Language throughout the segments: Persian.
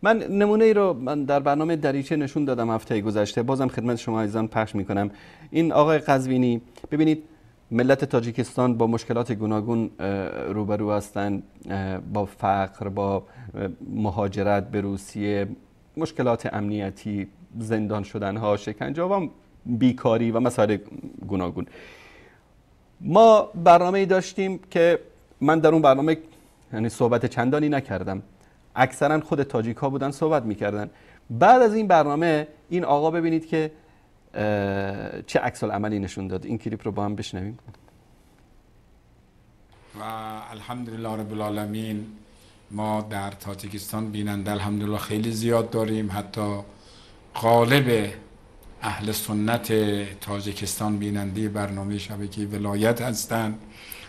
من نمونه ای رو در برنامه دریچه نشون دادم هفته گذشته، بازم خدمت شما عزیزان پخش میکنم. این آقای قزوینی، ببینید ملت تاجیکستان با مشکلات گوناگون روبرو هستند، با فقر، با مهاجرت به روسیه، مشکلات امنیتی، زندان شدن ها، شکنجه و بیکاری و مسائل گوناگون. ما برنامه‌ای داشتیم که من در اون برنامه یعنی صحبت چندانی نکردم، اکثرا خود تاجیک ها بودن صحبت میکردن. بعد از این برنامه این آقا ببینید که چه عکس العملی نشون داد. این کلیپ رو با هم بشنویم. و الحمدلله رب العالمین ما در تاجیکستان بیننده الحمدلله خیلی زیاد داریم، حتی غالب اهل سنت تاجیکستان بیننده برنامه شبکه ولایت هستند.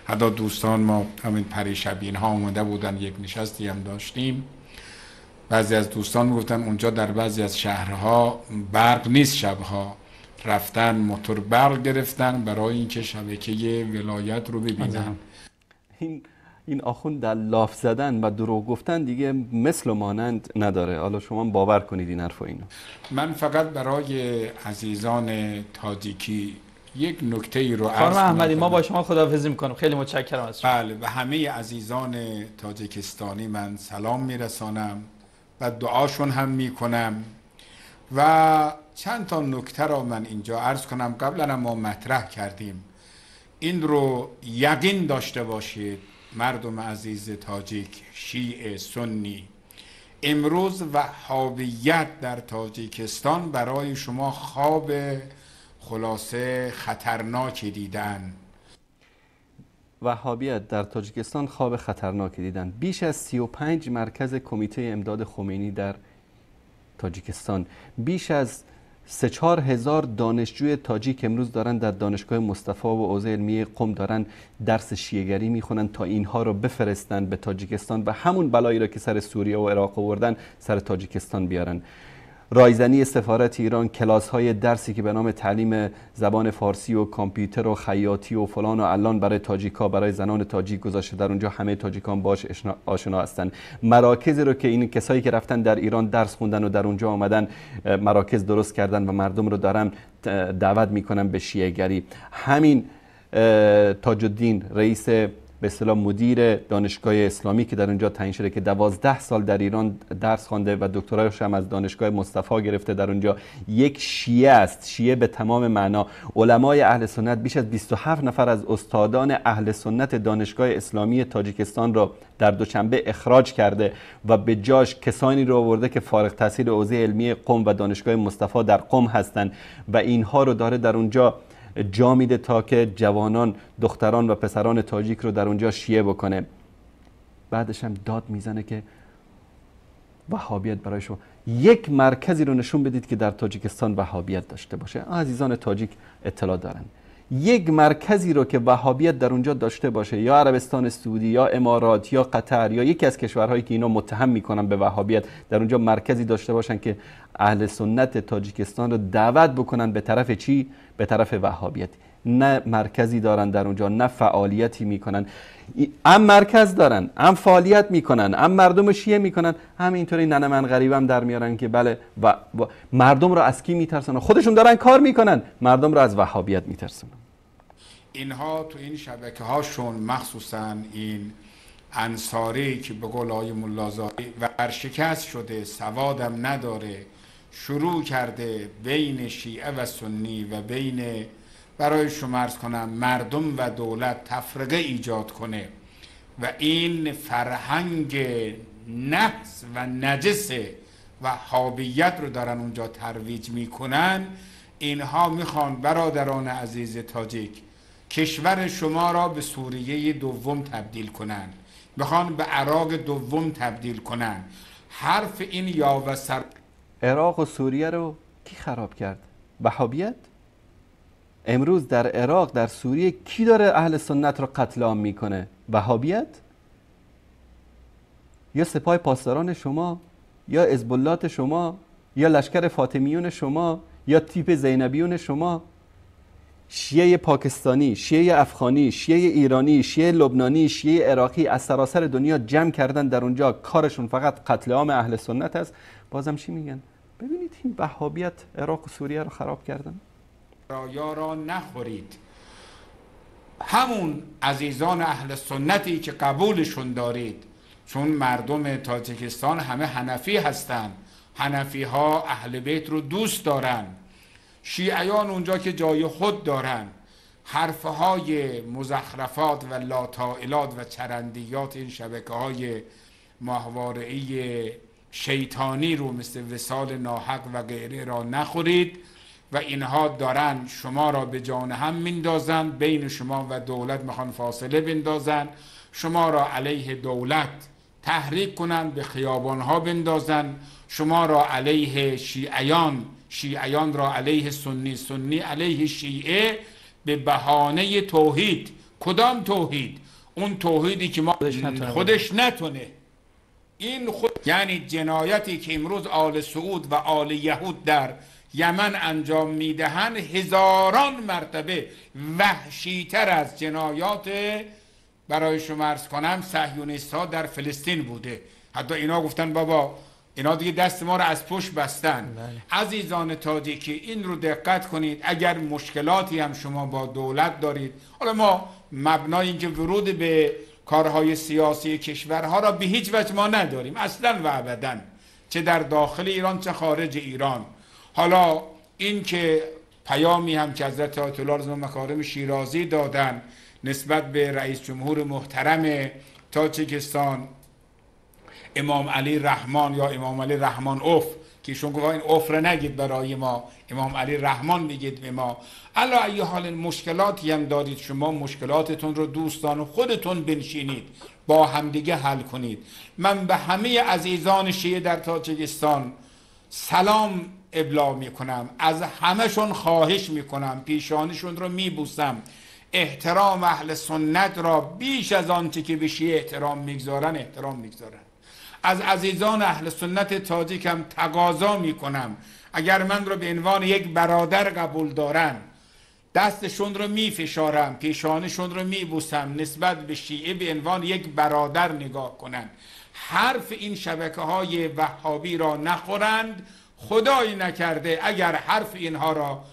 حتی دوستان ما همین پریشبین ها اومده بودن، یک نشستی هم داشتیم. بعضی از دوستان میگفتن اونجا در بعضی از شهرها برق نیست، شبها رفتن موتور برق گرفتن برای اینکه شبکه ولایت رو ببینن. این آخوند در لاف زدن و دروغ گفتن دیگه مثل و مانند نداره. حالا شما باور کنید این حرفا اینو. من فقط برای عزیزان تاجیکی یک نکته ای رو عرض خانم کنم. احمدی ما با شما خداحافظی میکنیم، خیلی متشکرم از شما. بله، و همه عزیزان تاجیکستانی من سلام میرسانم و دعاشون هم میکنم. و چند تا نکته را من اینجا عرض کنم. قبلا ما مطرح کردیم، این رو یقین داشته باشید مردم عزیز تاجیک، شیعه، سنی، امروز وهابیت در تاجیکستان برای شما خواب خلاصه خطرناکی دیدن. وهابیت در تاجیکستان خواب خطرناکی دیدن. بیش از 35 مرکز کمیته امداد خمینی در تاجیکستان، بیش از 3-4 هزار دانشجوی تاجیک امروز دارن در دانشگاه مصطفی و حوزه علمی قم دارن درس شیعه‌گری میخونن تا اینها رو بفرستن به تاجیکستان و همون بلایی رو که سر سوریه و عراق آوردن سر تاجیکستان بیارن. رایزنی سفارت ایران کلاس های درسی که به نام تعلیم زبان فارسی و کامپیوتر و خیاطی و فلان و علان برای تاجیکا، برای زنان تاجیک گذاشته. در اونجا همه تاجیکان باش آشنا هستن. مراکزی رو که این کسایی که رفتن در ایران درس خوندن و در اونجا آمدن مراکز درست کردن و مردم رو دارن دعوت میکنن به شیعه گری. همین تاج الدین رئیس به اصطلاح مدیر دانشگاه اسلامی که در اونجا تعیین شده که 12 سال در ایران درس خوانده و دکترایش هم از دانشگاه مصطفی گرفته، در اونجا یک شیعه است، شیعه به تمام معنا. علمای اهل سنت، بیش از 27 نفر از استادان اهل سنت دانشگاه اسلامی تاجیکستان را در دوشنبه اخراج کرده و به جاش کسانی رو آورده که فارغ التحصیل حوزه علمی قم و دانشگاه مصطفی در قم هستند و اینها رو داره در اونجا جا میده تا که جوانان، دختران و پسران تاجیک رو در اونجا شیعه بکنه. بعدش هم داد میزنه که وهابیت برای شما. یک مرکزی رو نشون بدید که در تاجیکستان وهابیت داشته باشه. عزیزان تاجیک اطلاع دارن. یک مرکزی رو که وهابیت در اونجا داشته باشه، یا عربستان سعودی یا امارات یا قطر یا یکی از کشورهایی که اینا متهم میکنن به وهابیت، در اونجا مرکزی داشته باشن که اهل سنت تاجیکستان رو دعوت بکنن به طرف چی؟ به طرف وهابیت. نه مرکزی دارن در اونجا، نه فعالیتی میکنن. هم مرکز دارن، هم فعالیت میکنن، هم مردم شیعه میکنن، همینطوری ننه من غریبم در میارن که بله و مردم رو از کی میترسن؟ خودشون دارن کار میکنن، مردم رو از وهابیت میترسن. اینها تو این شبکه هاشون، مخصوصا این انصاری که به قول آقای ملازاری ورشکست شده، سوادم نداره، شروع کرده بین شیعه و سنی و بین برای شما عرض کنم مردم و دولت تفرقه ایجاد کنه و این فرهنگ نحس و نجس وهابیت رو دارن اونجا ترویج میکنن. اینها میخوان برادران عزیز تاجیک کشور شما را به سوریه دوم تبدیل کنن، میخوان به عراق دوم تبدیل کنن. حرف این یا و سر عراق و سوریه رو کی خراب کرد؟ وهابیت؟ امروز در عراق، در سوریه کی داره اهل سنت رو قتل عام میکنه؟ وهابیت؟ یا سپاه پاسداران شما، یا حزب الله شما، یا لشکر فاطمیون شما، یا تیپ زینبیون شما؟ شیعه پاکستانی، شیعه افغانی، شیعه ایرانی، شیعه لبنانی، شیعه عراقی از سراسر دنیا جمع کردن در اونجا، کارشون فقط قتل عام اهل سنت است. بازم چی میگن؟ ببینید این وهابیت عراق و سوریه رو خراب کردن. رایا را نخورید. همون عزیزان اهل سنتی که قبولشون دارید، چون مردم تاجیکستان همه حنفی هستن، حنفی ها اهل بیت رو دوست دارن، شیعیان اونجا که جای خود دارن، حرفهای مزخرفات و لاطائلات و چرندیات این شبکه های ماهواره‌ای شیطانی رو مثل وصال ناحق و غیره را نخورید و اینها دارن شما را به جان هم میندازن، بین شما و دولت میخوان فاصله بندازن، شما را علیه دولت تحریک کنن، به خیابانها بندازن، شما را علیه شیعیان، شیعیان را علیه سنی، سنی علیه شیعه، به بهانه توحید. کدام توحید؟ اون توحیدی که ما خودش نتونه. این خود یعنی جنایتی که امروز آل سعود و آل یهود در یمن انجام میدهند هزاران مرتبه وحشیتر از جنایات، برای شما عرض کنم، صهیونیست ها در فلسطین بوده. حتی اینا گفتن بابا اینا دیگه دست ما رو از پشت بستن. عزیزان تاجیکی این رو دقت کنید. اگر مشکلاتی هم شما با دولت دارید، حالا ما مبنای اینکه ورود به کارهای سیاسی کشورها را به هیچ وجه ما نداریم اصلا و ابدا، چه در داخل ایران چه خارج ایران. حالا این که پیامی هم که حضرت آیت الله رضا مکارم شیرازی دادن نسبت به رئیس جمهور محترم تاجیکستان امام علی رحمان یا امام علی رحمان اوف، که ایشون گفت این اوف را نگید برای ما، امام علی رحمان میگید به ما. علی ای حال مشکلاتی هم دارید، شما مشکلاتتون رو دوستان خودتون بنشینید با همدیگه حل کنید. من به همه عزیزان شیعه در تاجیکستان سلام ابلاغ میکنم، از همهشون خواهش میکنم، پیشانیشون رو میبوسم، احترام اهل سنت را بیش از آنچه که به شیعه احترام میگذارن احترام میگذارن. از عزیزان اهل سنت تاجیک هم تقاضا میکنم اگر من رو به عنوان یک برادر قبول دارن، دستشون رو میفشارم، پیشانشون رو میبوسم، نسبت به شیعه به عنوان یک برادر نگاه کنن، حرف این شبکه های وهابی را نخورند. خدایی نکرده اگر حرف اینها را،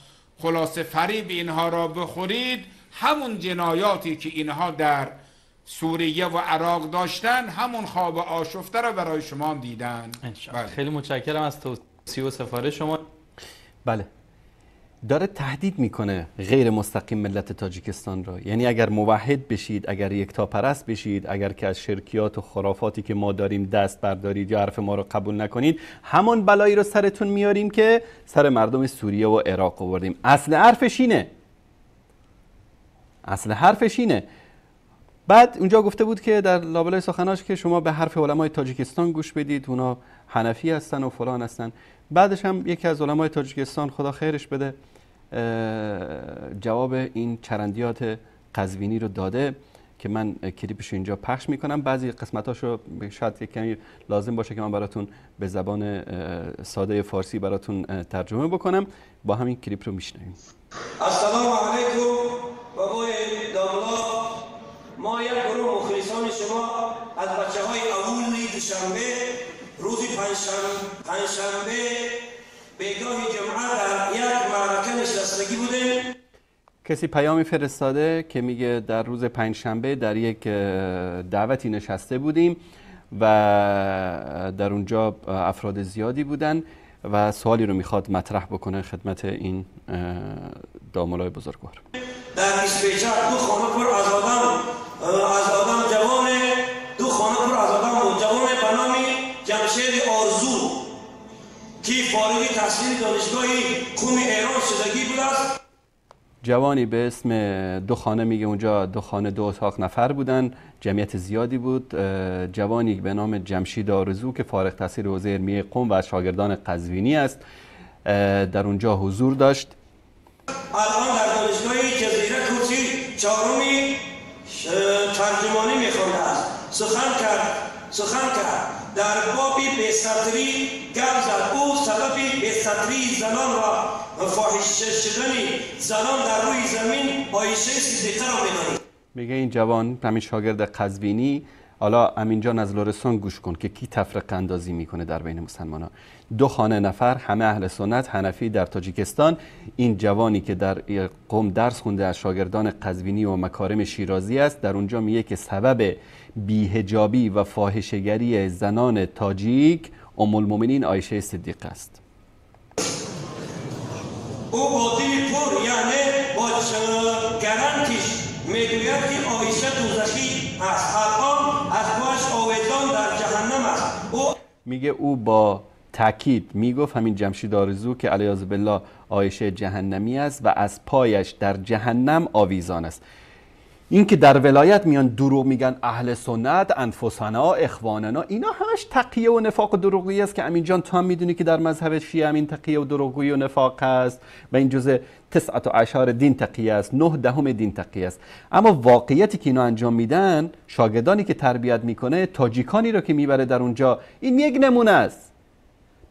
خلاصه فریب اینها را بخورید، همون جنایاتی که اینها در سوریه و عراق داشتن، همون خواب آشفته را برای شما دیدن. بله. خیلی متشکرم از توصیه و سفارش شما. بله، داره تهدید میکنه غیر مستقیم ملت تاجیکستان را. یعنی اگر موحد بشید، اگر یکتاپرست بشید، اگر که از شرکیات و خرافاتی که ما داریم دست بردارید یا حرف ما رو قبول نکنید، همان بلایی رو سرتون میاریم که سر مردم سوریه و عراق آوردیم. اصل حرفش اینه. بعد اونجا گفته بود که در لابلای سخناش که شما به حرف علمای تاجیکستان گوش بدید، اونا حنفی هستن و فلان هستن. بعدش هم یکی از علمای تاجیکستان، خدا خیرش بده، جواب این چرندیات قزوینی رو داده که من کلیپش اینجا پخش میکنم. بعضی قسمتاشو شاید یک کمی لازم باشه که من براتون به زبان ساده فارسی براتون ترجمه بکنم. با همین کلیپ رو میشنویم. السلام علیکم بابای داملا. ما یک گروه مخلصان شما از بچه های اولی دوشنبه روز پنجشنبه بیگاه جمعه در یک معرکه نشستگی بودیم. کسی پیامی فرستاده که میگه در روز پنجشنبه در یک دعوتی نشسته بودیم و در اونجا افراد زیادی بودن و سوالی رو میخواد مطرح بکنه خدمت این داملای بزرگوار. در دیسپیچر دو خانه پر از آدم جوان، دو خانه پر از آدم جوان به نام جمشید آرزو که فارغ تحصیل دانشگاهی قم ایران شدگی بود است. جوانی به اسم دو خانه، میگه اونجا دو خانه دو اتاق نفر بودن، جمعیت زیادی بود. جوانی به نام جمشید آرزو که فارغ التحصیل حوزه علمیه قم و شاگردان قزوینی است در اونجا حضور داشت. الان در دانشگاه جزیره کورسی چهارمی ترجمانی میخوانده است. سخن کرد در باب بی‌ستری گپ زد. او سبب بی‌ستری زنان و فاحشه شدن زنان در روی زمین عایشه صدیقه را می‌دانید. میگه این جوان، همین شاگرد قزوینی، حالا امینجان از لرستان گوش کن که کی تفرقه اندازی میکنه در بین مسلمان ها. 2 خانه نفر، همه اهل سنت، حنفی در تاجیکستان. این جوانی که در قم درس خونده از شاگردان قزوینی و مکارم شیرازی است، در اونجا میگه که سبب بی‌حجابی و فاحشه‌گری زنان تاجیک ام المؤمنین عایشه صدیقه است. او با دل پر، یعنی با گرانتش میگوید که عایشه دوزخی است، الان از پاش آویزان در جهنم است. میگه او با تاکید میگفت، همین جمشید آرزو، که علیاذ بالله عایشه جهنمی است و از پایش در جهنم آویزان است. این که در ولایت میان دروغ میگن اهل سنت، انفسنا، اخواننا، اینا همش تقیه و نفاق و دروغگویی است که امین جان تو هم میدونی که در مذهب شیعه همین تقیه و دروغگویی و نفاق است و این جزء 19 دین تقیه است، 9 دین تقیه است. اما واقعیتی که اینا انجام میدن، شاگردانی که تربیت میکنه، تاجیکانی رو که میبره در اونجا، این یک نمونه است.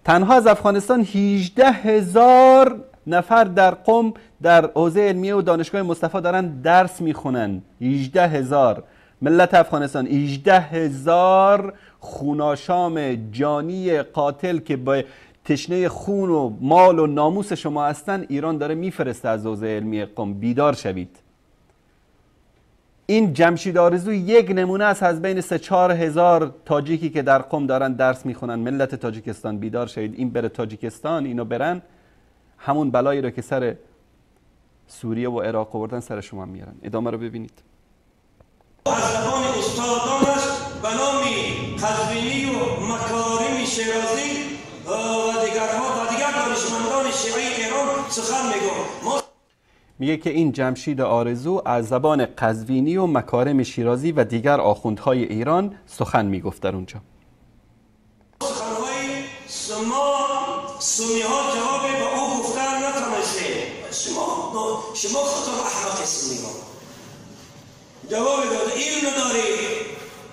تنها از افغانستان 18,000 نفر در قم در حوزه علمیه و دانشگاه مصطفی دارن درس میخونن. 18,000 ملت افغانستان، 18,000 خوناشام جانی قاتل که با تشنه خون و مال و ناموس شما هستن، ایران داره میفرسته از حوزه علمیه قم. بیدار شوید. این جمشید آرزو یک نمونه است از بین 3-4 هزار تاجیکی که در قم دارن درس میخونن. ملت تاجیکستان بیدار شوید. این بره تاجیکستان، اینو برن، همون بلایی رو که سر سوریه و عراق آوردن سر شما میارن. ادامه رو ببینید. از زبان استادانش به نام قزوینی و مکارم شیرازی و دیگر دانشمندان شیعه ایران سخن میگم. میگه که این جمشید آرزو از زبان قزوینی و مکارم شیرازی و دیگر آخوندهای ایران سخن میگفت در اونجا. سخنهای سنی ها جواب به او گفتن نتونسته. شما خودتون احمق سنی ها جواب داده، علم نداری،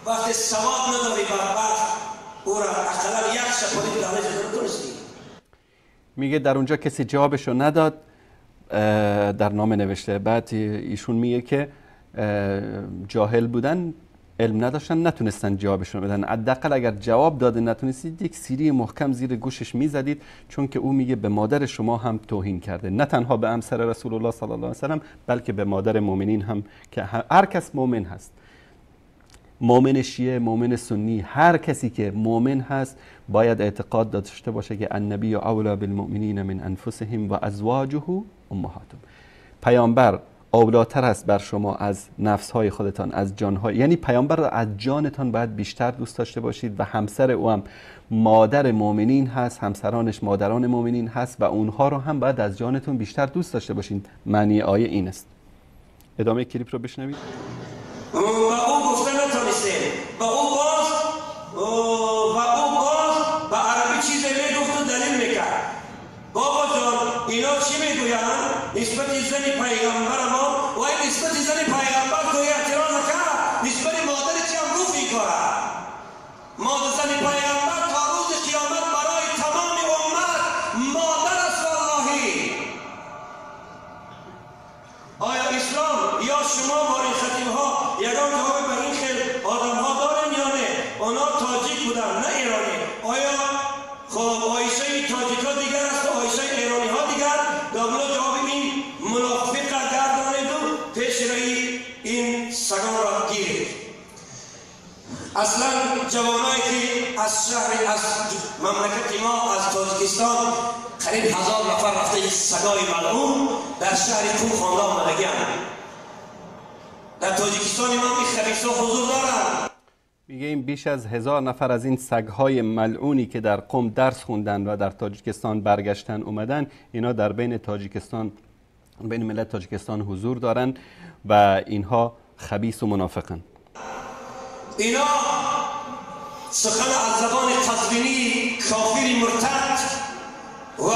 وقت سواد نداری، بدبخت او را اقلا یک شپالی دانش نتونستی. میگه در اونجا کسی جوابشو نداد، در نامه نوشته. بعد ایشون میگه که جاهل بودن، علم نداشتن، نتونستن جوابشون بدن. حداقل اگر جواب داده نتونستید، یک سیلی محکم زیر گوشش میزدید، چون که او میگه به مادر شما هم توهین کرده، نه تنها به همسر رسول الله صلی الله علیه و سلم، بلکه به مادر مؤمنین هم، که هر کس مؤمن هست، مؤمن شیعه، مؤمن سنی، هر کسی که مؤمن هست باید اعتقاد داشته باشه که النبی اولی بالمؤمنین من انفسهم و ازواجه امهاتهم. پیامبر اولاتر است بر شما از نفسهای خودتان، از جانهای، یعنی پیامبر را از جانتان باید بیشتر دوست داشته باشید و همسر او هم مادر مؤمنین هست، همسرانش مادران مؤمنین هست و اونها رو هم باید از جانتون بیشتر دوست داشته باشید. معنی آیه این است. ادامه کلیپ رو بشنوید. و او گفته نتونسته، و او باز به عربی چیزی میگفت و دلیل میکرد. بابا جان اینا چی میگویند؟ نسبت زن پیغمبر ما و نسبت زن پیغمبر کوی اعتراض کرد، نسبت مادر چی هم روفی کرد. مادر زن پیغمبر تا روز قیامت برای تمام امت مادر است. والله آیا اسلام یا شما بارین خطیب ها یکان جواب بر این خیل آدم ها دارن یا نه؟ اونا تاجیک بودن نه ایرانی. آیا خب عایشه تاجیک ها دیگر است و عایشه ایرانی ها دیگر؟ دابلا جواب این منافق گردانید و پیش روی این سگان را گیرید. اصلا جوانایی که از شهر، از مملکت ما، از تاجیکستان قریب 1000 نفر رفته سگای ملعون در شهر کوم خواندان مدگیان. در تاجیکستان ما این خبیثا حضور دارند. میگه این بیش از 1000 نفر از این سگهای ملعونی که در قم درس خوندن و در تاجیکستان برگشتن اومدن، اینا در بین تاجیکستان، بین ملت تاجیکستان حضور دارن و اینها خبیث و منافقن. اینا سخن از زبان قزوینی کافر مرتد و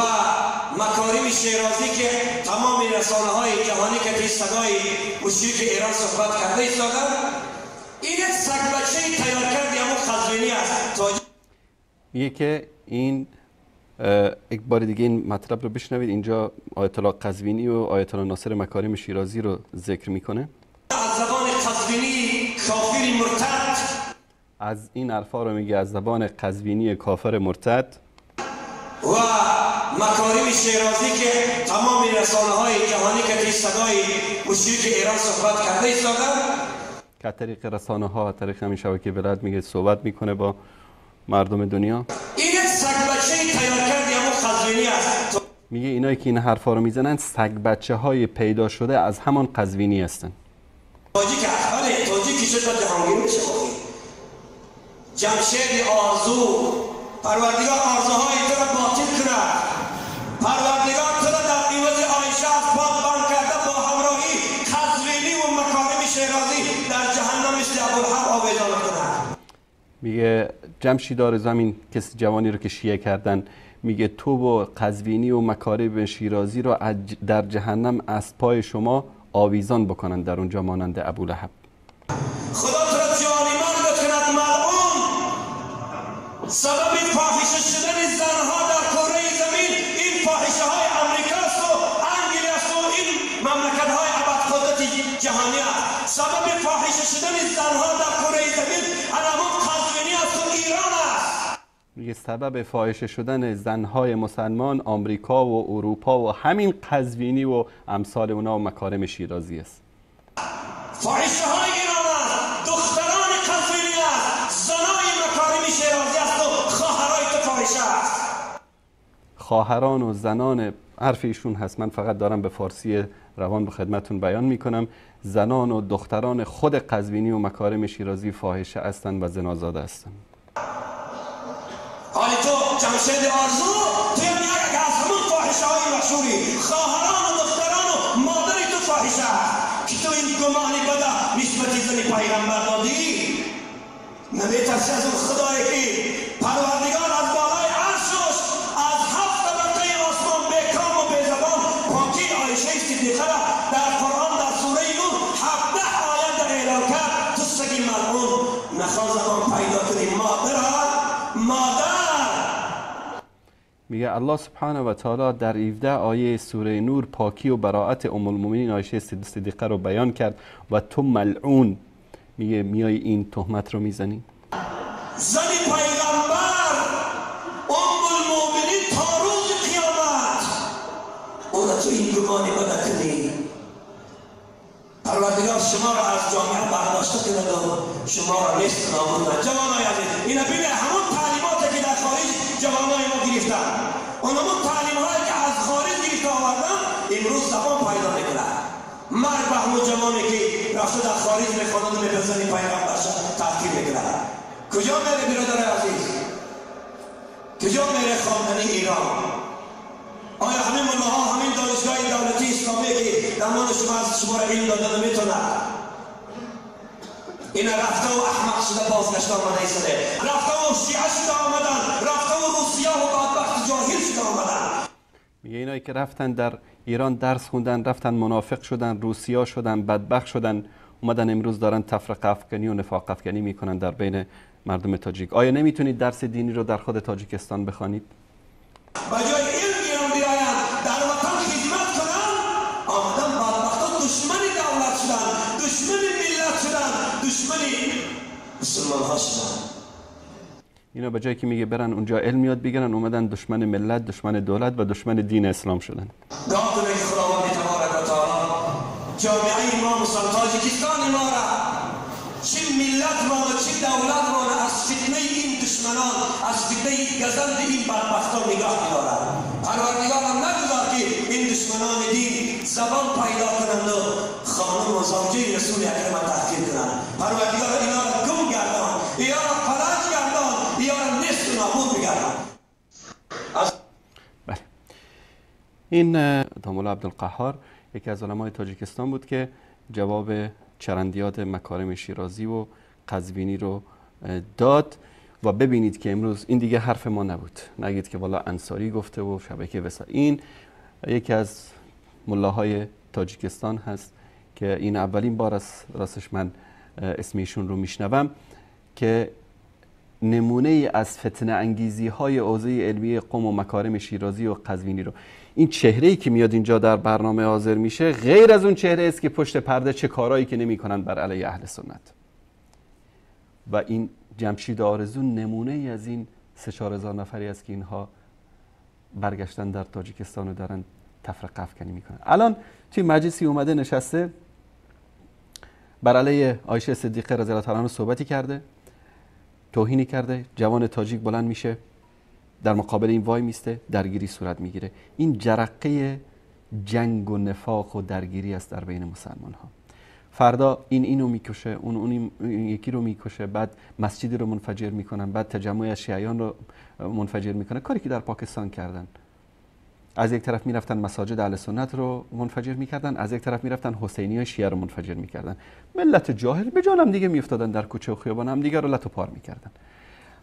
مکارم شیرازی که تمام رسانه های جهانی که توی صدای مشرک ایران صحبت کرده ایستادن، این یک سگ بچه تیار کردی همون قزوینی است. میگه که این یک بار دیگه این مطلب رو بشنوید. اینجا آیت الله قزوینی و آیت الله ناصر مکارم شیرازی رو ذکر میکنه. از زبان قزوینی کافر مرتد، از این حرفا رو میگه از زبان قزوینی کافر مرتد و مکارم شیرازی که تمام رسانه های جهانی که توی صدای مشرک ایران صحبت کرده ایستادن، که طریق رسانه ها طریق همین شبکه ولایت میگه صحبت میکنه با مردم دنیا. این سگ بچه تیار کردی همون قزوینی است. میگه اینایی که این حرفا رو میزنن سگ بچه های پیدا شده از همان قزوینی هستن. تاجیک احوال تاجیکی شد و جهانگیر میشه باقی. جمشید آرزو، پروردگار آرزوهای تو را باطل کند. پروردگار تو را در عوض عایشه از پاک بند کرده با همراهی قزوینی و مکارم شیرازی در جهنم مثل ابوالحق آویزان کند. میگه جمشید آرزو همین کسی جوانی رو که شیعه کردن، میگه تو و قزوینی و مکارم شیرازی رو در جهنم از پای شما آویزان بکنن در اونجا مانند ابولهب. خدا تو را جانی مرد کند ملعون. سبب فاحشه شدن زنها در کره زمین این فاحشه های امریکاست و انگلیس و این مملکت های ابدقدرت جهانی است. سبب فاحشه شدن زنها در کره زمین همون قزوینی است و ایران است. میگه سبب فاحشه شدن زنهای مسلمان آمریکا و اروپا و همین قزوینی و امثال اونا و مکارم شیرازی است. فاحشه های ایران است، دختران قزوینی است، زنای مکارم شیرازی است و خواهرای تو فاحشه است. خواهران و زنان حرف ایشون هست، من فقط دارم به فارسی روان به خدمتون بیان میکنم. زنان و دختران خود قزوینی و مکارم شیرازی فاحشه هستند و زنازاده هستند. حالی تو جمشید آرزو توی میگه که از همون فاحشه های مشهوری خواهران و دختران و مادر تو فاحشه است که تو این گمانی بده نسبتی زن پیغمبر دادی. نمیترسی از اون خدایی که پروردگار از بالای عرشش از 7 طبقه آسمان بیکام و بیزبان پاکی عایشه صدیقه را در قرآن در سوره نور 17 آیت اعلان کرد. تو سگی ملعون نخواه زبان پیدا کنی مادر. میگه الله سبحانه و تعالی در 17 آیه سوره نور پاکی و براءت ام المؤمنین عایشه صدیقه رو بیان کرد و تو ملعون میگه میای این تهمت رو میزنی. زن پیغمبر ام المؤمنین تا روز قیامت اون تو این گمانی بده کنی. پروردگار شما را از جامعه برداشته کند و شما را نیست نابود کند. جوانای عزیز اینا ببین همون تعلیماتی که در خارج جوانای ما گرفتن، اون همون تعلیم‌هایی که از خارج گرفته آوردن امروز زبان پیدا میکنه. مرد به همون جوانی که رفته در خارج میخواند و میپسند پیغمبر تحقیر میکنه. کجا میره برادر عزیز؟ کجا میره خواندن ایران؟ آیا همین ملاها همین دانشگاه دولتی اسلامی که درمان شما از شما را علم دادن نمیتونه؟ اینا رفته و احمق شده بازگشت آمده ایستاده، رفته و شیعه شده آمدن، رفته و روسیه و بدبخت جاهل شده آمدن. میگه اینایی که رفتن در ایران درس خوندن، رفتن منافق شدن، روسیا شدن، بدبخت شدن، اومدن امروز دارن تفرقه افکنی و نفاق افکنی میکنن در بین مردم تاجیک. آیا نمیتونید درس دینی رو در خود تاجیکستان بخوانید؟ بجای علم ایران بیاین در وطن خدمت کنن، آمدن بدبختان دشمن دولت شدن، دشمن ملت شدن، دشمن مسلمان ها شدن. اینا به جایی که میگه برن اونجا علم یاد بگیرن، اومدن دشمن ملت، دشمن دولت و دشمن دین اسلام شدن. دعا کنه که خداوند تبارک و تعالی جامعه ما مسلمان تاجیکستان ما را، چه ملت ما را، چه دولت ما را از فتنه این دشمنان، از فتنه گزند این بدبختان نگاه می‌دارد. پروردگار هم نگذار که این دشمنان دین زبان پیدا کنند و خانم و زوجه رسول اکرم تحقیر کنند. پروردگار اینا را گم گردان، اینا را فلج گردان، اینا را نیست و نابود بگردان. بله. این دامولا عبدالقهار یکی از علمای تاجیکستان بود که جواب چرندیات مکارم شیرازی و قزوینی رو داد. و ببینید که امروز این دیگه حرف ما نبود، نگید که والا انصاری گفته و شبکه وسائل. این یکی از ملاهای تاجیکستان هست که این اولین بار است راستش من اسم ایشون رو میشنوم که نمونه از فتنه انگیزی های حوزه علمی قم و مکارم شیرازی و قزوینی رو، این چهره‌ای که میاد اینجا در برنامه حاضر میشه غیر از اون چهره است که پشت پرده چه کارهایی که نمی‌کنن بر علیه اهل سنت. و این جمشید آرزو نمونه ای از این 3-4 هزار نفری است که اینها برگشتن در تاجیکستان و دارن تفرقه افکنی میکنن. الان توی مجلسی اومده نشسته بر علیه عایشه صدیقه رضی الله تعالی عنها صحبتی کرده، توهینی کرده، جوان تاجیک بلند میشه در مقابل این وای میسته، درگیری صورت میگیره. این جرقه جنگ و نفاق و درگیری است در بین مسلمان ها. فردا این اینو میکشه، اون یکی رو میکشه، بعد مسجدی رو منفجر میکنن، بعد تجمع از شیعیان رو منفجر میکنن. کاری که در پاکستان کردن، از یک طرف میرفتن مساجد اهل سنت رو منفجر میکردن، از یک طرف میرفتن حسینی های شیعه رو منفجر میکردن. ملت جاهل به جان هم دیگه میافتادن، در کوچه و خیابان هم دیگه رو لت و پار میکردن.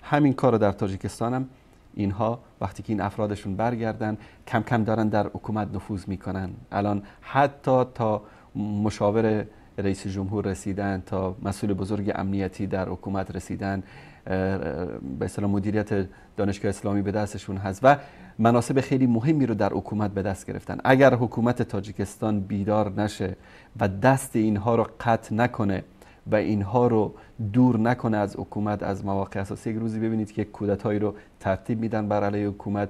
همین کار رو در تاجیکستان هم اینها وقتی که این افرادشون برگردن کم کم دارن در حکومت نفوذ میکنن. الان حتی تا مشاور رئیس جمهور رسیدن، تا مسئول بزرگ امنیتی در حکومت رسیدن، به اصطلاح مدیریت دانشگاه اسلامی به دستشون هست و مناصب خیلی مهمی رو در حکومت به دست گرفتن. اگر حکومت تاجیکستان بیدار نشه و دست اینها رو قطع نکنه و اینها رو دور نکنه از حکومت، از مواقع اساسی، یک روزی ببینید که کودتایی رو ترتیب میدن بر علیه حکومت.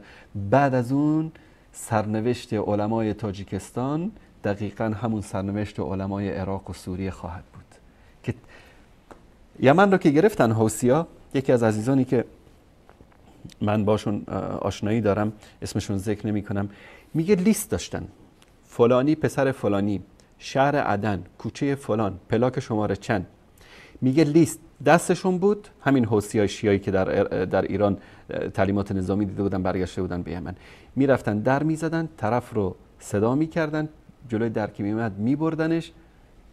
بعد از اون سرنوشت علمای تاجیکستان دقیقاً همون سرنوشت علمای عراق و سوریه خواهد بود. که یمن رو که گرفتن حوثی‌ها، یکی از عزیزانی که من باشون آشنایی دارم اسمشون ذکر نمی کنم، میگه لیست داشتن، فلانی پسر فلانی، شهر عدن، کوچه فلان، پلاک شماره چند. میگه لیست دستشون بود، همین حوثی‌های شیعی که در ایران تعلیمات نظامی دیده بودن برگشته بودن به یمن، میرفتن در میزدن، طرف رو صدا میکردن، جلوی در که میومد میبردنش،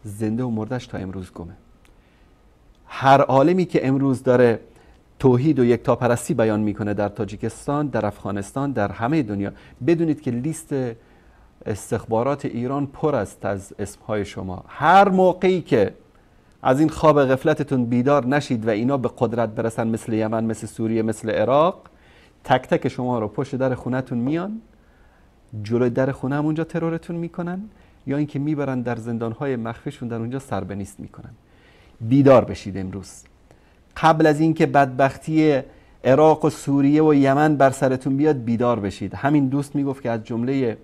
زنده و مردش تا امروز گمه. هر عالمی که امروز داره توحید و یکتاپرستی بیان میکنه در تاجیکستان، در افغانستان، در همه دنیا، بدونید که لیست استخبارات ایران پر است از اسمهای شما. هر موقعی که از این خواب غفلتتون بیدار نشید و اینا به قدرت برسن، مثل یمن، مثل سوریه، مثل عراق، تک تک شما رو پشت در خونتون میان، جلوی در خونه همونجا ترورتون میکنن، یا اینکه میبرن در زندانهای مخفیشون در اونجا سربنیست میکنن. بیدار بشید امروز، قبل از اینکه بدبختی عراق و سوریه و یمن بر سرتون بیاد بیدار بشید. همین دوست میگفت که از جمله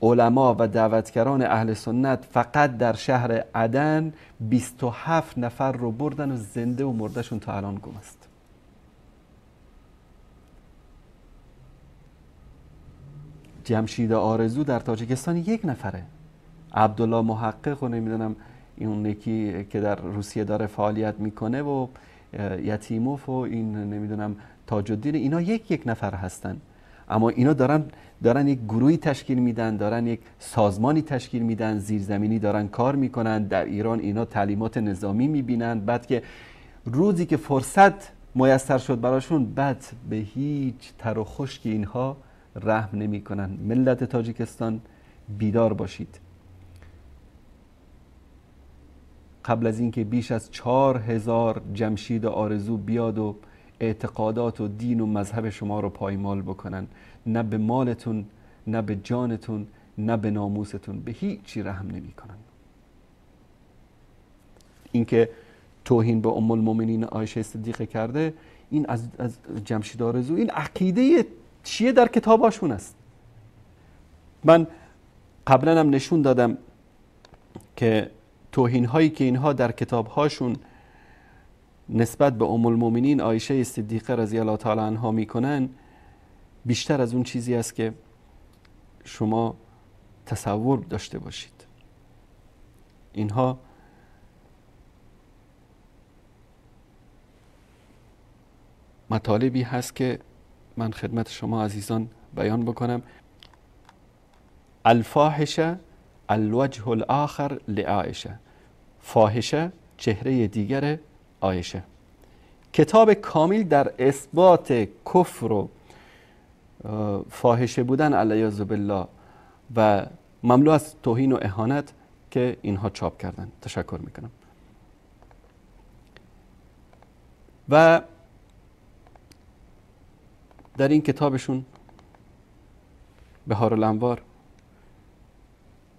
علما و دعوتگران اهل سنت فقط در شهر عدن 27 نفر رو بردن و زنده و مردهشون تا الان گم است. جمشید آرزو در تاجیکستان 1 نفره. عبدالله محقق و نمیدونم اون یکی که در روسیه داره فعالیت میکنه و یتیموف و این نمیدونم تاج الدین، اینا یک نفر هستن، اما اینا دارن یک گروهی تشکیل میدن، دارن یک سازمانی تشکیل میدن، زیرزمینی دارن کار میکنن. در ایران اینا تعلیمات نظامی میبینن، بعد که روزی که فرصت میسر شد براشون، بعد به هیچ تر و خشکی اینها رحم نمیکنن. ملت تاجیکستان بیدار باشید. قبل از اینکه بیش از 4000 جمشید آرزو بیاد و اعتقادات و دین و مذهب شما رو پایمال بکنن، نه به مالتون، نه به جانتون، نه به ناموستون، به هیچی رحم نمی کنن. اینکه توهین به ام المؤمنین عایشه صدیقه کرده، این از جمشید آرزو، این عقیده چیه در کتاباشون است. من قبلا هم نشون دادم که توهین هایی که اینها در کتاب هاشون نسبت به ام المؤمنین عایشه صدیقه رضی الله تعالی عنها میکنن، بیشتر از اون چیزی است که شما تصور داشته باشید. اینها مطالبی هست که من خدمت شما عزیزان بیان بکنم. الفاحشه الوجه الاخر لعایشه، فاحشه چهره دیگر عایشه. کتاب کامل در اثبات کفر و فاحشه بودن علیاذ بالله و مملو از توهین و اهانت که اینها چاپ کردن. تشکر میکنم. و در این کتابشون بهار الانوار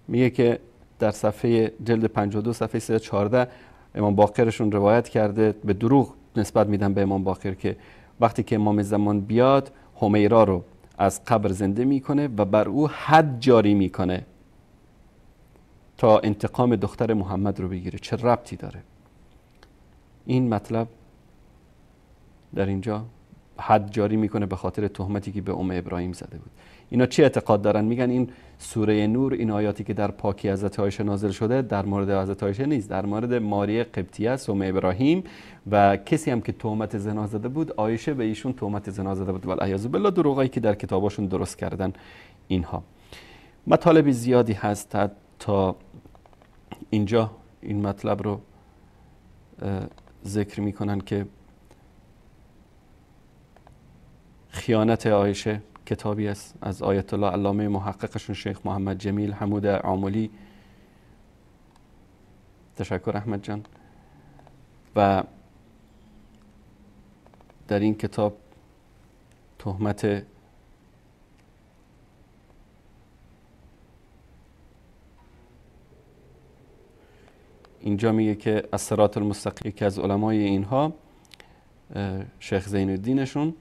میگه که در صفحه جلد 52 صفحه 314 امام باقرشون روایت کرده، به دروغ نسبت میدن به امام باقر، که وقتی که امام زمان بیاد حمیرا رو از قبر زنده میکنه و بر او حد جاری میکنه تا انتقام دختر محمد رو بگیره. چه ربطی داره این مطلب در اینجا؟ حد جاری میکنه به خاطر تهمتی که به ابراهیم زده بود. اینا چی اعتقاد دارن؟ میگن این سوره نور، این آیاتی که در پاکی حضرت عایشه نازل شده در مورد حضرت عایشه نیست، در مورد ماریه قبطیه است، ابراهیم، و کسی هم که تهمت زنا زده بود عایشه به ایشون تهمت زنا زده بود. والعیاذ بالله، دروغایی که در کتاباشون درست کردن. اینها مطالب زیادی هست تا اینجا این مطلب رو ذکر میکنن که خیانت عایشه کتابی است از آیت الله علامه محققشون شیخ محمد جمیل حمود عاملی، تشکر احمد جان، و در این کتاب تهمت اینجا میگه که الصراط المستقیم، که از علمای اینها شیخ زین الدینشون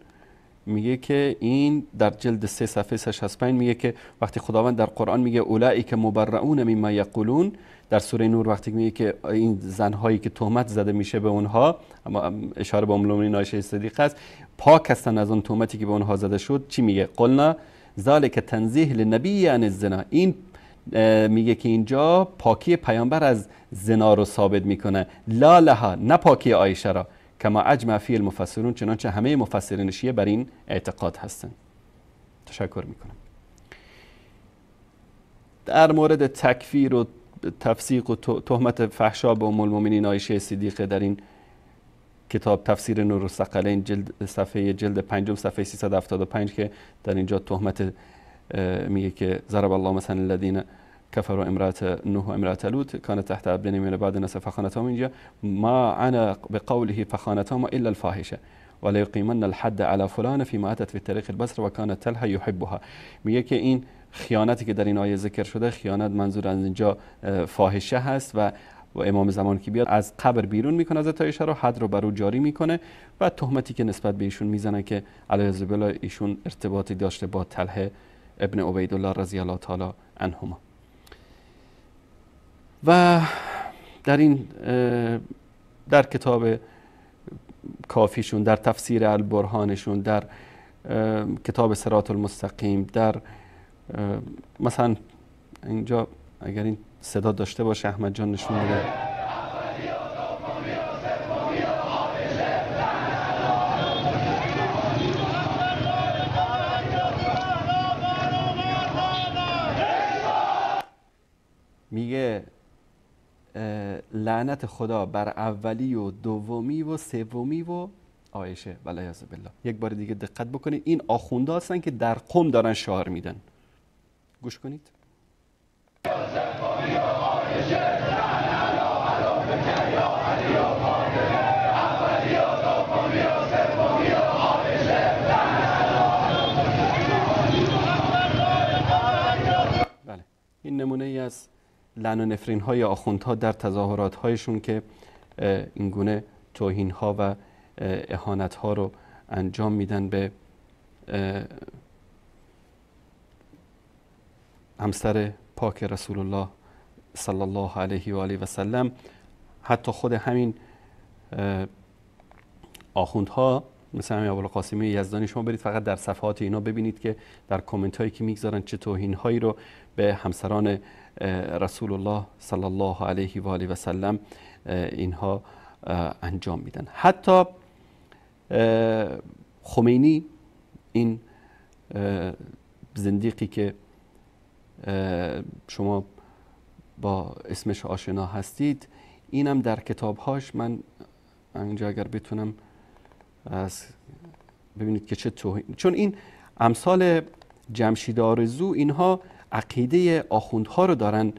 میگه که این در جلد 3 صفحه 665 میگه که وقتی خداوند در قرآن میگه اولئک مبرئون مما یقولون، در سوره نور وقتی میگه که این زنهایی که تهمت زده میشه به اونها، اما اشاره به ام المؤمنین عایشه صدیقه است، پاک هستن از اون تهمتی که به اونها زده شد. چی میگه؟ قلنا ذالک تنزیه للنبی عن الزنا. این میگه که اینجا پاکی پیامبر از زنا رو ثابت میکنه، لا لها، نه پاکی عایشه را، کما اجمع فی المفسرون، چنانچه همه مفسرین شیعه بر این اعتقاد هستند. تشکر میکنم. در مورد تکفیر و تفسیق و تهمت فحشا به ام المؤمنین عایشه صدیقه در این کتاب تفسیر نور الثقلین جلد 5 صفحه 375 که در اینجا تهمت میگه که ضرب الله مثلا الذين كفروا امرأة نوح و امرأة لوط كانت تحت عبدين من بعد الناس فخانتهما، اینجا ما عنا بقوله فخانتهما الا الفاحشه ولا يقيمن الحد على فلان فيما اتت في طريق البصر وكانت تلها يحبها. میگه که این خیانتی که در این آیه ذکر شده، خیانت منظور از اینجا فاحشه هست و امام زمان که بیاد از قبر بیرون میکنه حضرت عایشه رو، حد رو بر او جاری میکنه و تهمتی که نسبت به ایشون میزنه که علیه بالله ایشون ارتباطی داشته با طلحه ابن عبیدالله رضی الله تعالی عنهما. و در این در کتاب کافیشون، در تفسیر البرهانشون، در کتاب صراط المستقیم، در مثلا اینجا اگر این صدا داشته باشه احمد جان نشون بده. میگه لعنت خدا بر اولی و دومی و سومی و عایشه والعیاذ بالله. یک بار دیگه دقت بکنید، این آخونده هستن که در قم دارن شعار میدن. گوش کنید. بله، این نمونه ای از لعن و نفرین های آخوندها در تظاهرات هایشون که این گونه توهین ها و اهانت ها رو انجام میدن به همسر پاک رسول الله صلی الله علیه و آله و سلم. حتی خود همین آخوندها مثل همین ابوالقاسمی یزدانی، شما برید فقط در صفحات اینا ببینید که در کامنت هایی که میگذارن چه توهین هایی رو به همسران رسول الله صلی الله علیه و آله و سلم اینها انجام میدن. حتی خمینی، این زندیقی که شما با اسمش آشنا هستید، اینم در کتابهاش، من اینجا اگر بتونم از ببینید که چه توهین، چون این امثال جمشید آرزو اینها عقیده آخوندها رو دارن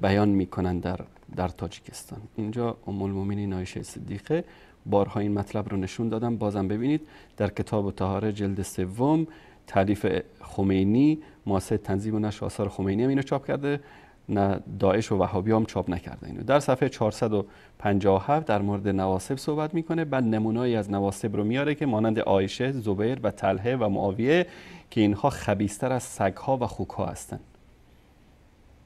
بیان میکنن در تاجیکستان. اینجا ام المؤمنین عایشه صدیقه بارها این مطلب رو نشون دادم. بازم ببینید در کتاب طهاره جلد 3 تالیف خمینی، مؤسسه تنظیم و نشر آثار خمینی هم اینو چاپ کرده، نه داعش و وهابی هم چاپ نکرده اینو. در صفحه 457 در مورد نواسب صحبت میکنه، بعد نمونه‌ای از نواسب رو میاره که مانند عایشه، زبیر و طلحه و معاویه که اینها خبیث‌تر از سگ‌ها و خوک‌ها هستند.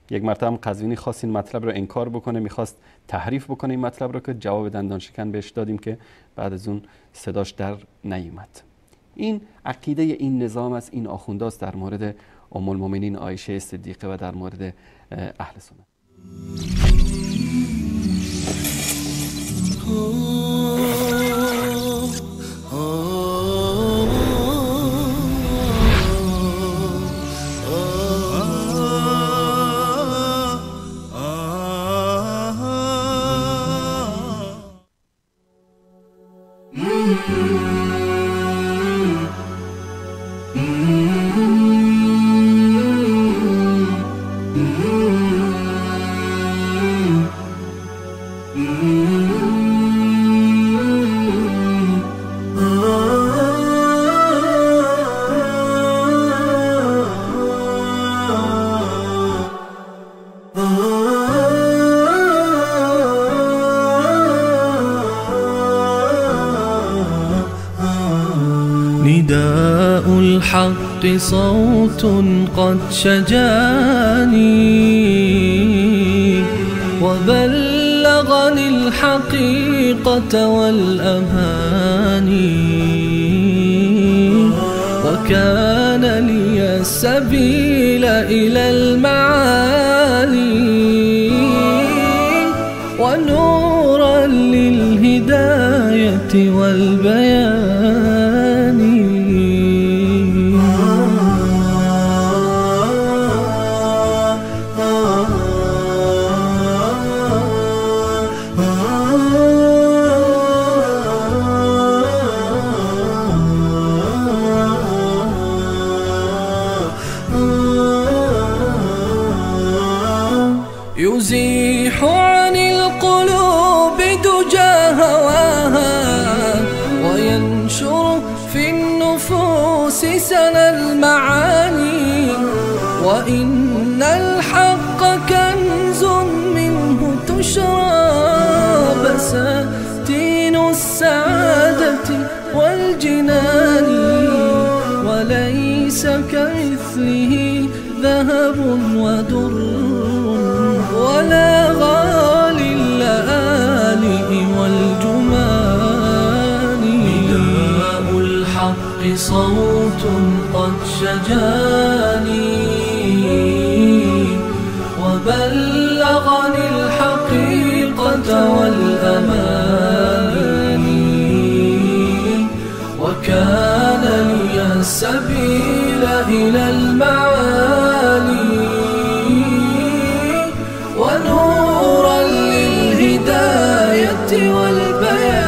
یک مرتبه هم قزوینی خواست این مطلب رو انکار بکنه، میخواست تحریف بکنه این مطلب رو، که جواب دندان شکن بهش دادیم که بعد از اون صداش در نیومد. این عقیده این نظام از این آخونداست در مورد ام المؤمنین عایشه صدیقه و در مورد اهل سنت. نداء الحق صوت قد شجاني وبلغني الحقيقة والأماني وكان لي السبيل إلى المعالي ونورا للهداية والبيان. يزيح عن القلوب دجى هواها وينشر في النفوس سنا المعاني وإن الحق كنز منه تشرى بساتين السعادة والجنان وليس كمثله ذهب ودر ولا غالي اللآلئ والجمان. نداء الحق صوت قد شجاني وبلغني الحقيقة والأماني وكان لي السبيل إلى المعالي ونورا للهداية والبيان.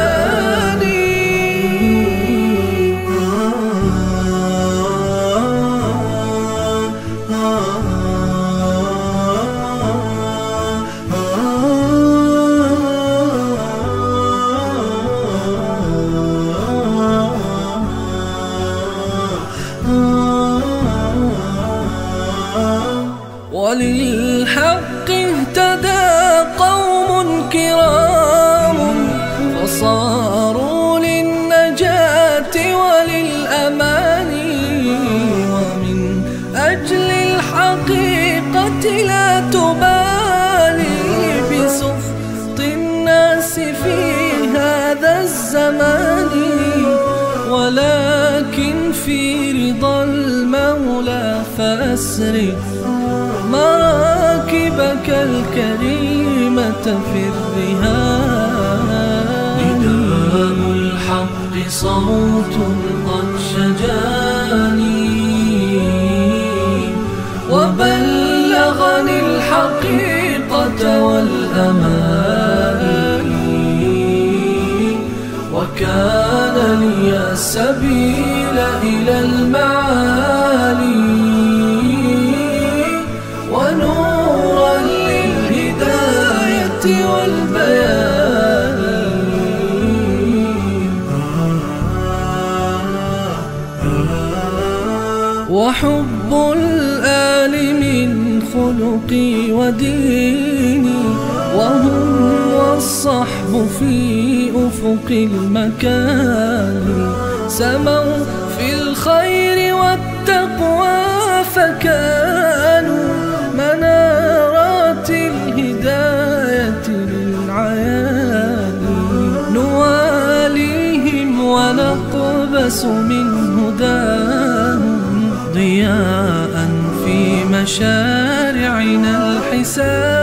وللحق اهتدى قوم كرام فصاروا للنجاة وللأمان ومن أجل الحقيقة لا تبالي بسخط الناس في هذا الزمان ولكن في رضا المولى فأسرف مراكبك الكريمة في الرهان. نداء الحق صوت قد شجاني وبلغني الحقيقة والأماني وكان لي السبيل إلى المعالي ونورا للهداية والبيان. وديني، وهم والصحب في أفق المكان، سموا في الخير والتقوى فكانوا منارات الهداية للعيان، نواليهم ونقبس من هداهم ضياء في مشارعنا الحسان.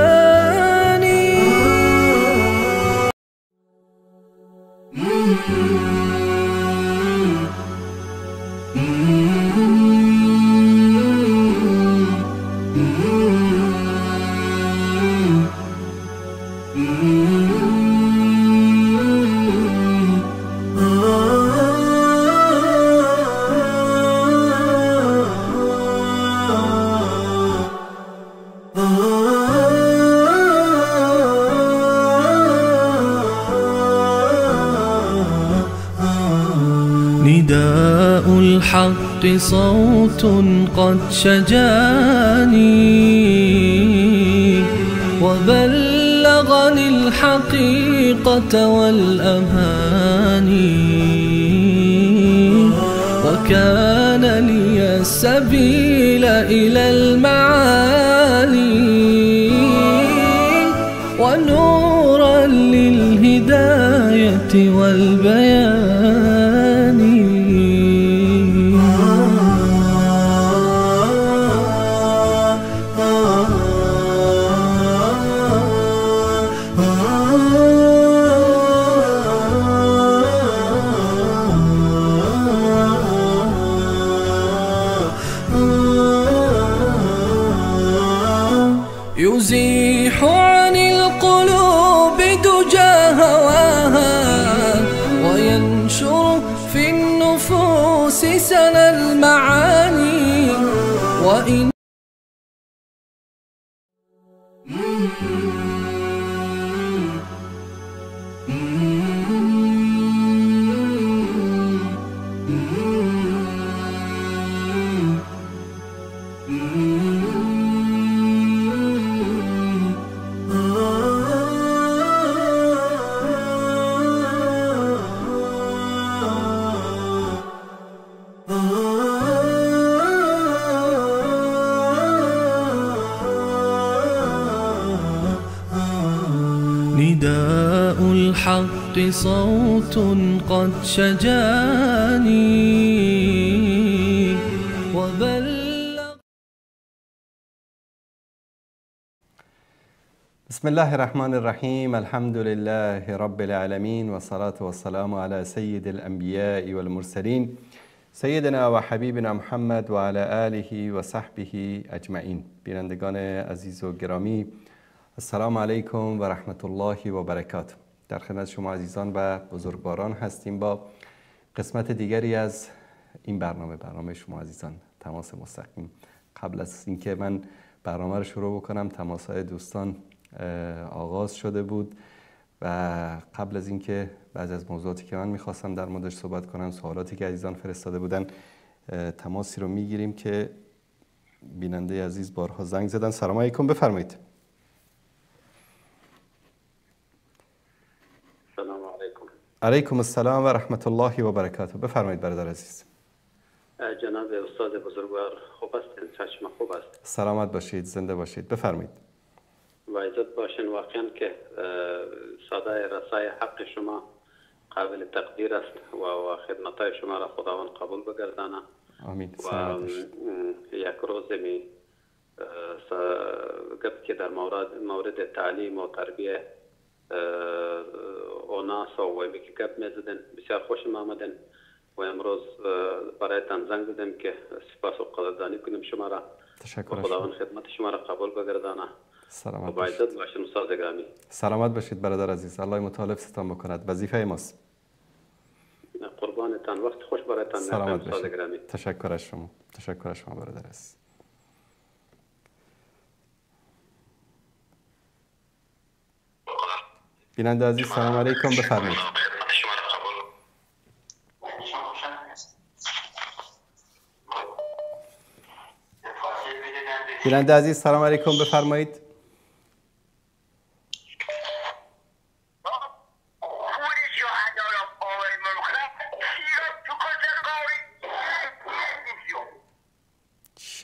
نداء الحق صوت قد شجاني، وبلغني الحقيقة والأماني، وكان لي السبيل إلى المعالي، ونورا للهداية والبيان. يزيح عن القلوب دجى هواها، وينشر في النفوس سنا المعاني، وإن نداء الحق صوت قد شجاني، وبلغ. بسم الله الرحمن الرحيم. الحمد لله رب العالمين، والصلاة والسلام على سيد الأنبياء والمرسلين سیدنا و حبیبنا محمد و علی آله و صحبه اجمعین. بینندگان عزیز و گرامی، السلام علیکم و رحمت الله و برکاته. در خدمت شما عزیزان و بزرگواران هستیم با قسمت دیگری از این برنامه شما عزیزان، تماس مستقیم. قبل از اینکه من برنامه رو شروع بکنم، تماس‌های دوستان آغاز شده بود و قبل از اینکه بعضی از موضوعاتی که من میخواستم در موردش صحبت کنم، سوالاتی که عزیزان فرستاده بودن، تماسی رو میگیریم که بیننده عزیز بارها زنگ زدن. سلام علیکم، بفرمایید. سلام علیکم. علیکم السلام و رحمت الله و برکاته. بفرمایید برادر عزیز. جناب استاد بزرگوار خوب هستین؟ چشم خوب است. سلامت باشید، زنده باشید. بفرمایید. و عزت باشین. واقعا که صدای رسای حق شما قابل تقدیر است و خدمتای شما را خداوند قبول بگردانه. آمین. و یک روز می گفت که در مورد تعلیم و تربیه اوناس و می که گفت میزدن، بسیار خوشم آمدن و امروز برایتان زنگ زدم که سپاس و قدردانی کنیم شما را. تشکر. خداوند خدمت شما را قبول بگردانه. سلامت باشید. استاد گرامی. سلامت باشید برادر عزیز. الله متعال ستان بکند. وظیفه ماست. قربانتان. وقت خوش برایتان. سلامت باشید. تشکر از شما. تشکر از شما برادر عزیز. بیننده عزیز سلام علیکم، بفرمایید. بیننده عزیز سلام علیکم، بفرمایید.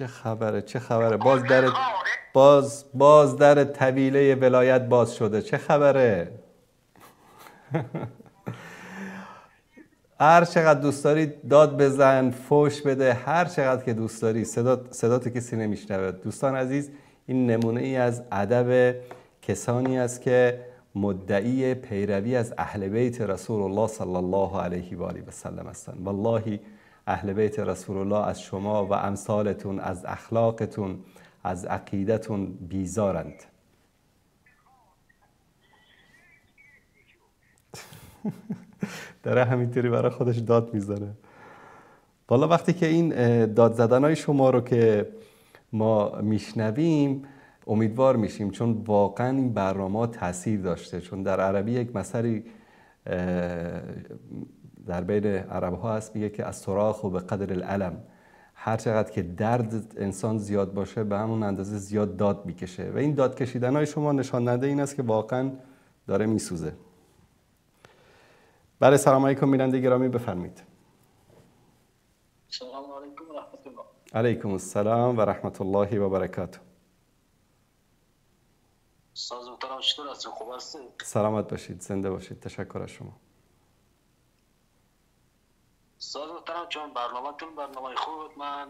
چه خبره باز در طویله ولایت باز شده. چه خبره؟ هر چقدر دوست داری داد بزن، فوش بده، هر چقدر که دوست داری، صدات کسی نمیشنوه. دوستان عزیز، این نمونه ای از ادب کسانی است که مدعی پیروی از اهل بیت رسول الله صلی الله علیه و آله و سلم هستند. والله اهل بیت رسول الله از شما و امثالتون، از اخلاقتون، از عقیدتون بیزارند. داره همینطوری برای خودش داد میزنه. والا وقتی که این داد زدنهای شما رو که ما میشنویم امیدوار میشیم، چون واقعا این برنامه تاثیر داشته. چون در عربی یک مثلی در بین عرب ها هست، میگه که الصراخ به قدر الالم، هر چقدر که درد انسان زیاد باشه به همون اندازه زیاد داد میکشه. و این داد کشیدن های شما نشان دهنده این است که واقعا داره میسوزه. بله، سلام علیکم بیننده گرامی، بفرمایید. سلام علیکم و رحمت الله. علیکم السلام و رحمت الله و برکاته. استاد محترم چطور هستید؟ خوب هستید؟ سلامت باشید، زنده باشید. تشکر از شما. استاد محترم، چون برنامه خوب بود. من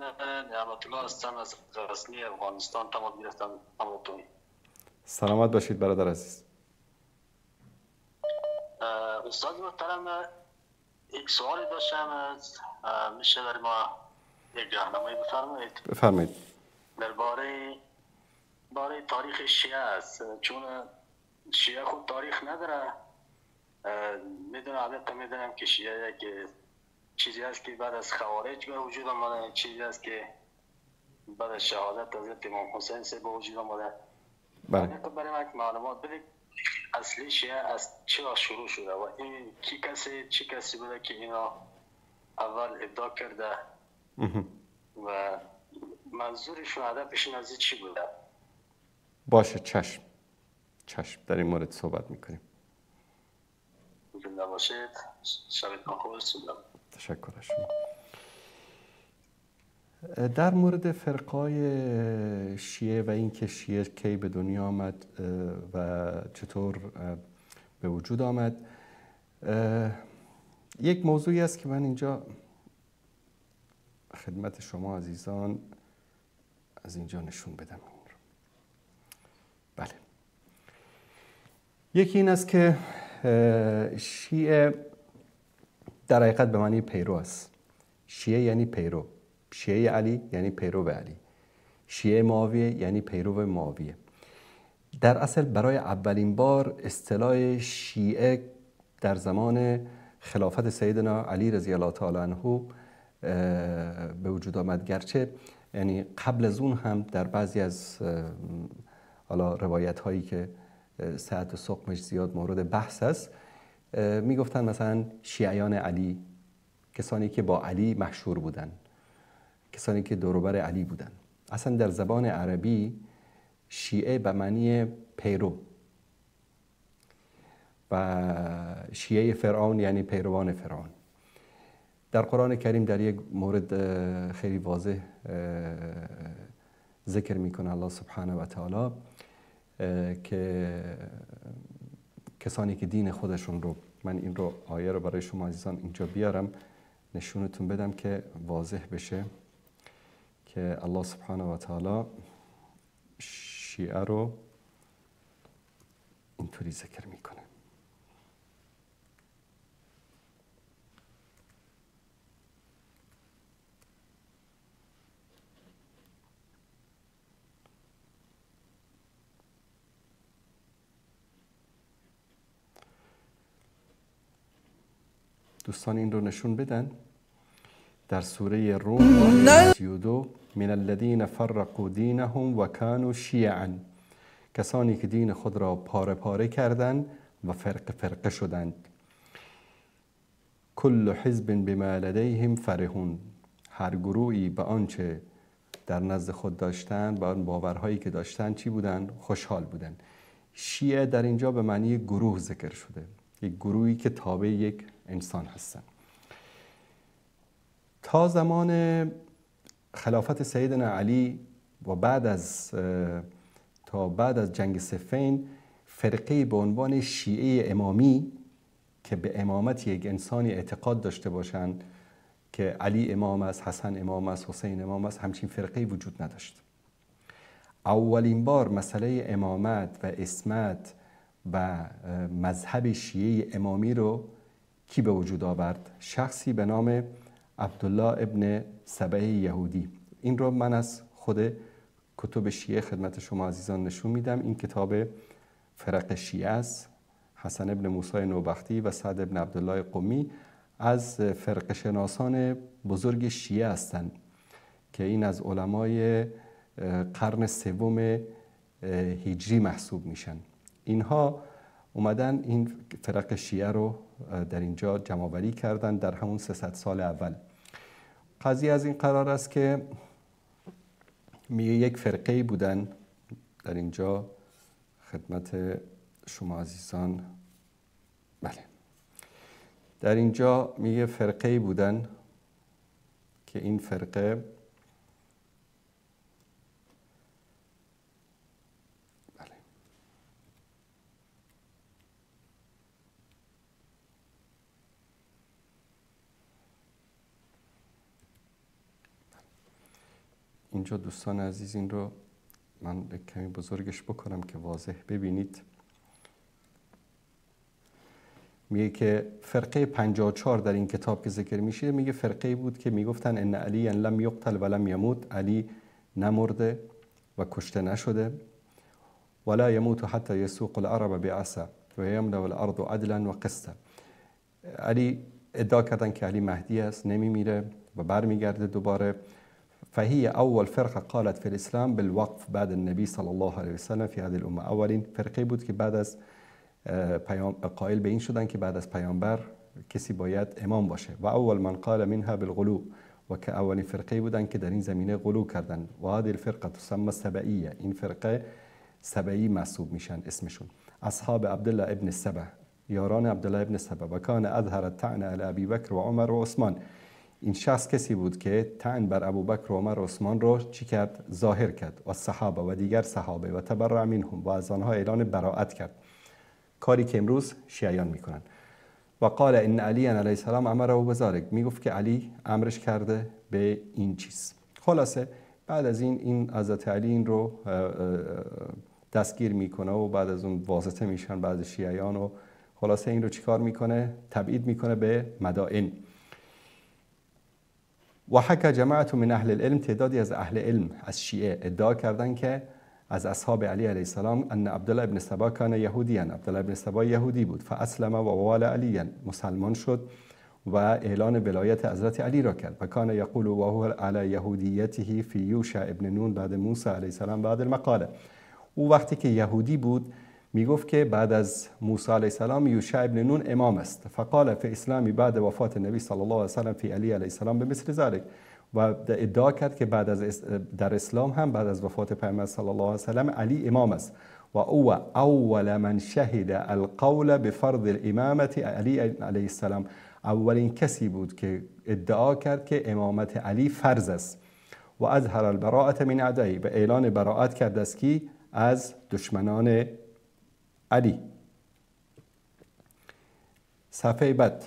نعمت الله هستم از غزنی افغانستان تماس گرفتم همتون. سلامت باشید برادر عزیز. استاد محترم، یک سوالی داشتم، میشه برای ما یک راهنمایی بفرمایید؟ بفرمایید. باره تاریخ شیعه است، چون شیعه خود تاریخ نداره. میدونم که شیعه یک چیزی است که بعد از خوارج به وجود آمده، چیزی است که بعد از شهادت حضرت امام حسین به وجود آمده. بله. برای من معلومات بدید اصلی شیعه از چه شروع شده و این چی کسی بوده که اینا اول ابداع کرده و منظورشون، هدفشون از چی بوده؟ باشه، چشم در این مورد صحبت میکنیم. زنده باشید. شبتون خوب است. تشکر از شما. در مورد فرقای شیعه و اینکه شیعه کی به دنیا آمد و چطور به وجود آمد، یک موضوعی است که من اینجا خدمت شما عزیزان از اینجا نشون بدم. بله، یکی این است که شیعه در حقیقت به معنی پیرو است. شیعه یعنی پیرو. شیعه علی یعنی پیرو علی. شیعه معاویه یعنی پیرو معاویه. در اصل برای اولین بار اصطلاح شیعه در زمان خلافت سیدنا علی رضی الله تعالی عنه به وجود آمد، گرچه یعنی قبل از اون هم در بعضی از روایت هایی که صحت و سقمش زیاد مورد بحث است، میگفتن مثلا شیعیان علی، کسانی که با علی مشهور بودن، کسانی که دوروبر علی بودن. اصلا در زبان عربی شیعه به معنی پیرو و شیعه فرعون یعنی پیروان فرعون. در قرآن کریم در یک مورد خیلی واضح ذکر میکنه الله سبحانه و تعالی که کسانی که دین خودشون رو، من این رو آیه رو برای شما عزیزان اینجا بیارم نشونتون بدم که واضح بشه که الله سبحانه و تعالی شیعه رو اینطوری ذکر میکنه. دوستان این رو نشون بدن در سوره روم 32 من الذين فرقوا دینهم و كانوا شیعا، کسانی که دین خود را پاره پاره کردند و فرقه شدند. کل حزب بما لدیهم فرحون، هر گروهی به آنچه در نزد خود داشتند، با آن باورهایی که داشتند چی بودند؟ خوشحال بودند. شیعه در اینجا به معنی گروه ذکر شده، یک گروهی که تابع یک انسان هستند. تا زمان خلافت سیدنا علی و بعد از جنگ صفین فرقه به عنوان شیعه امامی که به امامت یک انسانی اعتقاد داشته باشند که علی امام است، حسن امام است، حسین امام است، همچین فرقه وجود نداشت. اولین بار مسئله امامت و اسمت و مذهب شیعه امامی رو کی به وجود آورد؟ شخصی به نام عبدالله ابن سبع یهودی. این رو من از خود کتب شیعه خدمت شما عزیزان نشون میدم. این کتاب فرق شیعه است. حسن ابن موسی نوبختی و سعد ابن عبدالله قمی از فرق شناسان بزرگ شیعه هستند که این از علمای قرن سوم هجری محسوب میشن. اینها اومدن این فرق شیعه رو در اینجا جمع‌آوری کردن در همون 300 سال اول. قضیه از این قرار است که میگه یک فرقه بودن در اینجا خدمت شما عزیزان. بله، در اینجا میگه فرقه بودن که این فرقه اینجا دوستان عزیز این رو من کمی بزرگش بکنم که واضح ببینید. میگه که فرقه 54 در این کتاب که ذکر میشه میگه فرقه بود که میگفتن ان علی لم یقتل و لم یموت، علی نمرده و کشته نشده، ولا یموت حتی یسوق العرب بعصا و یملا الارض عدلا و قسطا. علی ادعا کردن که علی مهدی است، نمیمیره و برمیگرده دوباره. فهي أول فرقة قالت في الإسلام بالوقف بعد النبي صلى الله عليه وسلم في هذه الأمة. اولین فرقه بود که بعد از قائل به این شدن که بعد از پیامبر کسی باید امام باشه. و اول من قال منها بالغلو، و که اولین فرقه بودن که در این زمینه غلو کردن. و هذه الفرقه تسمى سبعیه، این فرقه سبعی محسوب میشن اسمشون. اصحاب عبدالله ابن سبع، یاران عبدالله ابن سبع. و کان اظهر الطعن على ابی بکر و عمر و عثمان. این شخص کسی بود که طعن بر ابوبکر و عمر و عثمان رو چی کرد؟ ظاهر کرد. و صحابه و دیگر صحابه و تبرع منهم، و از آنها اعلان براءت کرد، کاری که امروز شیعیان میکنن. و قال ان علی علیه السلام امره بذلک، میگفت که علی امرش کرده به این چیز. خلاصه بعد از این حضرت علی این رو دستگیر میکنه و بعد از اون واسطه میشن بعضی شیعیان و خلاصه این رو چیکار میکنه؟ تبعید میکنه به مدائن. و حکی جماعت من اهل العلم، تعدادی از اهل علم از شیعه ادعا کردن که از اصحاب علی علیه السلام ان عبدالله ابن سبا کان یهودیاً، عبدالله ابن سبا یهودی بود. فاسلم و وال علی، مسلمان شد و اعلان ولایت حضرت علی را کرد. و کان یقول و هو علی یهودیته فی یوشع ابن نون بعد موسی علیه السلام بعد المقاله. او وقتی که یهودی بود میگفت که بعد از موسی علیه السلام یوشع ابن نون امام است. فقال فی اسلامی بعد وفات نبی صلی الله علیه وسلم فی علی علیه السلام به مثل ذلك. و ادعا کرد که بعد از در اسلام هم بعد از وفات پیامبر صلی الله علیه وسلم علی امام است. و او اول من شهد القول بفرض الامامه علی علیه السلام، اولین کسی بود که ادعا کرد که امامت علی فرض است. و اظهر البراءه من اعدائه، به اعلان براءت کرد از کی؟ از دشمنان علی. صفحه بعد.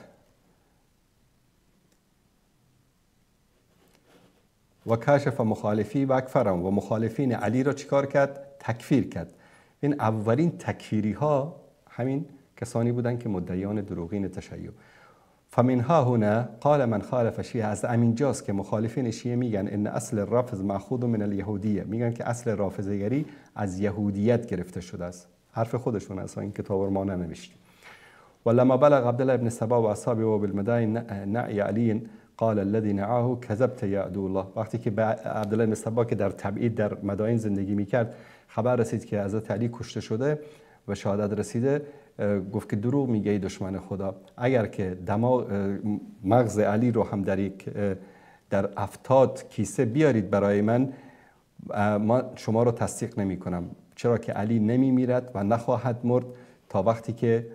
و کاشف مخالفی و اکفرهم، و مخالفین علی را چیکار کرد؟ تکفیر کرد. این اولین تکفیری ها همین کسانی بودند که مدعیان دروغین تشیع. فمنها هنا قال من خالف شیعه، از همینجاست که مخالفین شیعه میگن ان اصل الرافض ماخوذ من الیهودیه، میگن که اصل رافضه‌گری از یهودیت گرفته شده است. حرف خودشون است، این کتاب رو ما ننوشتیم. ولما بلغ عبدالله ابن سبا و اصحابه و بالمدائن نعی علی قال الذي نعاه كذبت یا عدو الله. وقتی که عبدالله ابن سبا که در تبعید در مدائن زندگی میکرد خبر رسید که حضرت علی کشته شده و شهادت رسیده، گفت که دروغ میگه ای دشمن خدا. اگر که مغز علی رو هم در 70 کیسه بیارید برای من شما رو تصدیق نمی کنم، چرا که علی نمی میرد و نخواهد مرد تا وقتی که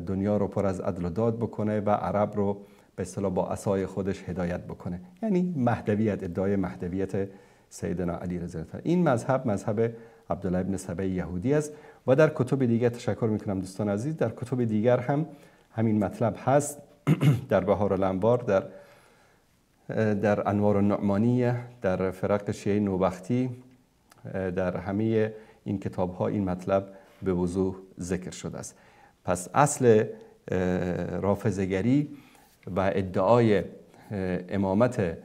دنیا رو پر از عدل و داد بکنه و عرب رو به اصطلاح با عصای خودش هدایت بکنه، یعنی مهدویت، ادعای مهدویت سیدنا علی رضی الله عنه. این مذهب عبدالله ابن سبع یهودی است و در کتب دیگر، تشکر میکنم دوستان عزیز، در کتب دیگر هم همین مطلب هست. در بهار الانوار، در انوار النعمانیه، در فرق شیعه نوبختی، در همه این کتاب ها این مطلب به وضوح ذکر شده است. پس اصل رافضه‌گری و ادعای امامت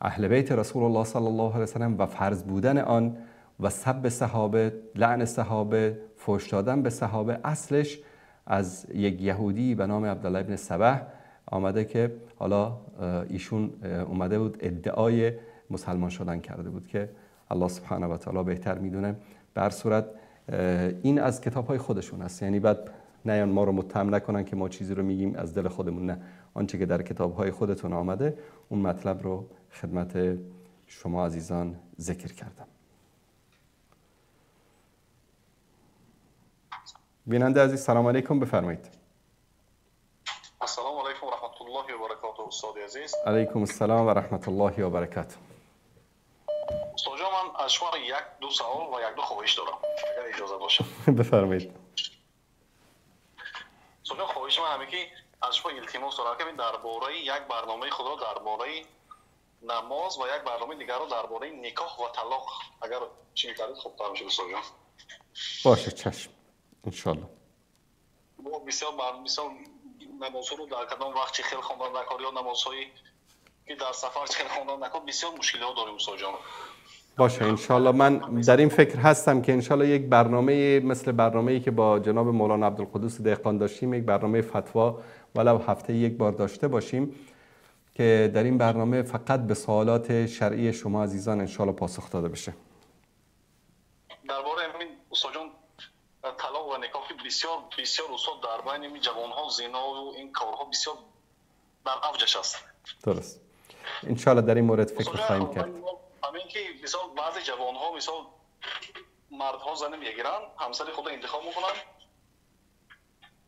اهل بیت رسول الله صلی الله علیه وسلم و فرض بودن آن و سب صحابه، لعن صحابه، فحش دادن به صحابه، اصلش از یک یهودی به نام عبدالله ابن سبع آمده که حالا ایشون اومده بود ادعای مسلمان شدن کرده بود که الله سبحانه و تعالی بهتر میدونه. به هر صورت این از کتاب‌های خودشون است، یعنی بعد نه ما رو متهم نکنن که ما چیزی رو میگیم از دل خودمون، نه، آنچه که در کتاب‌های خودتون آمده اون مطلب رو خدمت شما عزیزان ذکر کردم. بیننده عزیز سلام علیکم، بفرمایید. السلام علیکم و رحمت الله و برکاته. استاد عزیز علیکم السلام و رحمت الله و برکاته. استاد جان، من از شما دو سوال و دو خواهش دارم اگر اجازه باشه. بفرمایید. استاد جان، خواهش من همه که از شما التماس دارم که درباره یک برنامه خدا درباره نماز و یک برنامه دیگر رو درباره نکاح و طلاق اگر چی می‌کنید خوب تر میشه استاد جان. باشه چشم ان شاء الله. ما بسیار نمازها رو در کدام وقت چه خیلی خواندن نکار یا نمازهایی که در سفر چه خیلی خواندن نکار بسیار مشکلات داریم استاد جان. باشه انشالله. من در این فکر هستم که انشالله یک برنامه مثل برنامه‌ای که با جناب مولانا عبدالقدوس دهقان داشتیم، یک برنامه فتوا ولو هفته یک بار داشته باشیم که در این برنامه فقط به سوالات شرعی شما عزیزان انشالله پاسخ داده بشه. درباره همین استاد جان طلاق و نکاح بسیار استاد در بین جوان‌ها زنا و این کارها بسیار در اوجش است. درست. انشالله در این مورد فکر خواهیم کرد. همین که مثلا بعضی جوان‌ها مثلا مردها زن میگیرن، همسر خود انتخاب میکنن،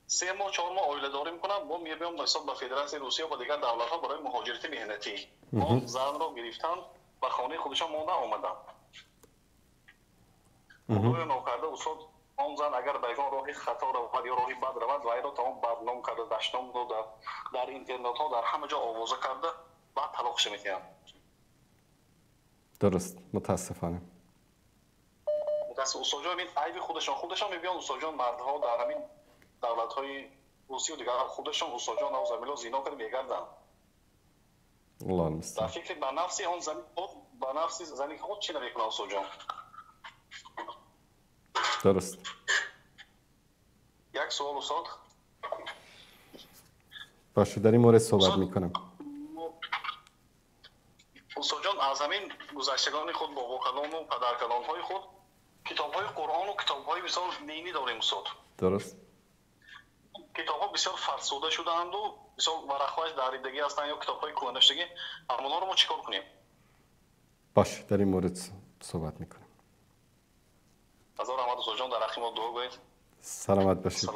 3 ماه 4 ماه اوله داری میکنن، با میبرن مثلا به فدراسیون روسیه و دیگر دولت‌ها برای مهاجرت مهنتی اون زن رو گرفتن و خانه خودشان مونده آمدن. خدای ناکرده استاد اون زن اگر بیگان راهی خطا رود یا راهی بد رود و ایرا تمام بدنام کرده، دشنام رو در اینترنت ها در همه جا آوازه کرده، بعد طلاقش میکنن. درست. متاسفانه استاد جان این عیب خودشان میبینن. استاد جان مردها در همین دولت های روسی و دیگر خودشان استاد جان او زمیلا زنا کرده میگردن. الله المستعان. در فکر به نفسی اون زن خود به نفسی زنی خود چی نمیکنه استاد جان. درست. یک سوال استاد. باشه در این مورد صحبت میکنم. استاد جان از همین گذشتگان خود با وکلان و پدرکلان های خود کتاب های قرآن و کتاب های بسیار دینی داریم استاد. درست. کتاب ها بسیار فرسوده شدند و بسیار ورق‌هایش دریدگی هستند یا کتاب های کوهنشتگی، اما رو ما چیکار کنیم؟ باشه در این مورد صحبت میکنم. هزار رحمت استاد جان، در حق ما دعا کنید. سلامت باشید.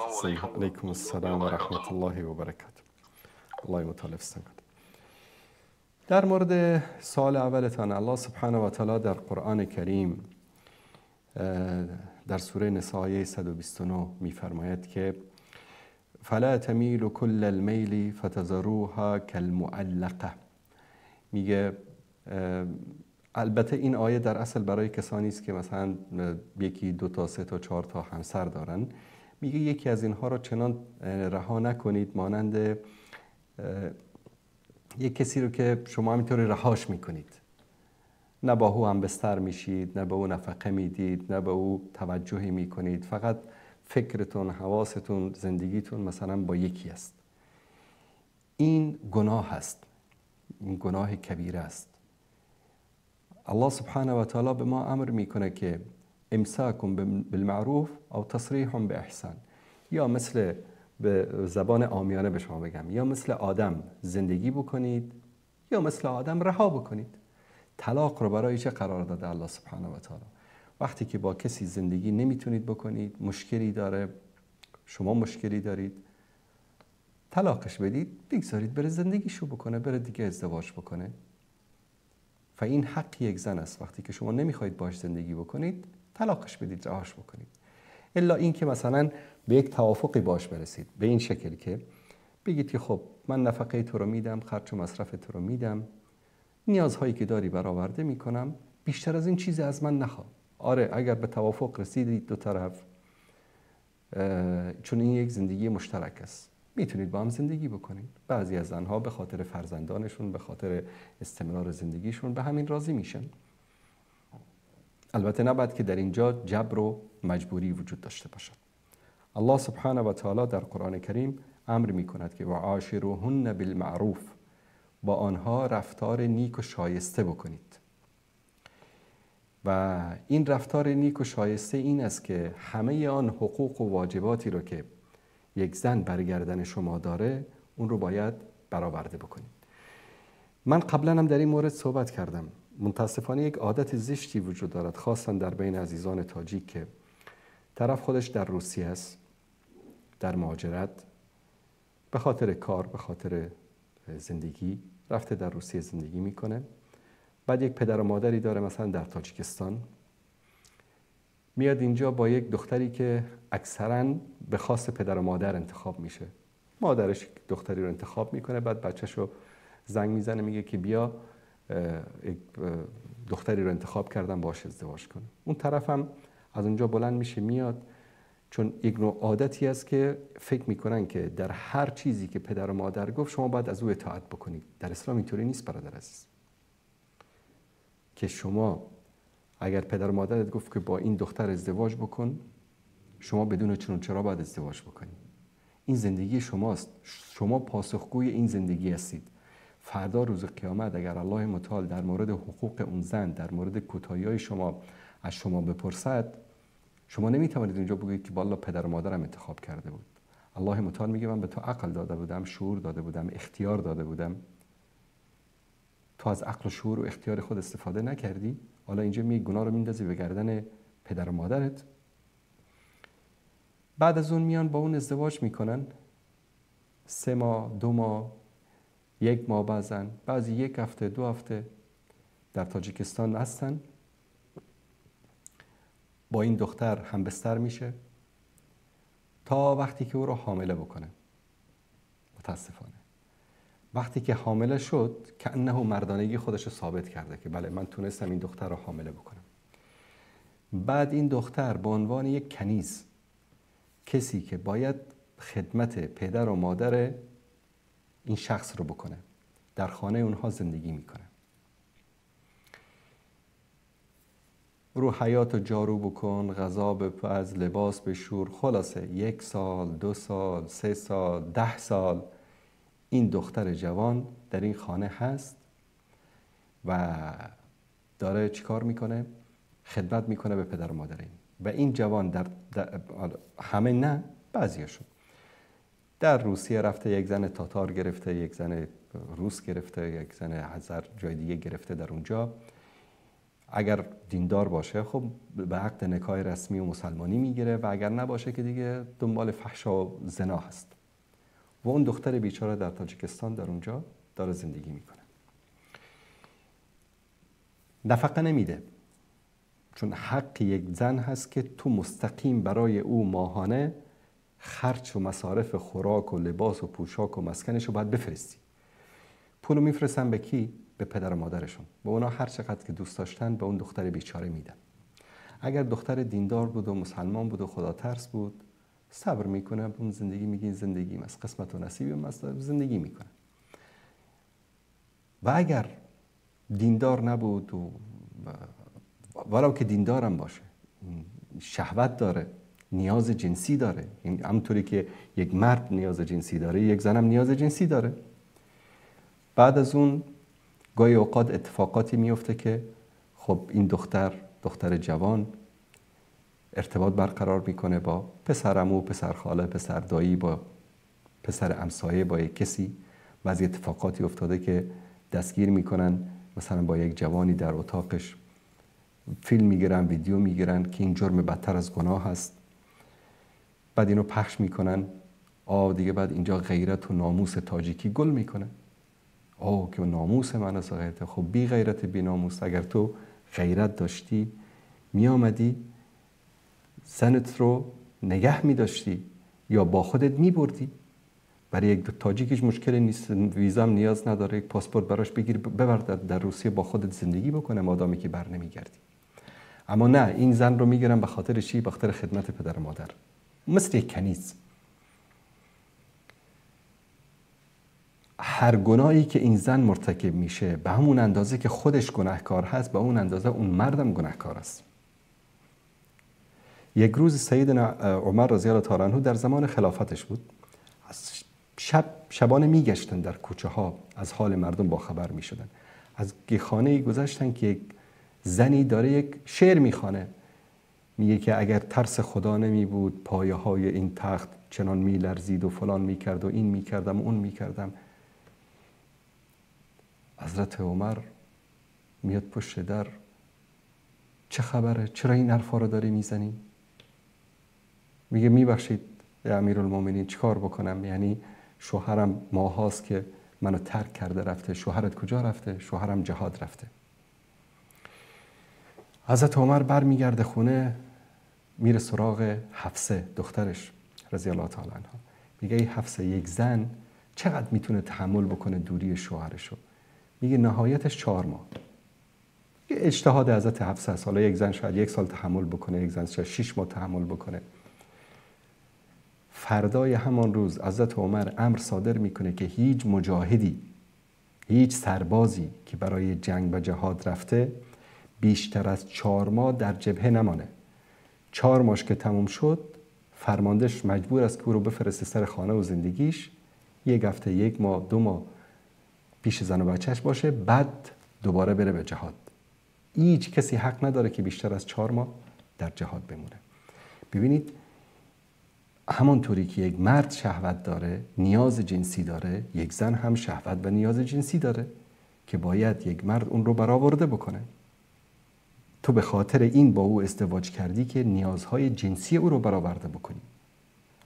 علیکم السلام و رحمت الله و برکاته. الله متعال فرستن. در مورد سوال اولتان، الله سبحانه و تعالی در قرآن کریم در سوره نساء آیه 129 میفرماید که فلا تمیل کل المیل فتذروها کالمعلقه. میگه البته این آیه در اصل برای کسانی است که مثلا 1 2 تا 3 تا 4 تا همسر دارن. میگه یکی از اینها را چنان رها نکنید مانند یک کسی رو که شما همینطوری رهاش میکنید، نه با او هم بستر میشید، نه به او نفقه میدید، نه به او توجهی میکنید، فقط فکرتون، حواستون، زندگیتون مثلا با یکی است. این گناه است، این گناه کبیره است. الله سبحانه و تعالی به ما امر میکنه که امساکم بالمعروف او تصریح باحسان، یا مثل به زبان عامیانه به شما بگم، یا مثل آدم زندگی بکنید یا مثل آدم رها بکنید. طلاق رو برای چه قرار داده الله سبحانه و تعالی؟ وقتی که با کسی زندگی نمیتونید بکنید، مشکلی داره، شما مشکلی دارید، طلاقش بدید، بگذارید بره زندگیشو بکنه، بره دیگه ازدواج بکنه. و این حق یک زن است. وقتی که شما نمیخواید باش زندگی بکنید، طلاقش بدید، رهاش بکنید. الا این که مثلا به یک توافقی باش برسید، به این شکل که بگید که خب من نفقه تو رو میدم، خرج و مصرف تو رو میدم، نیازهایی که داری برآورده میکنم، بیشتر از این چیزی از من نخواه. آره اگر به توافق رسیدید دو طرف، چون این یک زندگی مشترک است، میتونید با هم زندگی بکنید. بعضی از زنها به خاطر فرزندانشون، به خاطر استمرار زندگیشون به همین راضی میشن. البته نباید که در اینجا جبر و مجبوری وجود داشته باشد. الله سبحانه و تعالی در قرآن کریم امر میکند که وعاشروهن بالمعروف، با آنها رفتار نیک و شایسته بکنید. و این رفتار نیک و شایسته این است که همه آن حقوق و واجباتی رو که یک زن برگردن شما داره، اون رو باید برآورده بکنید. من قبلا هم در این مورد صحبت کردم. متاسفانه یک عادت زشتی وجود دارد، خاصا در بین عزیزان تاجیک، که طرف خودش در روسیه است، در مهاجرت، به خاطر کار، به خاطر زندگی رفته در روسیه زندگی میکنه. بعد یک پدر و مادری داره مثلا در تاجیکستان، میاد اینجا با یک دختری که اکثراً به خواست پدر و مادر انتخاب میشه. مادرش دختری رو انتخاب میکنه، بعد بچه‌ش رو زنگ میزنه، میگه که بیا یک دختری رو انتخاب کردم باهاش ازدواج کن. اون طرف هم از اونجا بلند میشه میاد، چون یک نوع عادتی است که فکر میکنن که در هر چیزی که پدر و مادر گفت شما باید از او اطاعت بکنید. در اسلام اینطوری نیست برادر عزیز، که شما اگر پدر و مادرت گفت که با این دختر ازدواج بکن، شما بدون چون چرا باید ازدواج بکنید. این زندگی شماست، شما پاسخگوی این زندگی هستید. فردا روز قیامت اگر الله متعال در مورد حقوق اون زن، در مورد کوتاهی‌های شما از شما بپرسد، شما نمیتوانید اینجا بگید که والله پدر و مادرم انتخاب کرده بود. الله متعال میگه من به تو عقل داده بودم، شعور داده بودم، اختیار داده بودم، تو از عقل و شعور و اختیار خود استفاده نکردی. حالا اینجا میگه گناه رو میندازی به گردن پدر و مادرت. بعد از اون میان با اون ازدواج میکنن، 3 ماه، 2 ماه، 1 ماه، بعضی 1 هفته، 2 هفته در تاجیکستان هستن. با این دختر همبستر میشه تا وقتی که او رو حامله بکنه. متاسفانه وقتی که حامله شد که انه مردانگی خودش رو ثابت کرده که بله من تونستم این دختر رو حامله بکنم. بعد این دختر به عنوان یک کنیز، کسی که باید خدمت پدر و مادر این شخص رو بکنه، در خانه اونها زندگی میکنه. رو حیات جارو بکن، غذا بپز، لباس بشور. خلاصه 1 سال، 2 سال، 3 سال، 10 سال این دختر جوان در این خانه هست و داره چیکار میکنه؟ خدمت میکنه به پدر و مادر این. و این جوان در همه نه، بعضیاشون در روسیه رفته، یک زن تاتار گرفته، یک زن روس گرفته، یک زن هزار جای دیگه گرفته در اونجا. اگر دیندار باشه خب به عقد نکاح رسمی و مسلمانی میگیره، و اگر نباشه که دیگه دنبال فحشا و زنا هست. و اون دختر بیچاره در تاجیکستان در اونجا داره زندگی میکنه. نفقه نمیده، چون حق یک زن هست که تو مستقیم برای او ماهانه خرج و مصارف خوراک و لباس و پوشاک و مسکنش رو باید بفرستی. پولو میفرستن به کی؟ به پدر و مادرشون. به اونا هر چقدر که دوست داشتن به اون دختر بیچاره میدن. اگر دختر دیندار بود و مسلمان بود و خدا ترس بود، صبر میکنه، اون زندگی میگه زندگی از قسمت و نصیب زندگی میکنه. و اگر دیندار نبود و ولو که دیندارم باشه، شهوت داره، نیاز جنسی داره، همونطوری که یک مرد نیاز جنسی داره، یک زنم نیاز جنسی داره. بعد از اون گاهی اوقات اتفاقاتی میفته که خب این دختر جوان ارتباط برقرار میکنه با پسر عمو، پسر خاله، پسر دایی، با پسر همسایه، با یک کسی. بعضی اتفاقاتی افتاده که دستگیر میکنن، مثلا با یک جوانی در اتاقش فیلم میگیرن، ویدیو میگیرن که این جرم بدتر از گناه هست. بعد اینو پخش میکنن، دیگه بعد اینجا غیرت و ناموس تاجیکی گل میکنه. که ناموس من از غیرت. خب بی غیرت بی ناموس. اگر تو غیرت داشتی می آمدی زنت رو نگه می داشتی یا با خودت می بردی. برای یک تاجیک هیچ مشکلی نیست، ویزا هم نیاز نداره، یک پاسپورت براش بگیر ببر در روسیه با خودت زندگی بکنه مادامی که بر نمیگردی. اما نه، این زن رو میگیرن به خاطر چی؟ به خاطر خدمت پدر و مادر، مثل یک کنیز. هر گناهی که این زن مرتکب میشه به همون اندازه که خودش گناهکار هست، به اون اندازه اون مردم گناهکار است. یک روز سیدنا عمر رضی الله تعالی عنه در زمان خلافتش بود، از شبانه میگشتن در کوچه ها، از حال مردم با خبر میشدن. از خانه گذشتن که یک زنی داره یک شعر میخوانه، میگه که اگر ترس خدا نمی بود پایه های این تخت چنان میلرزید و فلان میکرد و این میکردم و اون میکردم. حضرت عمر میاد پشت در، چه خبره؟ چرا این حرفا رو داری میزنی؟ میگه میبخشید ای امیرالمومنین، چیکار بکنم؟ یعنی شوهرم ماهاست که منو ترک کرده رفته. شوهرت کجا رفته؟ شوهرم جهاد رفته. حضرت عمر برمیگرده خونه، میره سراغ حفصه دخترش رضی الله تعالی عنها. میگه ای حفصه، یک زن چقدر میتونه تحمل بکنه دوری شوهرشو؟ میگه نهایتش 4 ماه. یه اجتهاد حضرت حفصه است. حالا یک زن شاید 1 سال تحمل بکنه، یک زن شاید 6 ماه تحمل بکنه. فردای همان روز حضرت عمر امر صادر میکنه که هیچ مجاهدی، هیچ سربازی که برای جنگ و جهاد رفته بیشتر از 4 ماه در جبهه نمانه. 4 ماهش که تموم شد، فرماندهش مجبور است که او رو بفرسته سر خانه و زندگیش. 1 هفته، 1 ماه، 2 ماه پیش زن و بچهش باشه، بعد دوباره بره به جهاد. هیچ کسی حق نداره که بیشتر از 4 ماه در جهاد بمونه. ببینید، همانطوری که یک مرد شهوت داره، نیاز جنسی داره، یک زن هم شهوت و نیاز جنسی داره که باید یک مرد اون رو برآورده بکنه. تو به خاطر این با او ازدواج کردی که نیازهای جنسی او رو برآورده بکنی،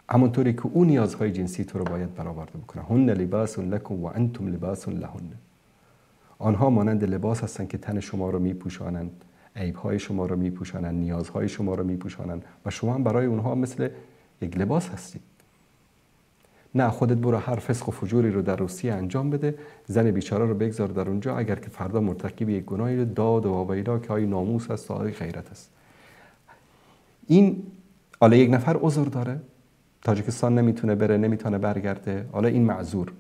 همانطوری که او نیازهای جنسی تو رو باید برآورده بکنه. هن لباس لکم و انتم لباس لهن. آنها مانند لباس هستند که تن شما رو میپوشانند، عیبهای شما رو میپوشانند، نیازهای شما رو میپوشانند و شما هم برای اونها مثل یک لباس هستی. نه، خودت برو هر فسق و فجوری رو در روسیه انجام بده، زن بیچاره رو بگذار در اونجا، اگر که فردا مرتکب یک گناهی داد و ویلا که های ناموس است و های غیرت است. این حالا یک نفر عذر داره، تاجیکستان نمیتونه بره، نمیتونه برگرده، حالا این معذور.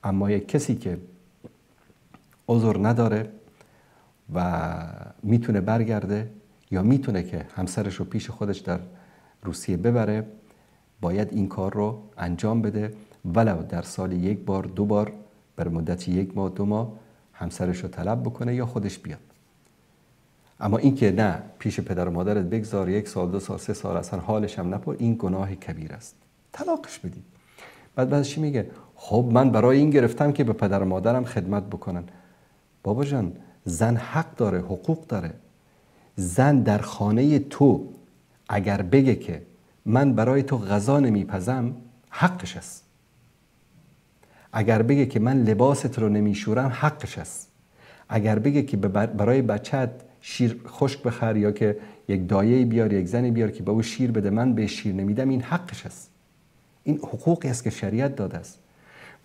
اما یک کسی که عذر نداره و میتونه برگرده یا میتونه که همسرش رو پیش خودش در روسیه ببره، باید این کار رو انجام بده، ولو در سال 1 بار 2 بار بر مدت 1 ماه 2 ماه همسرش رو طلب بکنه یا خودش بیاد. اما این که نه، پیش پدر و مادرت بگذار 1 سال 2 سال 3 سال اصلا حالش هم نپر، این گناه کبیر است. طلاقش بدید. بعد چی میگه؟ خب من برای این گرفتم که به پدر و مادرم خدمت بکنن. بابا جان، زن حق داره، حقوق داره. زن در خانه تو اگر بگه که من برای تو غذا نمیپزم، حقش است. اگر بگه که من لباست رو نمیشورم، حقش است. اگر بگه که برای بچت شیر خشک بخر یا که یک دایه بیار، یک زنی بیار که به او شیر بده، من به شیر نمیدم، این حقش است. این حقوقی است که شریعت داده است.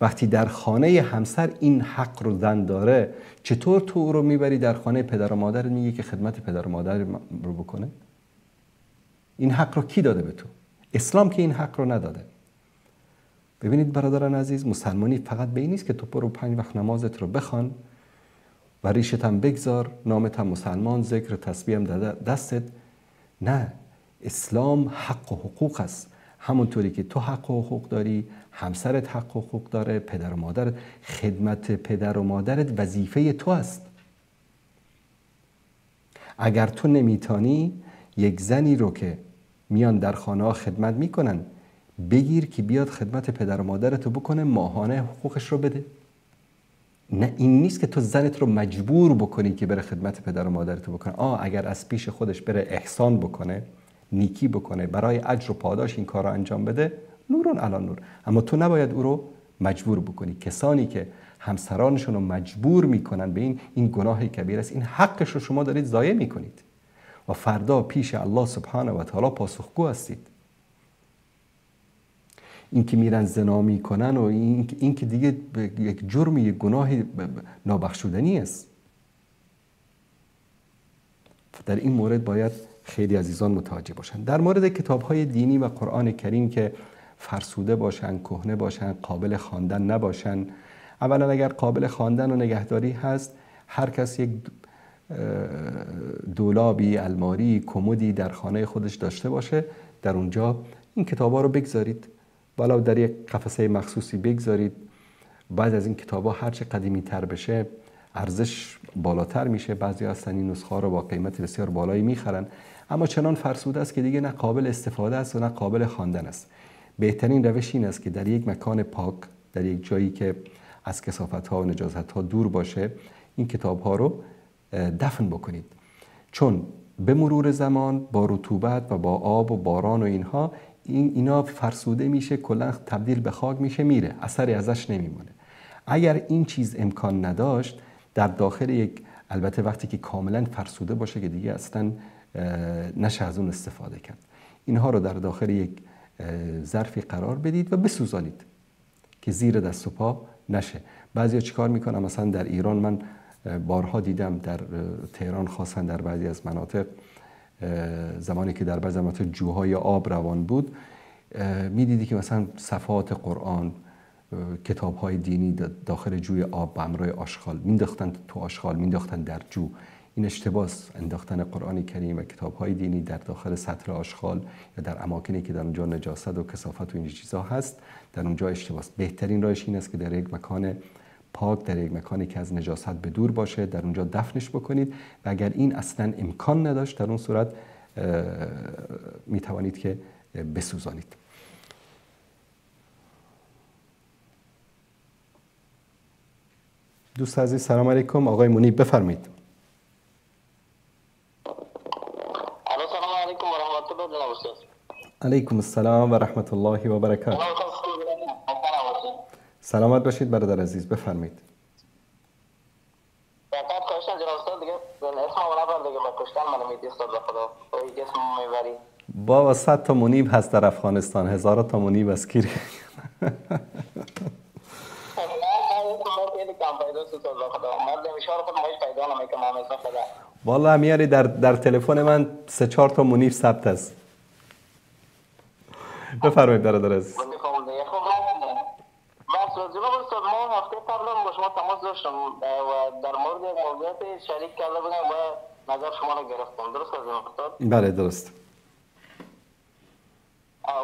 وقتی در خانه همسر این حق رو زن داره، چطور تو او رو میبری در خانه پدر و مادر میگی که خدمت پدر و مادر رو بکنه؟ این حق رو کی داده به تو؟ اسلام که این حق رو نداده. ببینید برادران عزیز، مسلمانی فقط به این نیست که تو برو 5 وقت نمازت رو بخوان و ریشت هم بگذار، نامت هم مسلمان، ذکر تسبیح هم دستت. نه، اسلام حق و حقوق است. همونطوری که تو حق و حقوق داری، همسرت حق و حقوق داره، پدر و مادرت. خدمت پدر و مادرت وظیفه تو است. اگر تو نمیتانی، یک زنی رو که میان در خانه ها خدمت میکنن بگیر که بیاد خدمت پدر و مادرت بکنه، ماهانه حقوقش رو بده. نه، این نیست که تو زنت رو مجبور بکنی که بره خدمت پدر و مادرت بکنه. اگر از پیش خودش بره احسان بکنه، نیکی بکنه، برای اجر و پاداش این کار رو انجام بده، نورون علی نور. اما تو نباید او رو مجبور بکنی. کسانی که همسرانشون رو مجبور میکنن به این گناه کبیر است، این حقش رو شما دارید ضایع میکنید و فردا پیش الله سبحانه و تعالی پاسخگو هستید. این که میرن زنا میکنن و این که دیگه یک جرم، یک گناه نابخشودنی است. در این مورد باید خیلی عزیزان متوجه باشند. در مورد کتاب‌های دینی و قرآن کریم که فرسوده باشن، کهنه باشن، قابل خواندن نباشن، اولا اگر قابل خواندن و نگهداری هست، هر کس یک دولابی، الماری، کمدی در خانه خودش داشته باشه، در اونجا این کتاب‌ها رو بگذارید، ولو در یک قفسه مخصوصی بگذارید. بعد از این کتاب‌ها هر چه قدیمی تر بشه ارزش بالاتر میشه. بعضی هستن این نسخه رو با قیمت بسیار بالایی میخرن، اما چنان فرسوده است که دیگه نه قابل استفاده است و نه قابل خواندن است. بهترین روش این است که در یک مکان پاک، در یک جایی که از کثافت‌ها و نجاست‌ها دور باشه، این کتاب‌ها رو دفن بکنید. چون به مرور زمان با رطوبت و با آب و باران و اینا فرسوده میشه، کلا تبدیل به خاک میشه، میره، اثری ازش نمیمونه. اگر این چیز امکان نداشت، در داخل یک، البته وقتی که کاملا فرسوده باشه که دیگه اصلا نشه از اون استفاده کرد، اینها رو در داخل یک ظرفی قرار بدید و بسوزانید که زیر دست و پا نشه. بعضیا چیکار میکنن؟ مثلا در ایران من بارها دیدم، در تهران خاصا در بعضی از مناطق، زمانی که در بعضی مناطق جوهای آب روان بود، میدیدی که مثلا صفحات قرآن، کتاب‌های دینی داخل جوی آب به همراه آشغال مینداختن، تو آشغال مینداختن در جو. این اشتباهه، انداختن قرآن کریم و کتاب‌های دینی در داخل سطل آشغال یا در اماکنی که در اونجا نجاست و کثافت و این چیزا هست، در اونجا اشتباهه. بهترین راهش این است که در یک مکان پاک، در یک مکانی که از نجاست به دور باشه، در اونجا دفنش بکنید. و اگر این اصلا امکان نداشت، در اون صورت میتوانید که بسوزانید. دوست عزیز سلام علیکم. آقای منیب بفرمایید. سلام علیکم و رحمت الله جناب استاد. علیکم السلام و رحمت الله و برکاته. سلامت باشید برادر عزیز، بفرمایید. فقط خواهشم جناب استاد دیگه اسم ما نبرد دیگه، با کشتن منو میدی استاد بخدا. توی اسم میبری. بابا 100 تا منیب هست در افغانستان، هزارا تا منیب از کی؟ والله میاری در تلفن من 3-4 تا منیب ثبت است. بفرمایید برادر عزیز. بس جناب استاد، ما هفته قبل با شما تماس داشتم و در مورد موضوعات شریک کرده بودم و نظر شما رو گرفتم. درست است جناب استاد؟ بله درست.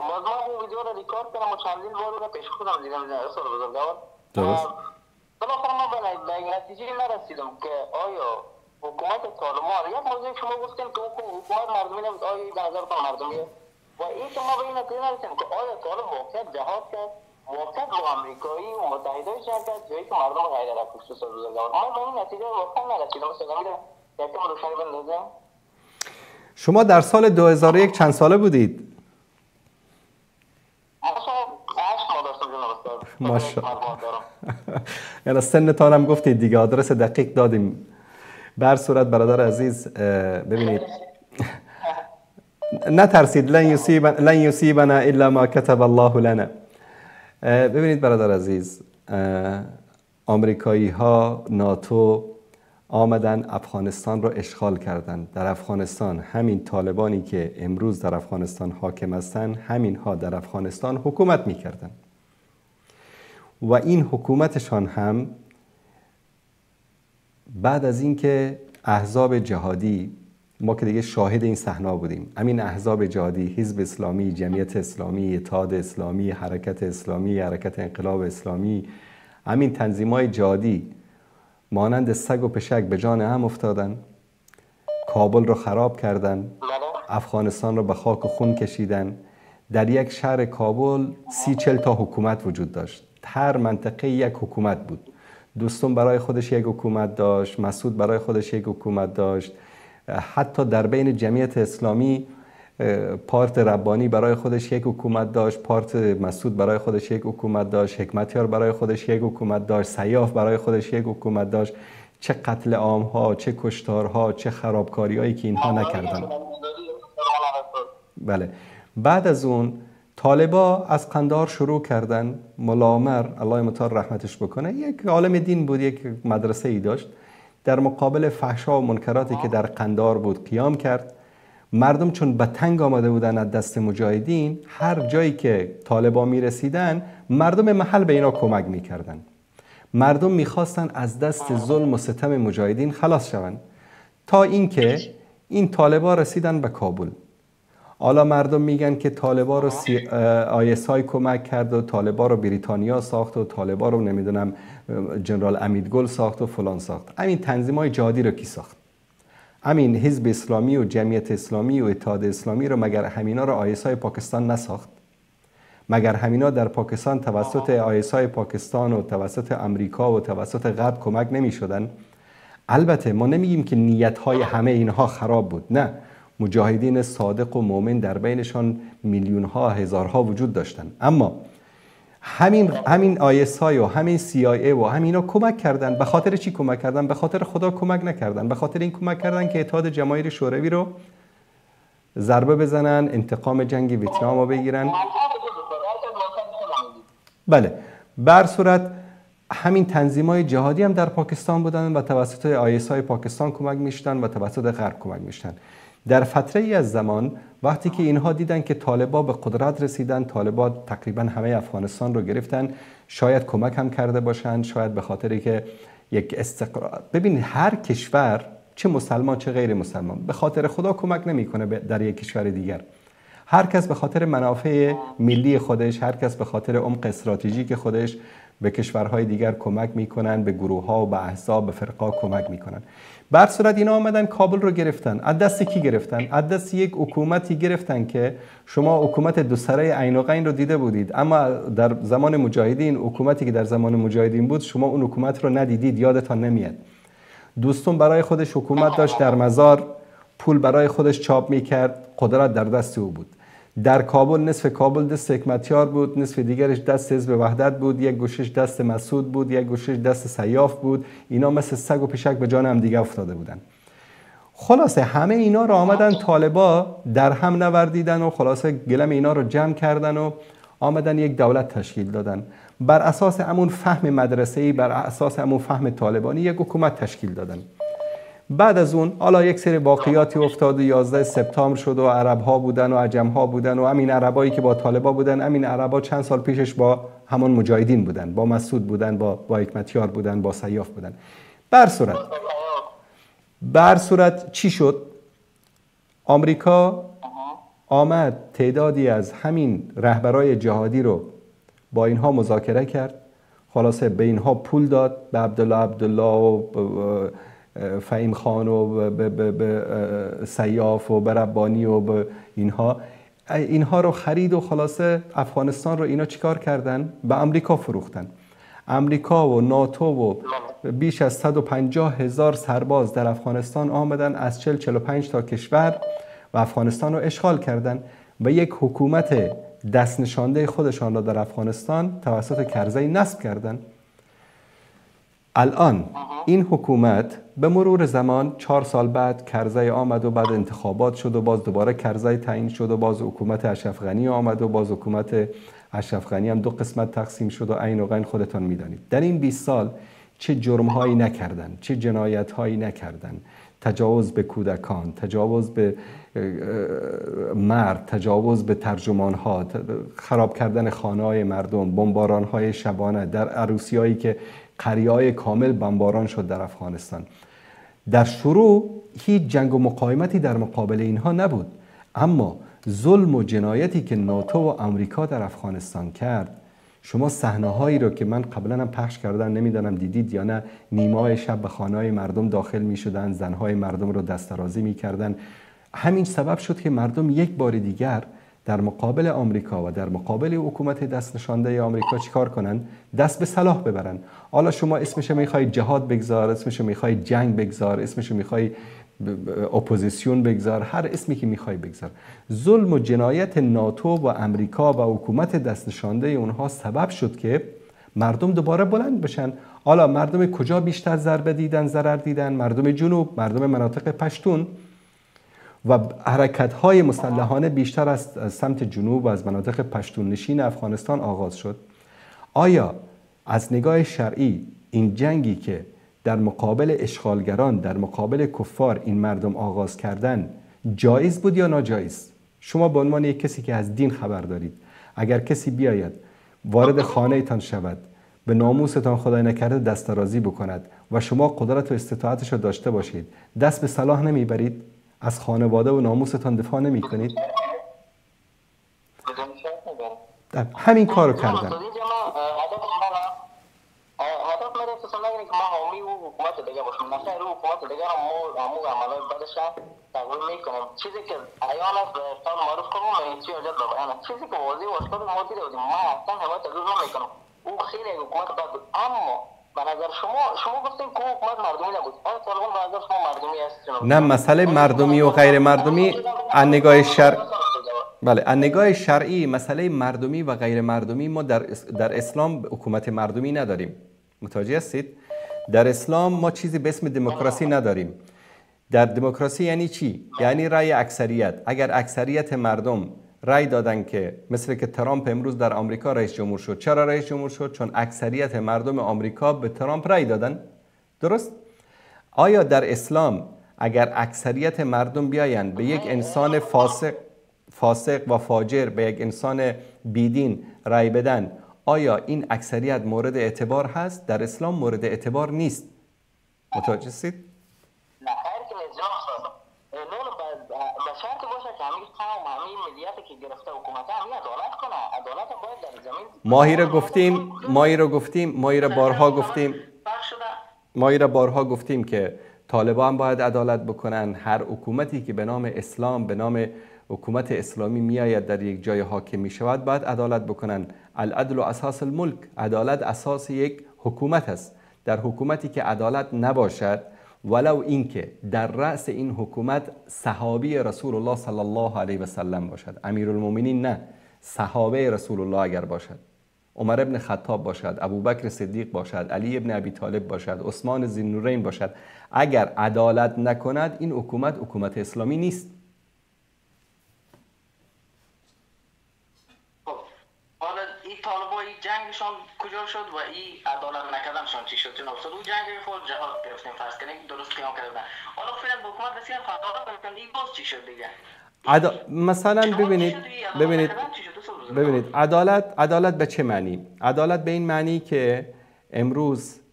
ما این ویدیو رو ریکورد کردم و چندین بار رو پیش خودم دیدم استاد بزرگوار. درست. بالاخره ما به نتیجه نرسیدم که آیا حکومت طالبان، یک موضوع شما گفتیم که حکومت مردمی نبود، آیا این نظر تا مردمیه و این که ما به این نتیجه نرسیدیم که آیا طالب واقعا جهاد کرد، واقعا با امریکایی و متحده شهر کرد، جایی که مردم غیر را کشت استاد بزرگوار. ما به این نتیجه واقعا نرسیدم. استاد امیر یکم روشنی بندازم. شما در سال 2001 چند ساله بودید؟ ماشاءالله. یعنی سنتان هم گفتید دیگه، آدرس دقیق دادیم. به هر صورت برادر عزیز ببینید، نترسید، لن یصیبنا الا ما کتب الله لنا. ببینید برادر عزیز، آمریکایی ها، ناتو آمدن افغانستان رو اشغال کردند. در افغانستان همین طالبانی که امروز در افغانستان حاکم هستند، همین ها در افغانستان حکومت می‌کردند و این حکومتشان هم بعد از اینکه احزاب جهادی، ما که دیگه شاهد این صحنه بودیم، همین احزاب جهادی، حزب اسلامی، جمعیت اسلامی، اتحاد اسلامی، حرکت اسلامی، حرکت انقلاب اسلامی، همین تنظیم‌های جهادی مانند سگ و پشک به جان هم افتادن، کابل رو خراب کردن، افغانستان رو به خاک و خون کشیدن. در یک شهر کابل 30-40 تا حکومت وجود داشت. هر منطقه یک حکومت بود. دوستم برای خودش یک حکومت داشت، مسعود برای خودش یک حکومت داشت. حتی در بین جمعیت اسلامی پارت ربانی برای خودش یک حکومت داشت، پارت مسعود برای خودش یک حکومت داشت، حکمتیار برای خودش یک حکومت داشت، سیاف برای خودش یک حکومت داشت. چه قتل عام ها، چه کشتارها، چه خرابکاری هایی که اینها نکردن. بله. بعد از اون طالبا از قندهار شروع کردن. ملا عمر الله متعال رحمتش بکنه یک عالم دین بود، یک مدرسه ای داشت، در مقابل فحشا و منکراتی که در قندهار بود قیام کرد. مردم چون به تنگ آمده بودن از دست مجاهدین، هر جایی که طالبا می رسیدن مردم محل به اینا کمک می کردن. مردم می خواستن از دست ظلم و ستم مجاهدین خلاص شوند، تا اینکه این طالبا رسیدن به کابل. حالا مردم میگن که طالبا رو ISI کمک کرد و طالبا رو بریتانیا ساخت و طالبا رو نمیدونم جنرال امیدگل ساخت و فلان ساخت. همین تنظیم‌های جهادی رو کی ساخت؟ همین حزب اسلامی و جمعیت اسلامی و اتحاد اسلامی رو مگر همینا رو ISI پاکستان نساخت؟ مگر همینا در پاکستان توسط ISI پاکستان و توسط امریکا و توسط غرب کمک نمی شدن؟ البته ما نمیگیم که نیت‌های همه اینها خراب بود، نه، مجاهدین صادق و مؤمن در بینشان میلیون‌ها هزارها وجود داشتن، اما همین ISI و همین CIA و همینا کمک کردن. به خاطر چی کمک کردن؟ به خاطر خدا کمک نکردن، به خاطر این کمک کردن که اتحاد جماهیر شوروی رو ضربه بزنن، انتقام جنگ ویتنام رو بگیرن. بله، بر صورت همین تنظیم‌های جهادی هم در پاکستان بودن و توسط ISI پاکستان کمک می‌شدن و توسط غرب کمک می‌شدن. در فتره ای از زمان وقتی که اینها دیدن که طالبا به قدرت رسیدن، طالبا تقریبا همه افغانستان رو گرفتن، شاید کمک هم کرده باشن، شاید به خاطری که یک استقرار. ببین هر کشور، چه مسلمان چه غیر مسلمان، به خاطر خدا کمک نمیکنه در یک کشور دیگر. هر کس به خاطر منافع ملی خودش، هر کس به خاطر عمق استراتژیک خودش به کشورهای دیگر کمک میکنن، به گروه ها و به احزاب، به فرقا کمک میکنن. بر صورت اینا آمدن کابل رو گرفتن. از دست کی گرفتن؟ از دست یک حکومتی گرفتن که شما حکومت دو سره عینوقین رو دیده بودید، اما در زمان مجاهدین، حکومتی که در زمان مجاهدین بود، شما اون حکومت رو ندیدید، یادتان نمیاد. دوستون برای خودش حکومت داشت در مزار، پول برای خودش چاپ میکرد، قدرت در دست او بود. در کابل نصف کابل دست حکمتیار بود، نصف دیگرش دست حزب وحدت بود، یک گوشش دست مسعود بود، یک گوشش دست سیاف بود. اینا مثل سگ و پیشک به جان هم دیگه افتاده بودن. خلاصه همه اینا رو آمدن طالبا در هم نوردیدن و خلاصه گلم اینا رو جمع کردن و آمدن یک دولت تشکیل دادن. بر اساس همون فهم مدرسه‌ای، بر اساس همون فهم طالبانی یک حکومت تشکیل دادن. بعد از اون حالا یک سری واقعیاتی افتاد و 11 سپتامبر شد و عرب‌ها بودن و عجم‌ها بودن و همین عربایی که با طالبا بودن، همین عربا چند سال پیشش با همون مجاهدین بودن، با مسعود بودن، با حکمتیار بودن، با سیاف بودن. بر صورت چی شد؟ آمریکا آمد تعدادی از همین رهبرای جهادی رو با اینها مذاکره کرد، خلاصه به اینها پول داد، به عبدالله و فهیم خان و به سیاف و به ربانی و به اینها رو خرید و خلاصه افغانستان رو اینا چیکار کردن؟ به امریکا فروختن. امریکا و ناتو و بیش از 150,000 سرباز در افغانستان آمدن از 40-45 تا کشور و افغانستان رو اشغال کردن و یک حکومت دست نشانده خودشان را در افغانستان توسط کرزی نصب کردن. الان این حکومت به مرور زمان 4 سال بعد کرزی آمد و بعد انتخابات شد و باز دوباره کرزی تعیین شد و باز حکومت اشرف غنی آمد و باز حکومت اشرف غنی هم 2 قسمت تقسیم شد و عین و غین خودتان میدانید. در این 20 سال چه جرم‌هایی نکردن، چه جنایت‌هایی نکردن، تجاوز به کودکان، تجاوز به مرد، تجاوز به ترجمان‌ها، خراب کردن خانه‌های مردم، بمباران‌های شبانه در عروسی‌هایی که قریه‌های کامل بمباران شد در افغانستان. در شروع هیچ جنگ و مقاومتی در مقابل اینها نبود، اما ظلم و جنایتی که ناتو و آمریکا در افغانستان کرد، شما صحنه‌هایی رو که من قبلا هم پخش کردم، نمیدانم دیدید یا نه، نیمه‌های شب به خانه‌های مردم داخل می‌شدن، زن‌های مردم رو دست‌درازی می‌کردن. همین سبب شد که مردم یک بار دیگر در مقابل آمریکا و در مقابل حکومت دست نشانده آمریکا چیکار کنن؟ دست به سلاح ببرن. حالا شما اسمش میخوای جهاد بگذار، اسمش میخوای جنگ بگذار، اسمش میخوای اپوزیسیون بگذار، هر اسمی که میخوای بگذار. ظلم و جنایت ناتو و امریکا و حکومت دست نشانده اونها سبب شد که مردم دوباره بلند بشن. حالا مردم کجا بیشتر ضربه دیدن، ضرر دیدن؟ مردم جنوب، مردم مناطق پشتون، و حرکت‌های مسلحانه بیشتر از سمت جنوب و از مناطق پشتون نشین افغانستان آغاز شد. آیا از نگاه شرعی این جنگی که در مقابل اشغالگران، در مقابل کفار این مردم آغاز کردن جایز بود یا ناجایز؟ شما به عنوان یک کسی که از دین خبر دارید، اگر کسی بیاید وارد خانه تان شود، به ناموستان خدای نکرده دسترازی بکند و شما قدرت و استطاعتش رو داشته باشید، دست به سلاح نمیبرید؟ از خانواده و ناموستان دفاع نمی کنید؟ همین کارو کردن. هدف من اتصال نگیره که ما حامی و حکومت دیگه باشیم، نخیر رو حکومت دیگه رو همون عملای بدش تقویم میکنیم. چیزی که عیان است به افتار معروف کنم و این چی اجاد رو بیانه، چیزی که واضح و اشکال ما دیده بودیم، ما اصلا حمایت تقویم نمیکنم. او خیلی حکومت بد بود، اما به نظر شما گفتیم که حکومت مردمی نبود. آیا طالبان به نظر شما مردمی است؟ نه، مسئله مردمی و غیر مردمی از نگاه بله، از نگاه شرعی مسئله مردمی و غیر مردمی ما در اسلام حکومت مردمی نداریم. متوجه هستید؟ در اسلام ما چیزی به اسم دموکراسی نداریم. در دموکراسی یعنی چی؟ یعنی رأی اکثریت. اگر اکثریت مردم رأی دادن که مثل که ترامپ امروز در آمریکا رئیس جمهور شد. چرا رئیس جمهور شد؟ چون اکثریت مردم آمریکا به ترامپ رأی دادن. درست؟ آیا در اسلام اگر اکثریت مردم بیاین به یک انسان فاسق و فاجر، به یک انسان بیدین رأی بدن، آیا این اکثریت مورد اعتبار هست؟ در اسلام مورد اعتبار نیست. متوجه هستید؟ نه، هر که نظام شد به شرط باشه که همین قوم، همین ملیتی که گرفته حکومت همین عدالت کنه. عدالت باید در زمین. ماهی را بارها گفتیم که طالبان باید عدالت بکنن. هر حکومتی که به نام اسلام، به نام حکومت اسلامی میآید در یک جای حاکم می شود باید عدالت بکنن. العدل و اساس الملک، عدالت اساس یک حکومت است. در حکومتی که عدالت نباشد، ولو اینکه در رأس این حکومت صحابی رسول الله صلی الله علیه و سلم باشد، امیرالمومنین نه، صحابه رسول الله اگر باشد، عمر ابن خطاب باشد، ابوبکر صدیق باشد، علی ابن ابی طالب باشد، عثمان ذوالنورین باشد، اگر عدالت نکند این حکومت اسلامی نیست. طالبای جنگشان کجا شد و این عدالت نکردنشان چی شد؟ چون افتاد اون جنگ خود جهاد گرفتیم، فرض کنیم درست قیام کردن. حالا فعلا حکومت بسیار خطا کردن، این باز چی شد دیگه؟ مثلا ببینید عدالت به چه معنی؟ عدالت به این معنی که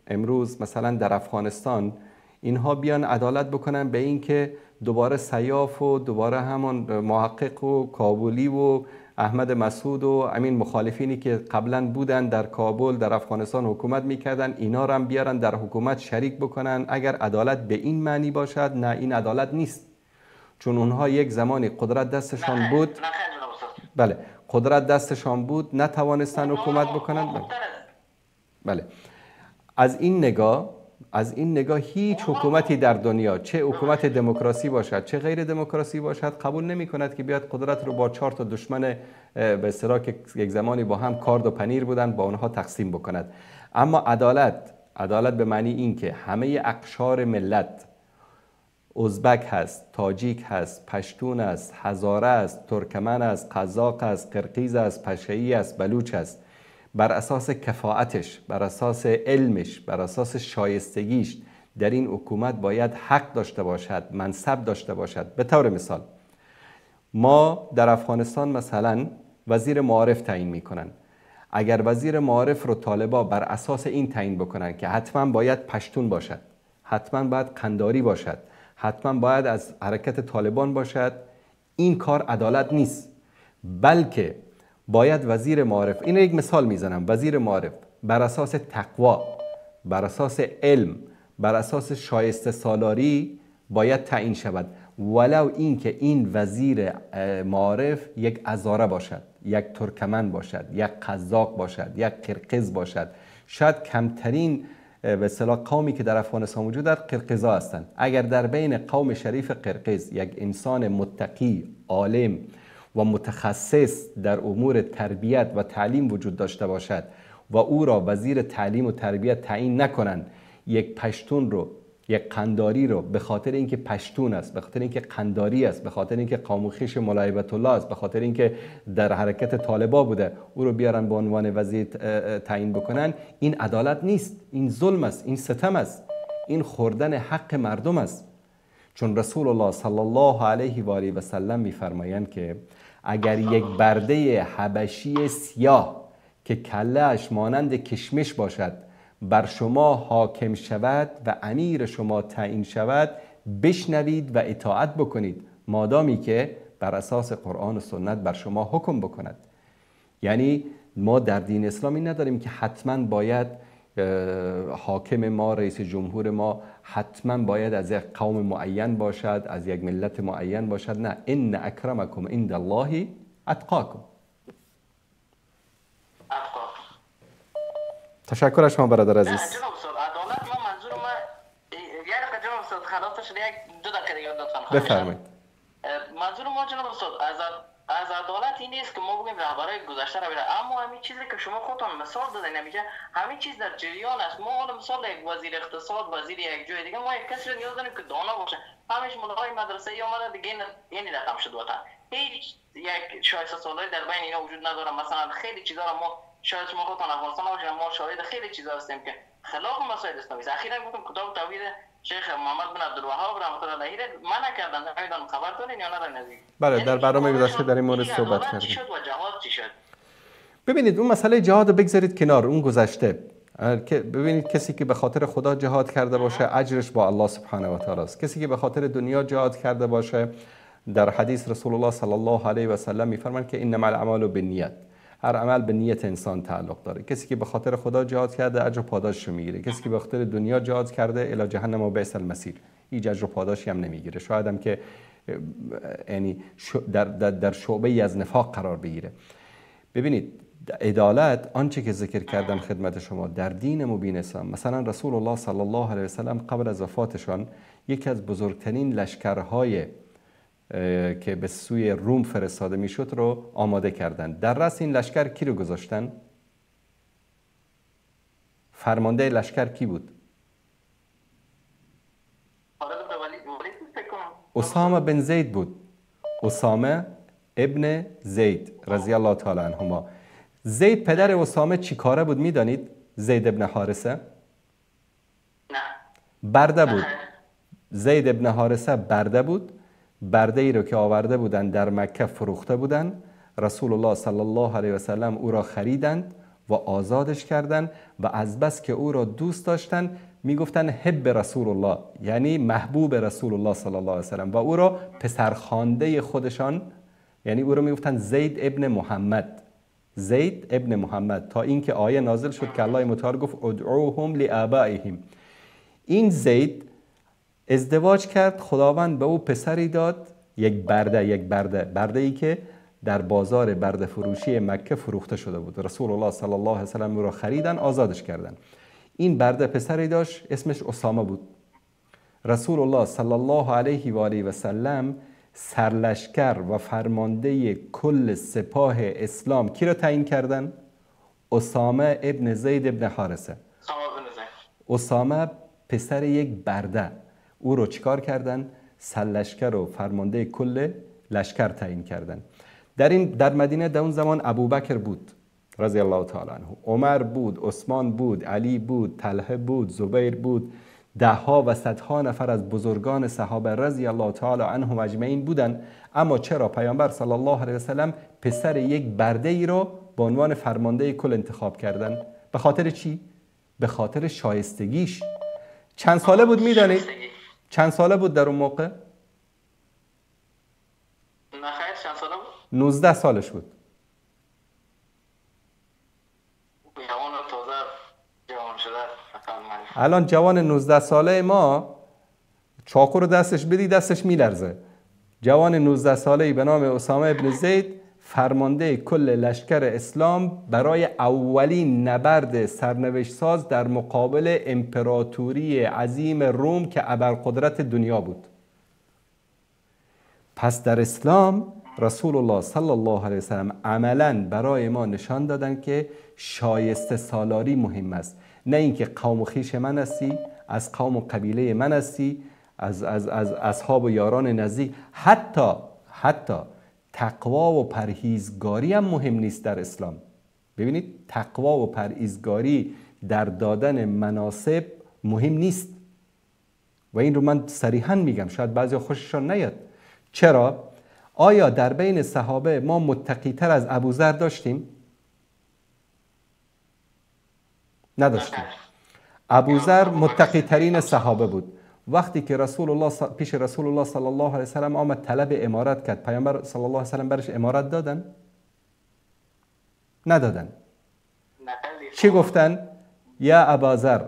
امروز مثلا در افغانستان اینها بیان عدالت بکنن به این که دوباره سیاف و دوباره همون محقق و کابلی و احمد مسعود و همین مخالفینی که قبلا بودن در کابل در افغانستان حکومت میکردن، اینا رو هم بیارن در حکومت شریک بکنن. اگر عدالت به این معنی باشد، نه، این عدالت نیست. چون اونها یک زمانی قدرت دستشان بود، بله، قدرت دستشان بود، نتوانستن حکومت بکنن. بله، از این نگاه هیچ حکومتی در دنیا، چه حکومت دموکراسی باشد چه غیر دموکراسی باشد، قبول نمی کند که بیاد قدرت رو با 4 تا دشمن به اصطلاح که یک زمانی با هم کارد و پنیر بودن با اونها تقسیم بکند. اما عدالت به معنی این که همه اقشار ملت، ازبک هست، تاجیک هست، پشتون است، هزاره است، ترکمن است، قزاق است، قرقیز است، پشه‌ای است، بلوچ است، بر اساس کفاءتش، بر اساس علمش، بر اساس شایستگیش در این حکومت باید حق داشته باشد، منصب داشته باشد. به طور مثال ما در افغانستان مثلا وزیر معارف تعیین میکنن. اگر وزیر معارف رو طالبا بر اساس این تعیین بکنن که حتما باید پشتون باشد، حتما باید قنداری باشد، حتما باید از حرکت طالبان باشد، این کار عدالت نیست. بلکه باید وزیر معارف، این یک مثال میزنم، وزیر معارف بر اساس تقوا، بر اساس علم، بر اساس شایسته سالاری باید تعیین شود، ولو این که این وزیر معارف یک هزاره باشد، یک ترکمن باشد، یک قزاق باشد، یک قرقیز باشد. شاید کمترین به اصطلاح قومی که در افغانستان وجود دارد قرقیزا هستند. اگر در بین قوم شریف قرقیز یک انسان متقی، عالم و متخصص در امور تربیت و تعلیم وجود داشته باشد و او را وزیر تعلیم و تربیت تعیین نکنند، یک پشتون رو، یک قنداری رو به خاطر اینکه پشتون است، به خاطر اینکه قنداری است، به خاطر اینکه قوم و خویش ملا هیبت الله است، به خاطر اینکه در حرکت طالبا بوده، او رو بیارن به عنوان وزیر تعیین بکنن، این عدالت نیست، این ظلم است، این ستم است، این خوردن حق مردم است. چون رسول الله صلی الله علیه و آله و سلم می‌فرمایند که اگر یک برده حبشی سیاه که کله‌اش مانند کشمش باشد بر شما حاکم شود و امیر شما تعیین شود، بشنوید و اطاعت بکنید، مادامی که بر اساس قرآن و سنت بر شما حکم بکند. یعنی ما در دین اسلامی نداریم که حتما باید حاکم ما، رئیس جمهور ما حتما باید از یک قوم معین باشد، از یک ملت معین باشد. نه، ان اکرمکم عند الله اتقاکم. تشکر از شما برادر عزیز. جناب استاد، عدالت ما منظور ما یک دقیقه جناب استاد، خلاصش یک دو دقیقه دیگه لطفا بفرمایید. منظور ما جناب استاد از عدالت این نیست که ما بگیم رهبرای گذشته رو بره، اما همین چیزی که شما خودتون مثال دادین نمیشه، همین چیز در جریان است. ما حالا مثال یک وزیر اقتصاد، وزیر یک جای دیگه، ما یک کسی رو نیاز داریم که دانا باشه. همیشه مدرسای مدرسه ای اومده دیگه این رقم شد وطن. هیچ یک شایسته سالاری در بین اینا وجود نداره. مثلا خیلی چیزا رو ما شاید شما خودتون افغانستان باشید، ما شاهد خیلی چیزا هستیم که خلاف مسائل اسلامی است. اخیراً گفتم کتاب توحید شیخ محمد بن عبدالوهاب رحمة الله علیه من نکردن، نمیدونم خبر دارین یا نه نزدیک. بله، در برنامه گذشته در این مورد صحبت کردیم. چی شد و جهاد چی شد؟ ببینید اون مسئله جهاد رو بگذارید کنار، اون گذشته. ببینید کسی که به خاطر خدا جهاد کرده باشه اجرش با الله سبحانه و تعالی است. کسی که به خاطر دنیا جهاد کرده باشه، در حدیث رسول الله صلی الله علیه و سلم میفرمایند که انما الاعمال بالنیت، هر عمل به نیت انسان تعلق داره. کسی که به خاطر خدا جهاد کرده اجر و پاداشش رو میگیره، کسی که به خاطر دنیا جهاد کرده الی جهنم و بئس المصیر، هیچ اجر و پاداشی هم نمیگیره، شاید هم که یعنی در شعبه ای از نفاق قرار بگیره. ببینید عدالت، آنچه که ذکر کردم خدمت شما در دین مبین اسلام، مثلا رسول الله صلی الله علیه و سلم قبل از وفاتشان یکی از بزرگترین لشکرهای که به سوی روم فرستاده میشد رو آماده کردند. در رأس این لشکر کی رو گذاشتن؟ فرمانده لشکر کی بود؟ اسامه بن زید بود. اسامه ابن زید رضی الله تعالی عنهما. زید پدر اسامه چی کاره بود میدانید؟ زید ابن حارثه؟ نه. برده بود. زید ابن حارثه برده بود. برده ای رو که آورده بودن در مکه فروخته بودن. رسول الله صلی الله علیه و سلم او را خریدند و آزادش کردند و از بس که او را دوست داشتن میگفتن حب رسول الله، یعنی محبوب رسول الله صلی الله علیه و سلم، و او را پسرخوانده خودشان، یعنی او را میگفتن زید ابن محمد، زید ابن محمد، تا اینکه آیه نازل شد که الله متعال گفت ادعوهم لآبائهم. این زید ازدواج کرد، خداوند به او پسری داد، یک برده ای که در بازار برده فروشی مکه فروخته شده بود. رسول الله صلی الله علیه و سلم او را خریدن، آزادش کردن. این برده پسری داشت اسمش اسامه بود. رسول الله صلی الله علیه و آله و سلم سرلشکر و فرمانده کل سپاه اسلام کی را تعیین کردن؟ اسامه ابن زید ابن حارثه. اسامه پسر یک برده، او رو چیکار کردن؟ سرلشکر و فرمانده کل لشکر تعیین کردن. در مدینه در اون زمان ابوبکر بود رضی الله تعالی عنه، عمر بود، عثمان بود، علی بود، طلحه بود، زبیر بود، دهها و صدها نفر از بزرگان صحابه رضی الله تعالی عنهم اجمعین بودن. اما چرا پیامبر صلی الله علیه و سلم پسر یک برده ای رو به عنوان فرمانده کل انتخاب کردن؟ به خاطر چی؟ به خاطر شایستگیش. چند ساله بود میدانید؟ چند ساله بود در اون موقع؟ نه خیر، چند ساله بود؟ 19 سالش بود. الان جوان 19 ساله ما چاقو رو دستش بدی دستش میلرزه. جوان 19 ساله‌ای به نام اسامه ابن زید فرمانده کل لشکر اسلام برای اولین نبرد سرنوشت ساز در مقابل امپراتوری عظیم روم که ابرقدرت دنیا بود. پس در اسلام رسول الله صلی الله علیه وسلم عملاً برای ما نشان دادن که شایسته سالاری مهم است، نه اینکه قوم و خویش من هستی، از قوم و قبیله من هستی، از اصحاب و یاران نزدیک. حتی تقوا و پرهیزگاری هم مهم نیست در اسلام. ببینید تقوا و پرهیزگاری در دادن مناصب مهم نیست و این رو من صریحاً میگم، شاید بعضی خوششان نیاد. چرا؟ آیا در بین صحابه ما متقی‌تر از ابوذر داشتیم؟ نداشتیم. ابوذر متقی‌ترین صحابه بود. وقتی که پیش رسول الله صلی الله علیه وسلم آمد طلب امارت کرد، پیامبر صلی الله علیه وسلم برش امارت دادن؟ ندادن. چی گفتن؟ یا اباذر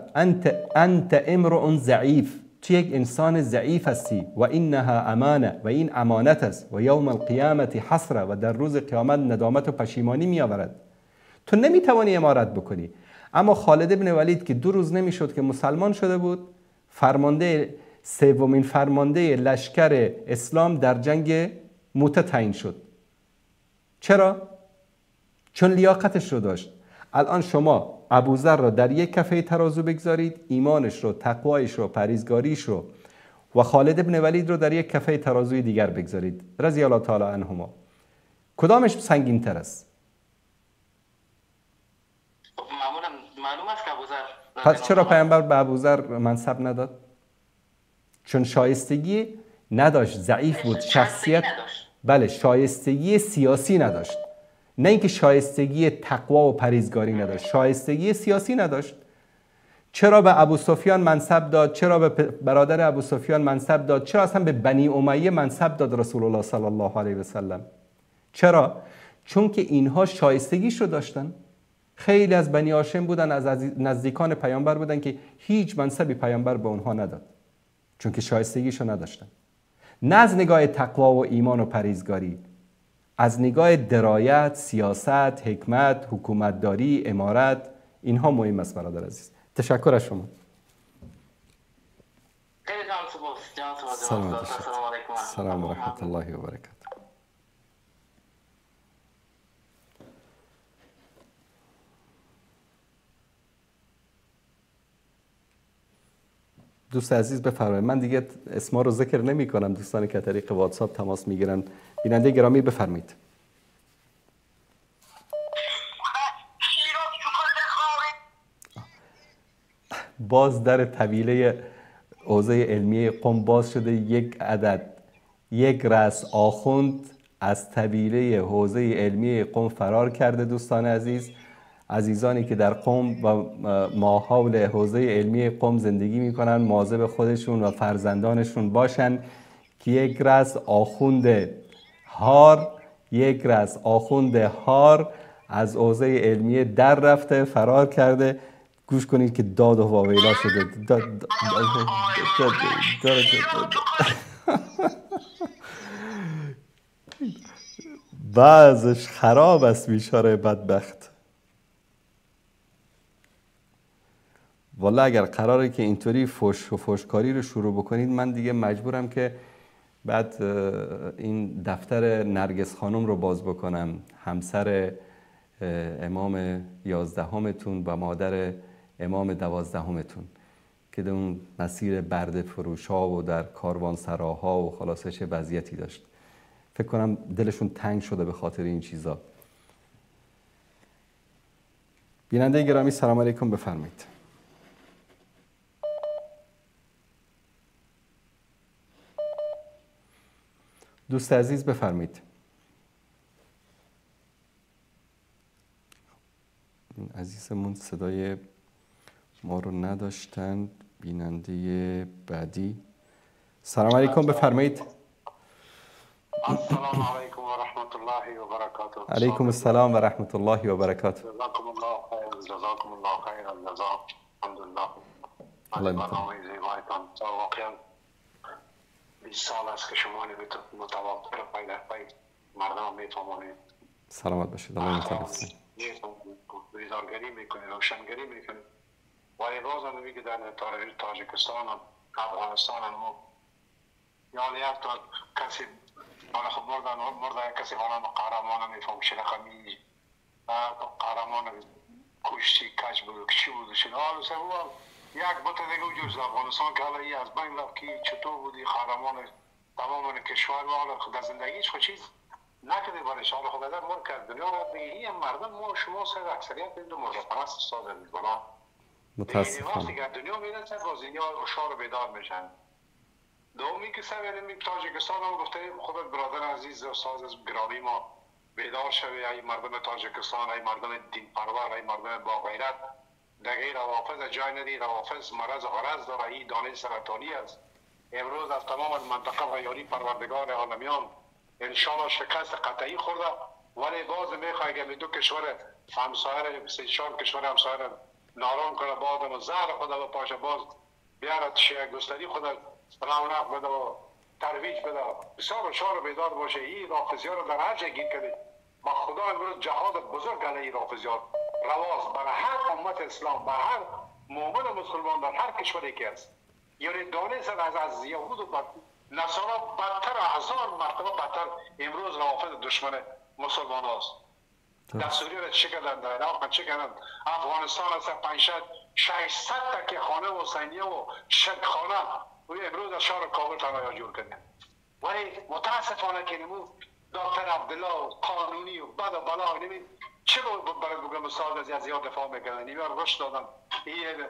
انت امرؤ ضعیف، تو یک انسان ضعیف هستی و اینها امانه و این امانت است و یوم القیامت حسره و در روز قیامت ندامت و پشیمانی می آورد. تو نمیتوانی امارت بکنی. اما خالد بن ولید که 2 روز نمیشد که مسلمان شده بود، سومین فرمانده لشکر اسلام در جنگ موته تعیین شد. چرا؟ چون لیاقتش رو داشت. الان شما ابوذر را در یک کفه ترازو بگذارید، ایمانش رو، تقوایش رو، پرهیزگاریش رو، و خالد بن ولید رو در یک کفه ترازوی دیگر بگذارید رضی الله تعالی عنهما، کدامش سنگین تر است؟ معلوم است که ابوذر. پس چرا پیامبر به ابوذر منصب نداد؟ چون شایستگی نداشت، ضعیف بود، شخصیت نداشت. بله، شایستگی سیاسی نداشت، نه اینکه شایستگی تقوا و پرهیزگاری نداشت، شایستگی سیاسی نداشت. چرا به ابو سفیان منصب داد؟ چرا به برادر ابو سفیان منصب داد؟ چرا اصلا به بنی امیه منصب داد رسول الله صلی الله علیه و سلم؟ چرا؟ چون که اینها شایستگیش رو داشتن. خیلی از بنی هاشم بودن، از نزدیکان پیامبر بودن که هیچ منصبی پیامبر به اونها نداد، چون که شایستگیش رو نداشتن. نه از نگاه تقوا و ایمان و پرهیزگاری، از نگاه درایت، سیاست، حکمت، حکومتداری، امارت، اینها مهم است برادر عزیز. تشکر از شما. سلام و رحمت الله و برکاته. دوست عزیز بفرمایید. من دیگه اسما رو ذکر نمی کنم، دوستانی که طریق واتساپ تماس میگیرن. بیننده گرامی بفرمایید. باز در طویله حوزه علمیه قم باز شده. یک رأس آخوند از طویله حوزه علمیه قم فرار کرده. دوستان عزیز، عزیزانی که در قم و ماحول حوزه علمی قم زندگی میکنن مواظب خودشون و فرزندانشون باشن که یک رأس آخوند هار از حوزه علمیه در رفته، فرار کرده. گوش کنید که داد و واویلا شده. بعضش خراب است بیچاره بدبخت. والا اگر قراره که اینطوری فوشکاری رو شروع بکنید، من دیگه مجبورم که بعد این دفتر نرگس خانم رو باز بکنم، همسر امام 11متون و مادر امام 12متون که در اون مسیر برده فروشا و در کاروانسراها و خلاصه چه وضعیتی داشت. فکر کنم دلشون تنگ شده به خاطر این چیزا. بیننده گرامی سلام علیکم، بفرمایید. دوست عزیز بفرمایید. این عزیزمون صدای ما رو نداشتن. بیننده بعدی سلام علیکم، بفرمایید. السلام علیکم و رحمت الله و برکاته. علیکم السلام و رحمت الله و برکاته. جزاکم الله خیر، جزاکم الله خیر الجزا. الحمدلله. الله برنامه زیبایتان واقعا 20 سال است که شما متواتر پای در پای مردم میفهمونید سلامت باشید. الله متعال. بیدارگری میکنید، روشنگری میکنید. ولی باز هم میگه در تاجیکستان هم افغانستان هم یعنی حتی کسی حالا خب مردن کسی حالا قهرمان میفهم چه رقمی قهرمان کشتی کج بود چی بود شد حالا سوال یک بوت دیگه وجود افغانستان که حالا ای از بین رفت که چطور بودی قهرمان تمام کشور و حالا در زندگیش خود چیز نکده برش حالا خود در مر کرد دنیا را بگه این مردم ما شما سر اکثریت این دو مورد پرست ساز میکنم متاسفم. وقتی که دنیا میرن سر بازی ها اشار بیدار میشن. دومی که سر تاجیکستان هم گفته خودت برادر عزیز و ساز گرامی ما بیدار شوی ای مردم تاجیکستان ای مردم دین پرور ای مردم با غیرت دقیقی روافظ جای ندی روافظ مرض غرض داره ای دانه سرطانی است. امروز از تمام منطقه و یاری پروردگار عالمیان انشاءالله شکست قطعی خورده ولی باز میخواه اگه دو کشور همسایر 34 کشور همسایر نارون کنه بادم و زهر خود و پاشه باز بیارد شیعه گستری خود رونق بده و ترویج بده بسیار شعار بیدار باشه. این رافضی ها رو در هر جای گیر کنید با خدا امروز جهاد بزرگ علیه رافضی ها رواز برای هر امت اسلام برای هر مؤمن و مسلمان در هر کشوری که است. یعنی دانه سر از یهود و نصارا بدتر 1000 مرتبه بدتر امروز روافض دشمن مسلمان هاست. در سوریه را چه کردن در عراق چه کردن افغانستان از 600 تک خانه و حسینیه و شک خانه و امروز از شهر کابل تنها جور کردن. ولی متاسفانه که نمو دکتر عبدالله قانونی و بد و بلا نمید چه برای بگم استاد از زیاد دفاع میکردن نمیار رشد دادن. این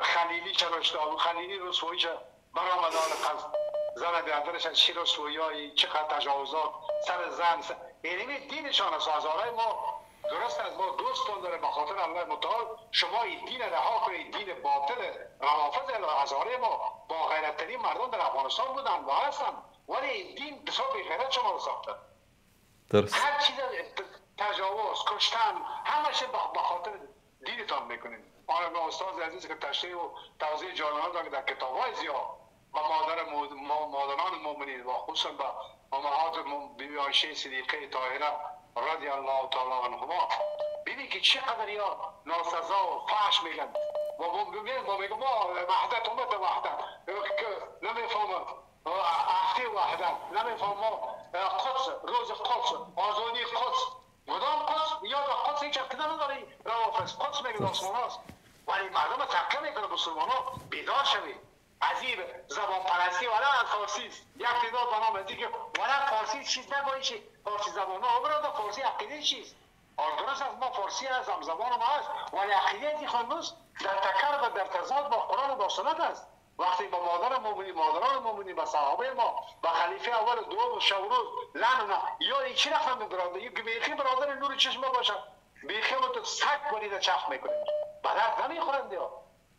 خلیلی چه رشد دادن خلیلی رسوایی چه برآمد آن زن بیادرش از شیر و سویایی چقدر تجاوزات سر زن اینمی دینشان است. هزاره ما درست از ما دوستان داره به خاطر الله متعال شما این دین رها کنید دین باطل روافض هزاره ما با غیرت‌ترین مردم در افغانستان بودن و هستن ولی این دین بسیار بی غیرت شما رو ساخته. درست. هر چیز تجاوز کشتن همش به خاطر دینتان میکنید. آن ما استاد عزیز که تشریح و توضیح جانانه داره در کتاب‌های زیاد و مادران مومنین و خصوصا به امهات بیبی عایشه صدیقه طاهره رضی الله تعالی عنهما ببین که چقدر یا ناسزا و فحش میگن و ما میگم ما وحدت امت وحدت نمیفهمم اختی وحدت نمیفهمم قدس روز قدس آزادی قدس کدام قدس یاد قدس هیچ اقتدا نداری روافض قدس میگه آسمان هاست ولی مردم تکه میکنه مسلمان ها بیدار شوید. عجیب زبان پرستی ولی فارسی است. یک تعداد به نام دیگه ولی فارسی چیز نباشه فارسی زبان ها برادر فارسی عقیده چیست؟ درست از ما فارسی از هم زبان ما هست ولی عقیده تی خالص در تکر و در تضاد با قرآن و با سنت است. وقتی با مادران مومنی با صحابه ما با خلیفه اول دوم و شوروز لعنه یا این چی رقم برادر یک بیخی برادر نور چشم باشد بیخی ما تو سگ برید چخ میکنیم بدرد نمیخورند یا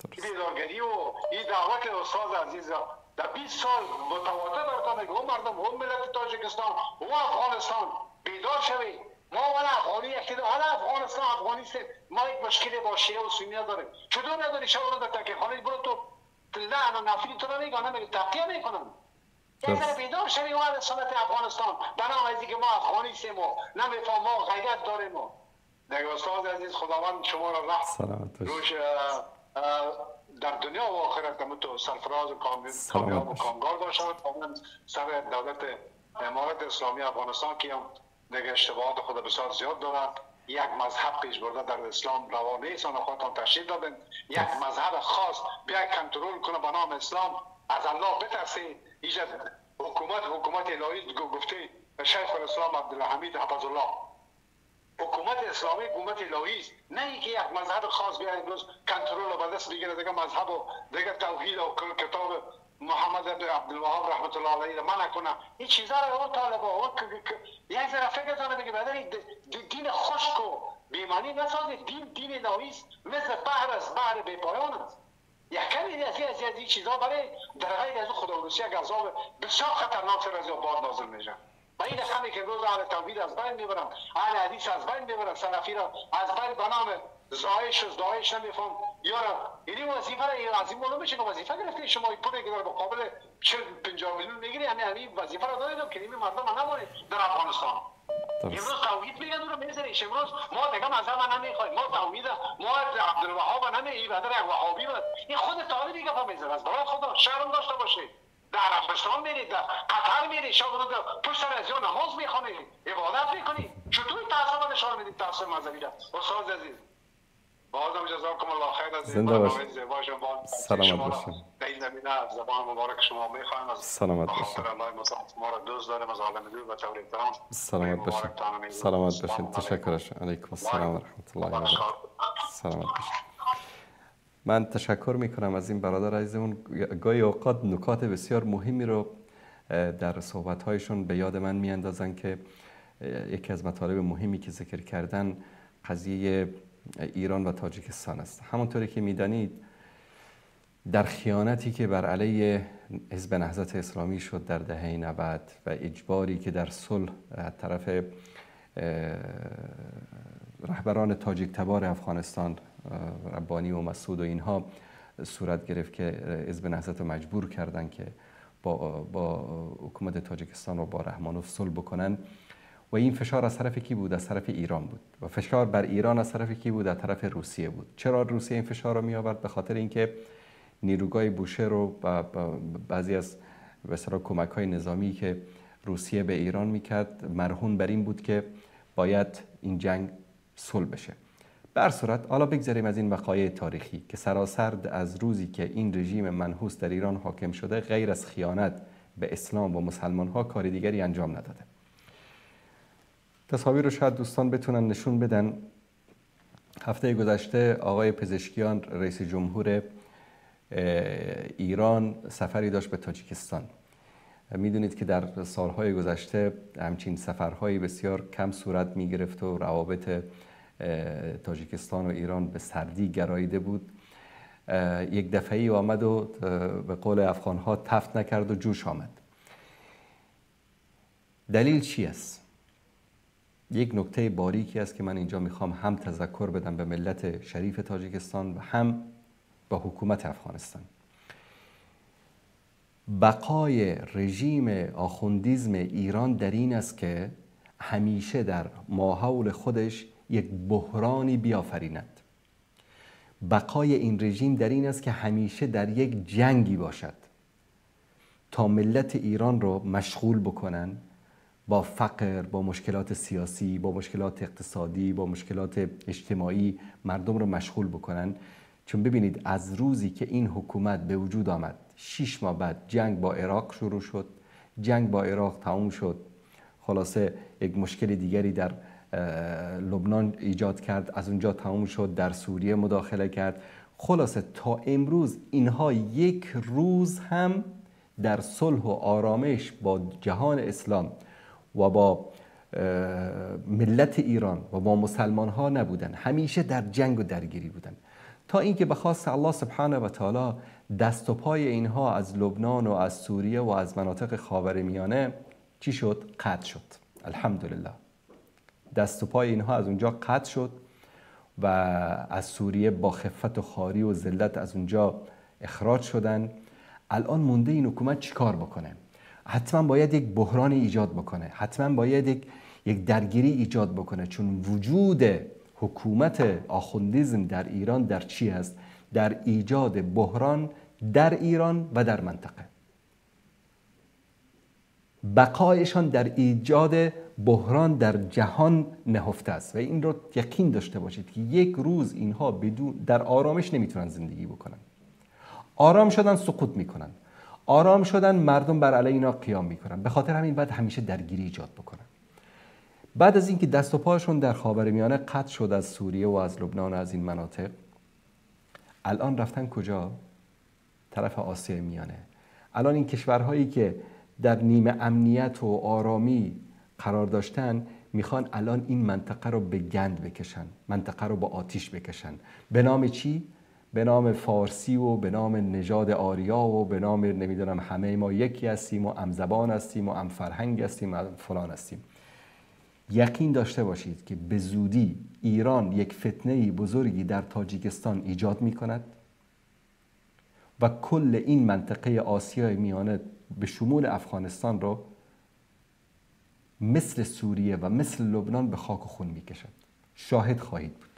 بیدارگری و این دعوت استاد عزیز در 20 سال متواتر براتون میگه اون مردم اون ملت تاجیکستان و افغانستان بیدار شوید. ما ولی افغانی اقتدار حالا افغانستان افغانیست ما یک مشکل با شیعه و سنی داریم چطور نداری شما در تکیه خانه برو تو لعن و نفری تو رو میگه نمیگه تقیه میکنم یک ذره بیدار شوید و از سنت افغانستان بنام از که ما افغانیستیم و نمیفهم ما غیرت داریم و دیگه استاد عزیز خداوند شما را رحم روش در دنیا و آخرت هم تو سرفراز و کامیاب و کامگار باشد سر دولت امارت اسلامی افغانستان که هم دیگه اشتباهات خود بسیار زیاد دارد. یک مذهب پیش برده در اسلام روا نیست آن خودتان تشریح دادن یک مذهب خاص بیا کنترل کنه به نام اسلام از الله بترسید. ایجاد حکومت الهی گفته شیخ الاسلام عبدالحمید حفظ الله حکومت اسلامی حکومت الهی است نه اینکه یک مذهب خاص بیا امروز کنترل رو به دست بگیره دیگه مذهب و دیگه توحید و کتاب محمد عبدالوهاب رحمت الله علیه من نکنم این چیزا رو اون طالبا یک ذره فکرتون بگید بدن دین خشک و بیمانی نسازید. دین الهی است مثل بحر است بحر بی پایان است. یک کمی از این چیزا برای در غیر از خداوندی یک عذاب بسیار خطرناک سر از باد نازل میشه و این رقمی که روز اهل توحید از بین میبرن اهل حدیث از بین میبرن سلفی را از بین به نام داعش نمیفهم یارا این وظیفه را از این بالا میشه وظیفه گرفته شما این پولی که در مقابل 40-50 میلیون میگیری همین وظیفه را دارید که این مردم نمونید در افغانستان امروز توحید میگن اون رو میذاریش. امروز ما دیگه مذهب نمیخوایم، ما توحید، ما عبدالوهاب نمیگیم، بعد یک وهابی بود. این خود طالب دیگه فهم میذاره. از برای خدا شرم داشته باشید. در عربستان میرید، در قطر میرید، شب روز پشت تلویزیون نماز میخونید، عبادت میکنید. چطور تعصب نشون میدید تعصب مذهبی را؟ استاد عزیز بازم جزاکم الله خیر از این برنامه زیبا شما. سلامت باشید. در این زمینه از زبان مبارک شما میخوایم از سلامت باشید. الله ما را دوست داریم از عالم دور و طور احترام. سلامت باشید. سلامت باشید. تشکرش. علیکم السلام و رحمت الله و برکاته. سلامت باشید. من تشکر میکنم از این برادر عزیزمون. گاهی اوقات نکات بسیار مهمی رو در صحبت‌هایشون به یاد من میاندازن که یکی از مطالب مهمی که ذکر کردن قضیه ایران و تاجیکستان است. همونطوری که میدانید در خیانتی که بر علیه حزب نهضت اسلامی شد در دهه 90 و اجباری که در صلح از طرف رهبران تاجیک تبار افغانستان ربانی و مسعود و اینها صورت گرفت که حزب نهضت رو مجبور کردن که با حکومت تاجیکستان و با رحمانوف صلح بکنن و این فشار از طرف کی بود؟ از طرف ایران بود و فشار بر ایران از طرف کی بود؟ از طرف روسیه بود. چرا روسیه این فشار رو می آورد؟ به خاطر اینکه نیروگاه بوشهر رو و بعضی از بسیار کمک‌های نظامی که روسیه به ایران میکرد مرهون بر این بود که باید این جنگ صلح بشه. به هر صورت حالا بگذاریم از این وقایع تاریخی که سراسر از روزی که این رژیم منحوس در ایران حاکم شده غیر از خیانت به اسلام و مسلمان ها کار دیگری انجام نداده. تصاویر رو شاید دوستان بتونن نشون بدن. هفته گذشته آقای پزشکیان رئیس جمهور ایران سفری داشت به تاجیکستان. میدونید که در سالهای گذشته همچین سفرهای بسیار کم صورت میگرفت و روابط تاجیکستان و ایران به سردی گراییده بود. یک دفعی آمد و به قول افغانها تفت نکرد و جوش آمد. دلیل چی است؟ یک نکته باریکی است که من اینجا میخوام هم تذکر بدم به ملت شریف تاجیکستان و هم به حکومت افغانستان. بقای رژیم آخوندیزم ایران در این است که همیشه در ماحول خودش یک بحرانی بیافریند. بقای این رژیم در این است که همیشه در یک جنگی باشد تا ملت ایران رو مشغول بکنن با فقر، با مشکلات سیاسی، با مشکلات اقتصادی، با مشکلات اجتماعی مردم رو مشغول بکنن. چون ببینید از روزی که این حکومت به وجود آمد 6 ماه بعد جنگ با عراق شروع شد. جنگ با عراق تموم شد، خلاصه یک مشکل دیگری در لبنان ایجاد کرد، از اونجا تموم شد، در سوریه مداخله کرد. خلاصه تا امروز اینها یک روز هم در صلح و آرامش با جهان اسلام و با ملت ایران و با مسلمان ها نبودن. همیشه در جنگ و درگیری بودن تا اینکه به خواست الله سبحانه و تعالی دست و پای اینها از لبنان و از سوریه و از مناطق خاورمیانه چی شد؟ قطع شد. الحمدلله دست و پای اینها از اونجا قطع شد و از سوریه با خفت و خواری و ذلت از اونجا اخراج شدن. الان مونده این حکومت چیکار بکنه؟ حتما باید یک بحرانی ایجاد بکنه، حتما باید یک درگیری ایجاد بکنه، چون وجود حکومت آخوندیزم در ایران در چی هست؟ در ایجاد بحران در ایران و در منطقه. بقایشان در ایجاد بحران در جهان نهفته است و این رو یقین داشته باشید که یک روز اینها بدون در آرامش نمیتونن زندگی بکنن. آرام شدن سقوط میکنن، آرام شدن مردم بر علیه اینا قیام میکنن. به خاطر همین باید همیشه درگیری ایجاد بکنن. بعد از اینکه دست و پاشون در خاورمیانه قطع شد از سوریه و از لبنان و از این مناطق، الان رفتن کجا؟ طرف آسیای میانه. الان این کشورهایی که در نیمه امنیت و آرامی قرار داشتن میخوان الان این منطقه رو به گند بکشن، منطقه رو با آتیش بکشن. به نام چی؟ به نام فارسی و به نام نژاد آریا و به نام نمیدونم همه ما یکی هستیم و همزبان هستیم و هم فرهنگ هستیم و فلان هستیم. یقین داشته باشید که به زودی ایران یک فتنه بزرگی در تاجیکستان ایجاد می کند و کل این منطقه آسیای میانه به شمول افغانستان رو مثل سوریه و مثل لبنان به خاک و خون میکشد. شاهد خواهید بود.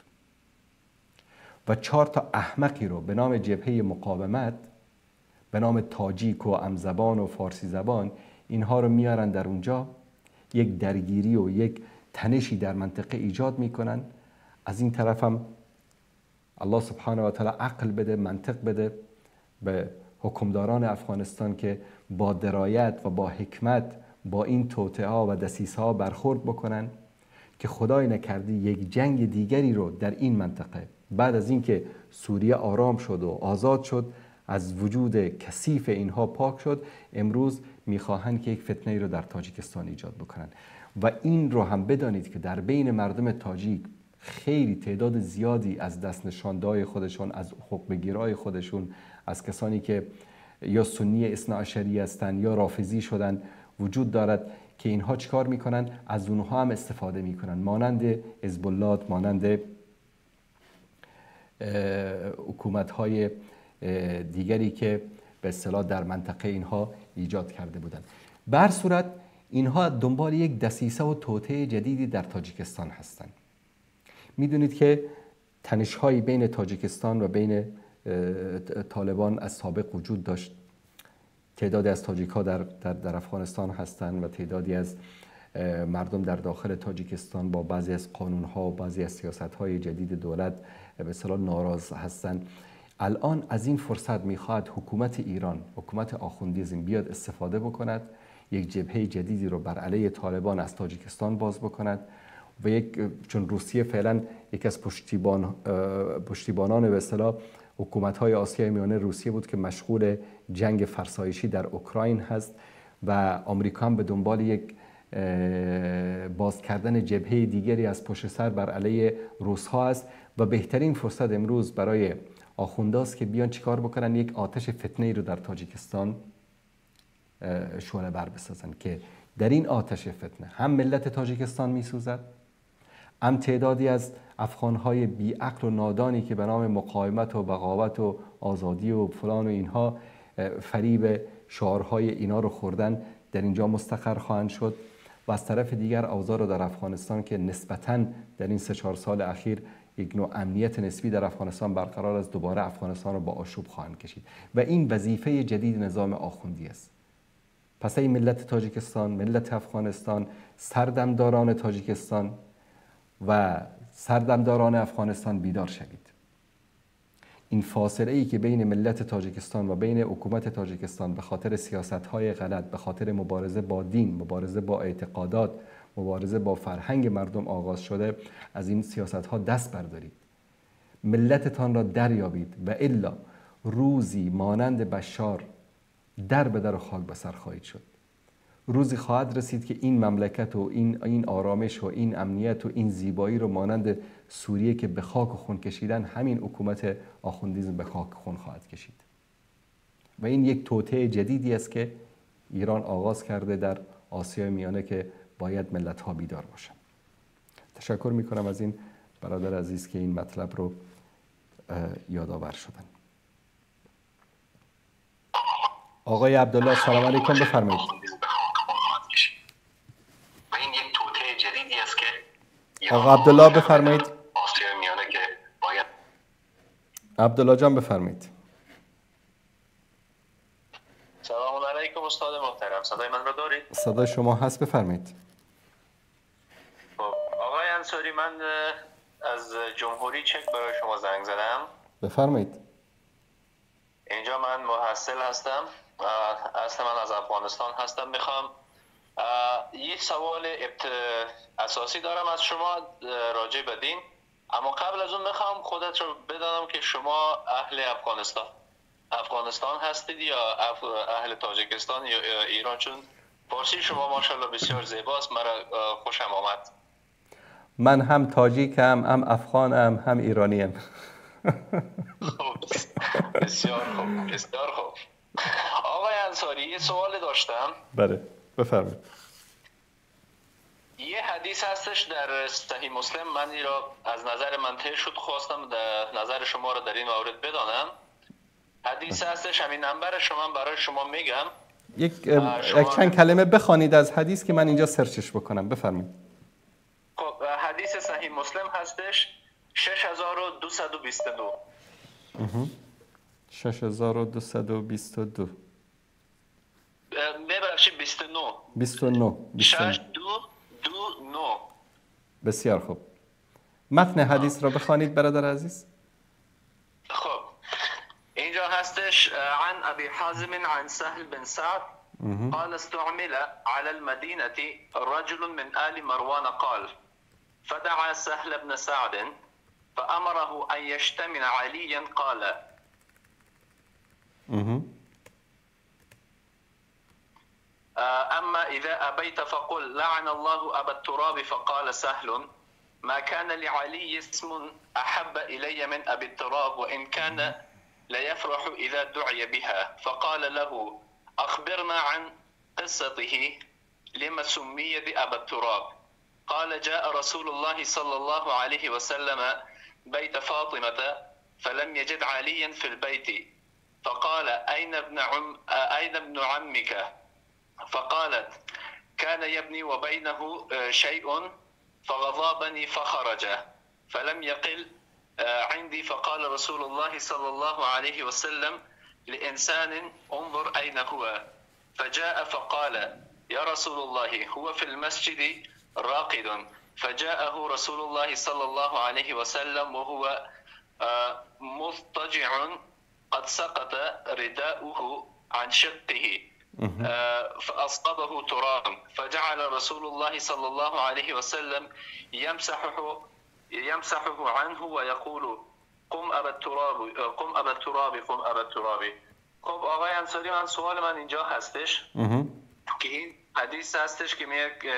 و 4 تا احمقی رو به نام جبهه مقاومت، به نام تاجیک و امزبان و فارسی زبان، اینها رو میارن در اونجا، یک درگیری و یک تنشی در منطقه ایجاد میکنن. از این طرف هم الله سبحانه و تعالی عقل بده، منطق بده به حکمداران افغانستان که با درایت و با حکمت با این توطئه ها و دسیسه ها برخورد بکنن که خدای نکرده یک جنگ دیگری رو در این منطقه بعد از اینکه سوریه آرام شد و آزاد شد، از وجود کثیف اینها پاک شد، امروز میخواهند که یک فتنه رو در تاجیکستان ایجاد بکنن. و این رو هم بدانید که در بین مردم تاجیک خیلی تعداد زیادی از دست نشاندهای خودشون، از حقوق‌بگیرای خودشون، از کسانی که یا سنی اثناعشری هستند یا رافضی شدن وجود دارد که اینها چیکار میکنن؟ از اونها هم استفاده میکنن، مانند حزب الله، مانند حکومت‌های دیگری که به اصطلاح در منطقه اینها ایجاد کرده بودند. به هر صورت اینها دنبال یک دسیسه و توطئه جدیدی در تاجیکستان هستند. میدونید که تنش‌هایی بین تاجیکستان و بین طالبان از سابق وجود داشت. تعدادی از تاجیک‌ها در افغانستان هستند و تعدادی از مردم در داخل تاجیکستان با بعضی از قانون‌ها و بعضی از سیاست‌های جدید دولت به اصطلاح ناراض هستند. الان از این فرصت میخواهد حکومت ایران، حکومت آخوندیزم بیاد استفاده بکند، یک جبهه جدیدی رو بر علیه طالبان از تاجیکستان باز بکند و چون روسیه فعلا یکی از پشتیبانان به اصطلاح حکومت‌های آسیای میانه روسیه بود که مشغول جنگ فرسایشی در اوکراین هست و آمریکا هم به دنبال یک باز کردن جبهه دیگری از پشت سر بر علیه روس‌ها است و بهترین فرصت امروز برای آخونداست که بیان چیکار بکنن؟ یک آتش فتنه‌ای رو در تاجیکستان شعله بر بسازن که در این آتش فتنه هم ملت تاجیکستان میسوزد، هم تعدادی از افغان‌های بی‌عقل و نادانی که به نام مقاومت و بغاوت و آزادی و فلان و اینها فریب شعارهای اینا رو خوردن در اینجا مستقر خواهند شد. و از طرف دیگر اوضاع رو در افغانستان که نسبتاً در این 3-4 سال اخیر یک نوع امنیت نسبی در افغانستان برقرار است، دوباره افغانستان رو با آشوب خواهند کشید و این وظیفه جدید نظام آخوندی است. پس ای ملت تاجیکستان، ملت افغانستان، سردمداران تاجیکستان و سردمداران افغانستان بیدار شوید. این فاصله ای که بین ملت تاجیکستان و بین حکومت تاجیکستان به خاطر سیاست‌های غلط، به خاطر مبارزه با دین، مبارزه با اعتقادات، مبارزه با فرهنگ مردم آغاز شده، از این سیاست‌ها دست بردارید. ملتتان را دریابید و الا روزی مانند بشار در به در و خاک به سر خواهید شد. روزی خواهد رسید که این مملکت و این آرامش و این امنیت و این زیبایی رو مانند سوریه که به خاک و خون کشیدن، همین حکومت آخوندیزم به خاک و خون خواهد کشید. و این یک توطئه جدیدی است که ایران آغاز کرده در آسیای میانه که باید ملت‌ها بیدار باشن. تشکر میکنم از این برادر عزیز که این مطلب رو یادآور شدن. آقای عبدالله سلام علیکم، بفرمایید. این یک توطئه جدیدی است که آقا عبدالله بفرمایید. آسیای میانه که باید. عبدالله جان بفرمایید. سلام علیکم استاد محترم، صدای من رو دارید؟ صدای شما هست، بفرمایید. آقای انصاری، من از جمهوری چک برای شما زنگ زدم. بفرمایید. اینجا من محصل هستم، اصلا من از افغانستان هستم. میخوام یک سوال اساسی دارم از شما راجع به دین، اما قبل از اون میخوام خودت رو بدانم که شما اهل افغانستان هستید یا اهل تاجیکستان یا ایران، چون فارسی شما ماشاءالله بسیار زیباست، مرا خوشم آمد. من هم تاجیکم، هم افغانم، هم ایرانیم. بسیار خوب، بسیار خوب. آقای انصاری، یه سوال داشتم. بله بفرمایید. یه حدیث هستش در صحیح مسلم، من این را از نظر منطقی شد خواستم در نظر شما را در این مورد بدانم. حدیث هستش، همین نمبر شما برای شما میگم. یک چند کلمه بخوانید از حدیث که من اینجا سرچش بکنم. بفرمایید. خب حدیث صحیح مسلم هستش 6222. 6222 ببخشید 29. 6229 بسیار خوب. متن حدیث را بخوانید برادر عزیز. خب اینجا هستش عن ابي حازم عن سهل بن سعد قال استعمل على المدينة رجل من آل مروان قال فدعا سهل بن سعد فأمره أن يشتمن عليا قال أما إذا أبيت فقل لعن الله أبا التراب. فقال سهل ما كان لعلي اسم أحب إلي من أبي التراب وإن كان ليفرح إذا دعي بها. فقال له أخبرنا عن قصته لما سمي بأبا التراب. قال جاء رسول الله صلى الله عليه وسلم بيت فاطمة فلم يجد عليا في البيت فقال أين ابن عمك؟ فقالت كان يبني وبينه شيء فغضبني فخرج فلم يقل عندي. فقال رسول الله صلى الله عليه وسلم لإنسان انظر أين هو. فجاء فقال يا رسول الله هو في المسجد راقد. فجاءه رسول الله صلى الله عليه وسلم وهو مضطجع قد سقط رداؤه عن شقه فأصابه تراب فجعل رسول الله صلى الله عليه وسلم يمسحه عنه ويقول قم أبا التراب قم أبا التراب قم أبا التراب. خب آقای انصاری، من سوال من اینجا هستش که این حدیث هستش که میگه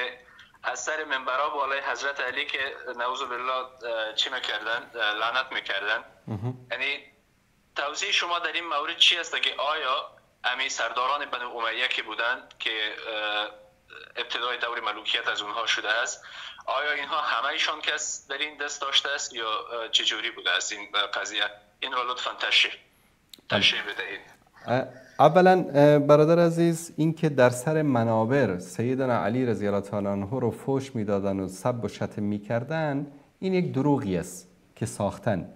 از سر منبرها بالای حضرت علی که نعوذ بالله چی میکردن؟ لعنت میکردن. یعنی توضیح شما در این مورد چی است که آیا امی سرداران بنی امیه که بودند که ابتدای دور ملوکیت از اونها شده است، آیا اینها همه ایشان کس در این دست داشته است یا چجوری بوده است این قضیه؟ این را لطفا تشریح بدهید. اولا برادر عزیز، این که در سر منابر سیدنا علی رضی الله تعالی عنه رو فحش میدادن و سب و شتم میکردن، این یک دروغی است که ساختن.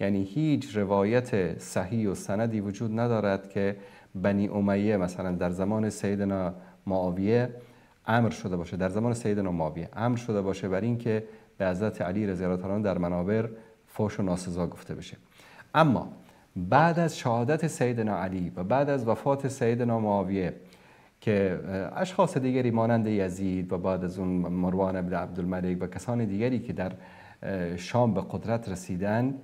یعنی هیچ روایت صحیح و سندی وجود ندارد که بنی امیه مثلا در زمان سیدنا معاویه امر شده باشه، در زمان سیدنا معاویه امر شده باشه بر این که به حضرت علی رضی الله تعالی عنه در منابر فحش و ناسزا گفته بشه. اما بعد از شهادت سیدنا علی و بعد از وفات سیدنا معاویه که اشخاص دیگری مانند یزید و بعد از اون مروان ابن عبدالملک و کسان دیگری که در شام به قدرت رسیدن،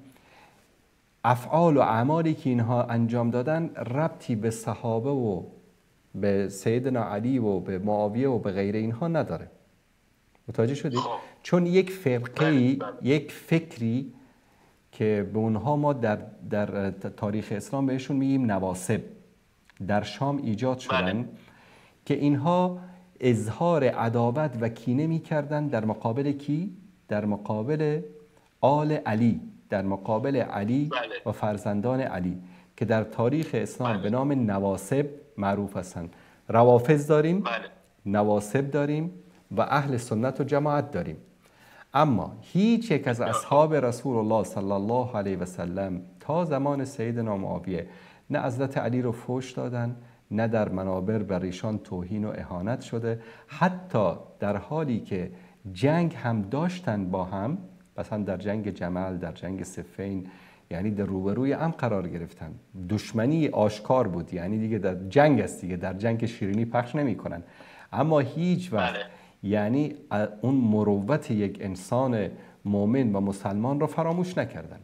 افعال و اعمالی که اینها انجام دادن ربطی به صحابه و به سیدنا علی و به معاویه و به غیر اینها نداره. متوجه شدید؟ چون یک فرقه، یک فکری که به اونها ما در تاریخ اسلام بهشون میگیم نواصب، در شام ایجاد شدن که اینها اظهار عداوت و کینه میکردن در مقابل کی؟ در مقابل آل علی، در مقابل علی و فرزندان علی که در تاریخ اسلام به نام نواصب معروف هستند. روافض داریم، نواصب داریم و اهل سنت و جماعت داریم. اما هیچ یک از اصحاب رسول الله صلی الله علیه و سلم تا زمان سیدنا معاویه نه حضرت علی رو فحش دادن، نه در منابر بر ایشان توهین و اهانت شده. حتی در حالی که جنگ هم داشتن با هم، مثلا در جنگ جمل، در جنگ صفین، یعنی در روبروی هم قرار گرفتن. دشمنی آشکار بود، یعنی دیگه در جنگ است، دیگه در جنگ شیرینی پخش نمی کنن. اما هیچ وقت یعنی اون مروت یک انسان مؤمن و مسلمان را فراموش نکردن.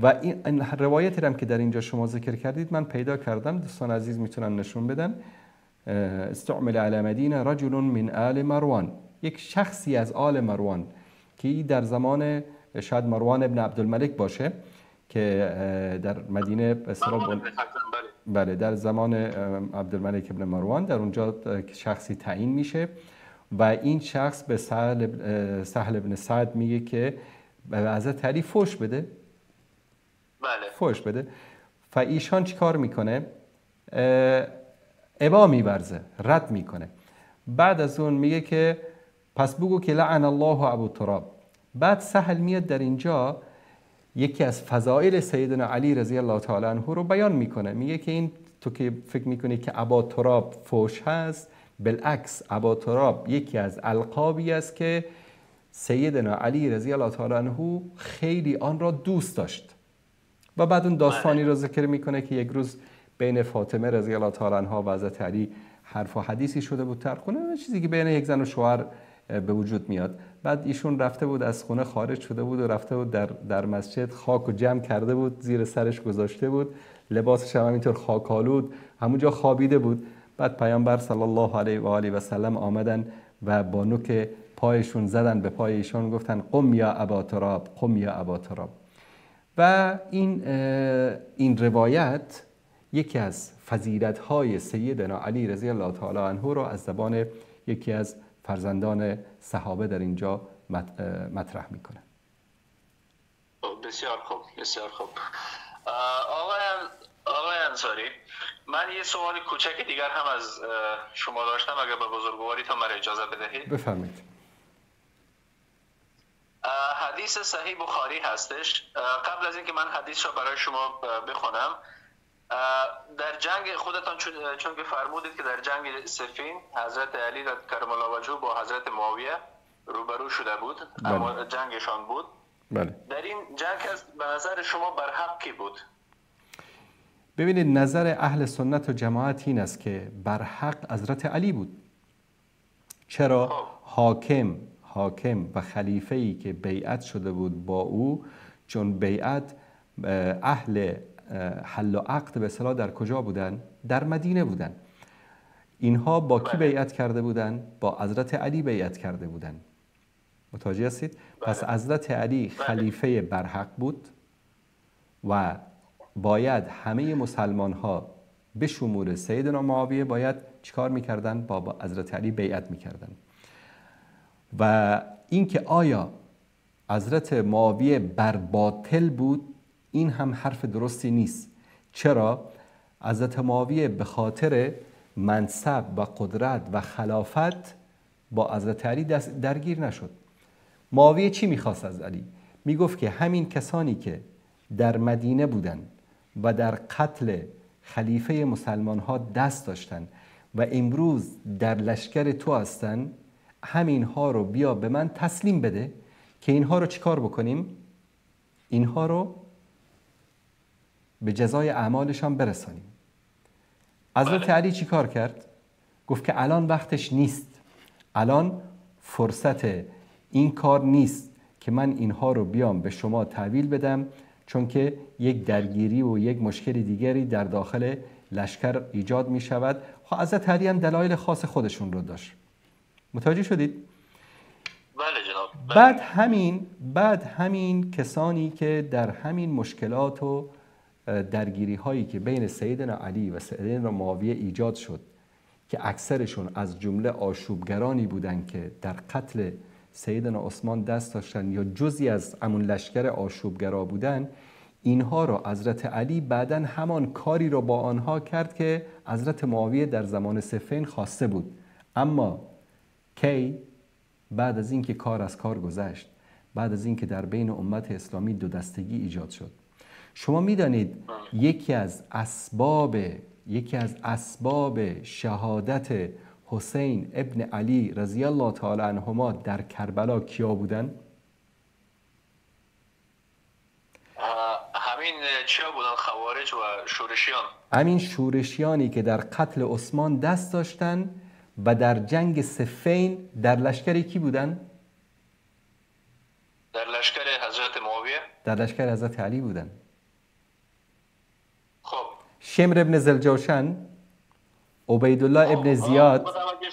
و این روایتی هم که در اینجا شما ذکر کردید من پیدا کردم، دوستان عزیز میتونن نشون بدن. استعمل علی مدینه رجل من آل مروان، یک شخصی از آل مروان که در زمان شاید مروان ابن عبدالملک باشه که در مدینه بله در زمان عبدالملک ابن مروان در اونجا شخصی تعیین میشه و این شخص به سهل ابن سعد میگه که به حضرت علی فحش بده. فحش بده. و ایشان چیکار میکنه؟ ابا میورزه، رد میکنه. بعد از اون میگه که پس بگو که لعن الله ابو تراب. بعد سهل میاد در اینجا یکی از فضائل سیدنا علی رضی الله تعالی عنه رو بیان میکنه. میگه که این تو که فکر میکنی که ابا تراب فوش هست، بالعکس ابا تراب یکی از القابی است که سیدنا علی رضی الله تعالی عنه خیلی آن را دوست داشت. و بعد اون داستانی رو ذکر میکنه که یک روز بین فاطمه رضی الله تعالی عنها و حضرت علی حرف و حدیثی شده بود در خونه، چیزی که بین یک زن و شوهر به وجود میاد. بعد ایشون رفته بود از خونه خارج شده بود و رفته بود در مسجد خاک و جمع کرده بود، زیر سرش گذاشته بود، لباسش هم همینطور خاک‌آلود همونجا خوابیده بود. بعد پیامبر صلی الله علیه و آله و سلم آمدن و با نوک پایشون زدن به پای ایشون، گفتن قم یا ابا تراب، قم یا ابا تراب. و این روایت یکی از فضیلت‌های سیدنا علی رضی الله تعالی عنه را از زبان یکی از فرزندان صحابه در اینجا مطرح میکنه. بسیار خوب، بسیار خوب. آقای انصاری، من یه سوال کوچک دیگر هم از شما داشتم، اگر به بزرگواریتون مرا اجازه بدهید. بفرمایید. حدیث صحیح بخاری هستش. قبل از اینکه من حدیث را برای شما بخونم، در جنگ خودتان چون که فرمودید که در جنگ صفین حضرت علی کرم الله وجهه با حضرت معاویه روبرو شده بود، اما جنگشان بود. بله. در این جنگ به نظر شما برحق کی بود؟ ببینید نظر اهل سنت و جماعت این است که برحق حضرت علی بود. چرا؟ حاکم و خلیفه‌ای که بیعت شده بود با او، چون بیعت اهل حل و عقد به اصطلاح در کجا بودن؟ در مدینه بودن. اینها با کی بیعت کرده بودن؟ با حضرت علی بیعت کرده بودن. متوجه هستید؟ پس حضرت علی خلیفه برحق بود و باید همه مسلمان ها به شمول سیدنا معاویه باید چیکار میکردن؟ با حضرت علی بیعت میکردن. و اینکه آیا حضرت معاویه بر باطل بود، این هم حرف درستی نیست. چرا؟ حضرت معاویه به خاطر منصب و قدرت و خلافت با حضرت علی درگیر نشد. معاویه چی میخواست از علی؟ میگفت که همین کسانی که در مدینه بودن و در قتل خلیفه مسلمان ها دست داشتن و امروز در لشکر تو هستن، همینها رو بیا به من تسلیم بده که اینها رو چیکار بکنیم؟ اینها رو به جزای اعمالشان برسانیم. حضرت علی چی کار کرد؟ گفت که الان وقتش نیست، الان فرصت این کار نیست که من اینها رو بیام به شما تحویل بدم، چون که یک درگیری و یک مشکل دیگری در داخل لشکر ایجاد می شود. حضرت علی هم دلایل خاص خودشون رو داشت. متوجه شدید؟ بله جناب. بعد همین کسانی که در همین مشکلات و درگیری هایی که بین سیدنا علی و سیدنا معاویه ایجاد شد، که اکثرشون از جمله آشوبگرانی بودند که در قتل سیدنا عثمان دست داشتن یا جزئی از همون لشکر آشوبگرا بودن، اینها را حضرت علی بعداً همان کاری را با آنها کرد که حضرت معاویه در زمان صفین خواسته بود. اما کی؟ بعد از اینکه کار از کار گذشت، بعد از اینکه در بین امت اسلامی دو دستگی ایجاد شد. شما میدانید یکی از اسباب شهادت حسین ابن علی رضی الله تعالی عنهما در کربلا کیا بودن؟ همین چیا بودن؟ خوارج و شورشیان. همین شورشیانی که در قتل عثمان دست داشتن و در جنگ صفین در لشکر کی بودن؟ در لشکر حضرت معاویه؟ در لشکر حضرت علی بودن. خب شمر ابن زلجوشن، عبیدالله ابن زیاد، متوجه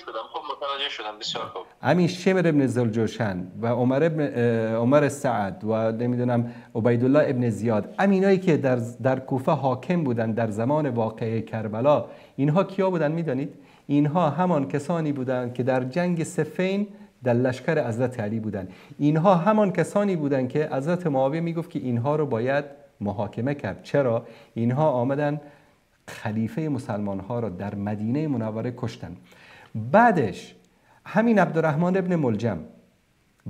شدم. بسیار خوب. همین شمر ابن زلجوشن و عمر سعد و نمیدونم عبیدالله ابن زیاد، همینایی که در کوفه حاکم بودن در زمان واقعه کربلا، اینها کیا بودن میدانید؟ اینها همان کسانی بودند که در جنگ صفین در لشکر حضرت علی بودند. اینها همان کسانی بودند که حضرت معاویه میگفت که اینها رو باید محاکمه کرد. چرا؟ اینها آمدن خلیفه مسلمان ها را در مدینه منوره کشتن. بعدش همین عبدالرحمن ابن ملجم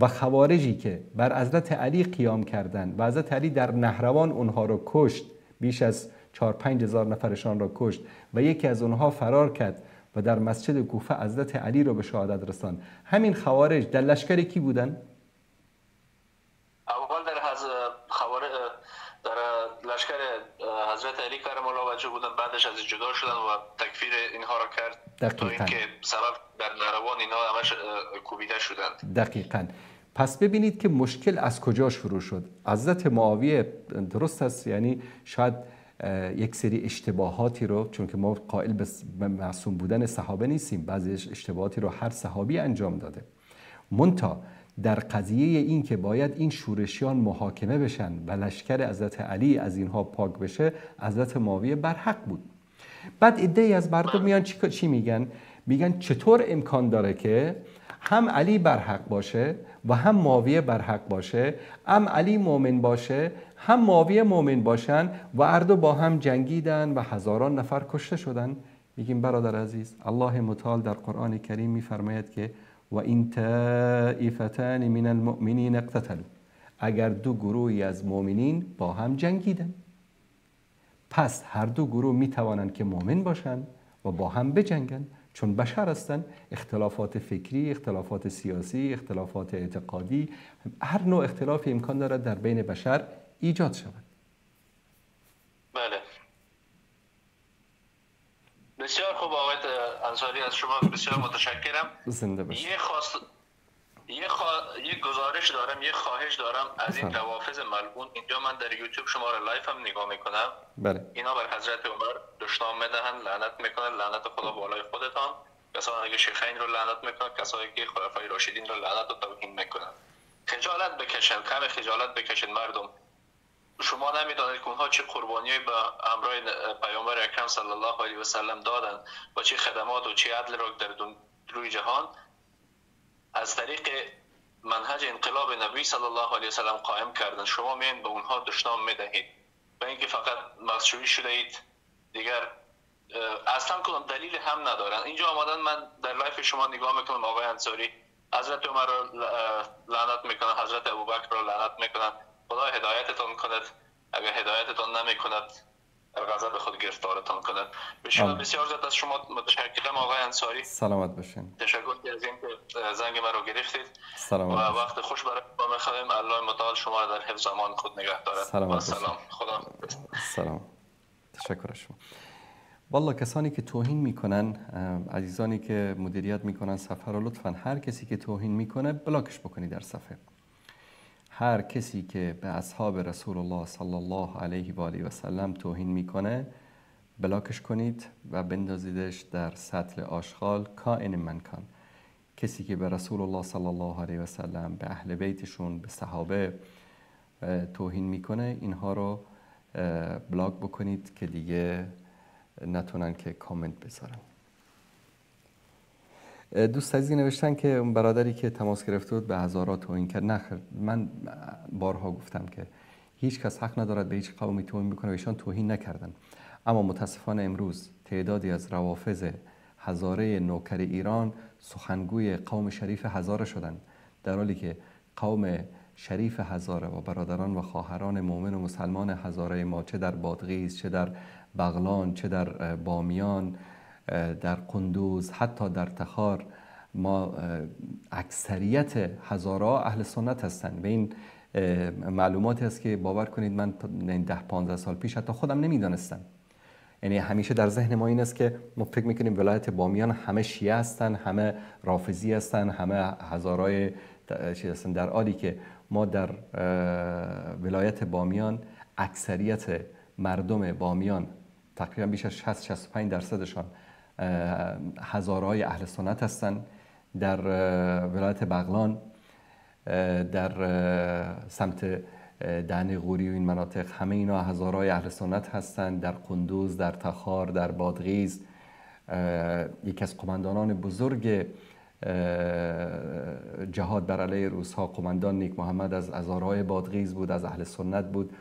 و خوارجی که بر حضرت علی قیام کردند و حضرت علی در نهروان اونها را کشت، بیش از 4-5 هزار نفرشان را کشت و یکی از اونها فرار کرد و در مسجد کوفه حضرت علی را به شهادت رساند. همین خوارج در لشکر کی بودن؟ اول در لشکر حضرت علی کرم الله وجهه بودن، بعدش از جدا شدن و تکفیر اینها را کرد تا اینکه سبب در نهروان اینها همش کوبیده شدند. دقیقاً. پس ببینید که مشکل از کجا شروع شد. حضرت معاویه درست است، یعنی شاید یک سری اشتباهاتی رو، چون که ما قائل به معصوم بودن صحابه نیستیم، بعضی اشتباهاتی رو هر صحابی انجام داده. منتها در قضیه این که باید این شورشیان محاکمه بشن و لشکر حضرت علی از اینها پاک بشه، حضرت معاویه برحق بود. بعد عده‌ای از مردم میان چی میگن؟ میگن چطور امکان داره که هم علی برحق باشه و هم معاویه برحق باشه، هم علی مؤمن باشه هم معاویه مؤمن باشن و هر دو با هم جنگیدن و هزاران نفر کشته شدن. میگیم برادر عزیز، الله متعال در قرآن کریم میفرماید که و این طائفتان من المؤمنین اقتتلوا، اگر دو گروهی از مؤمنین با هم جنگیدن، پس هر دو گروه میتوانند که مؤمن باشند و با هم بجنگن، چون بشر هستند. اختلافات فکری، اختلافات سیاسی، اختلافات اعتقادی، هر نوع اختلاف امکان دارد در بین بشر ایجاد شود. بله، بسیار خوب آقای انصاری، از شما بسیار متشکرم. زنده باشید. یک گزارش دارم، یک خواهش دارم از این روافض ملعون. اینجا من در یوتیوب شما را لایف هم نگاه میکنم. بله. اینا بر حضرت عمر دشنام میدهن، لعنت میکنن، لعنت خدا بالای خودتان. کسانی که شیخین رو لعنت میکنن، کسانی که خلفای راشدین رو لعنت و توهین میکنن. خجالت بکشن، کم خجالت بکشن مردم. شما نمیدانید که اونها چه قربانیایی به همراه پیامبر اکرم صلی الله علیه و سلم دادن و چه خدمات و چه عدل را در روی جهان از طریق منهج انقلاب نبی صلی الله علیه و سلم قائم کردن. شما میان به اونها دشنام میدهید و اینکه فقط مغزشویی شده اید، دیگر اصلا کدام دلیل هم ندارن. اینجا آمدن، من در لایف شما نگاه میکنم آقای انصاری، حضرت عمر را لعنت میکنن، حضرت ابوبکر را لعنت میکنن. خدا هدایتتان کند، اگر هدایتتان نمیکند غضب خود گرفتارتان کند. بسیار زیاد از شما متشکرم آقای انصاری. سلامت باشین. تشکر از اینکه زنگ من رو گرفتید. سلامت و وقت خوش برای ما می‌خوایم. الله متعال شما را در حفظ امان خود نگه دارد. سلام. خدا. سلام. تشکر از شما. والله کسانی که توهین میکنن، عزیزانی که مدیریت میکنن صفحه رو، لطفاً هر کسی که توهین میکنه بلاکش بکنید در صفحه. هر کسی که به اصحاب رسول الله صلی الله علیه و آله و سلم توهین میکنه بلاکش کنید و بندازیدش در سطل آشغال کائن من کان. کسی که به رسول الله صلی الله علیه و سلم، به اهل بیتشون، به صحابه توهین میکنه، اینها رو بلاک بکنید که دیگه نتونن که کامنت بذارن. دوست عزیزی نوشتن که اون برادری که تماس گرفته بود به هزارات توهین کرد. نخیر، من بارها گفتم که هیچ کس حق ندارد به هیچ قومی توهین بکنه و ایشان توهین نکردن. اما متاسفانه امروز تعدادی از روافض هزاره نوکر ایران سخنگوی قوم شریف هزاره شدند، در حالی که قوم شریف هزاره و برادران و خواهران مؤمن و مسلمان هزاره ما، چه در بادغیس، چه در بغلان، چه در بامیان، در قندوز، حتی در تخار، ما اکثریت هزاره اهل سنت هستند و این معلوماتی است که باور کنید من 10-15 سال پیش حتی خودم نمیدانستم. یعنی همیشه در ذهن ما این است که ما فکر میکنیم ولایت بامیان همه شیعه هستن، همه رافضی هستن، همه هزارای چیز هستن، در حالی که ما در ولایت بامیان اکثریت مردم بامیان تقریبا بیش از 60-65% هزارهای اهل سنت هستند. در ولایت بغلان، در سمت دهنه غوری و این مناطق، همه اینا هزارهای اهل سنت هستند. در قندوز، در تخار، در بادغیس، یکی از قماندانان بزرگ جهاد بر علیه روس‌ها، قماندان نیک محمد، از هزارهای بادغیس بود، از اهل سنت بود.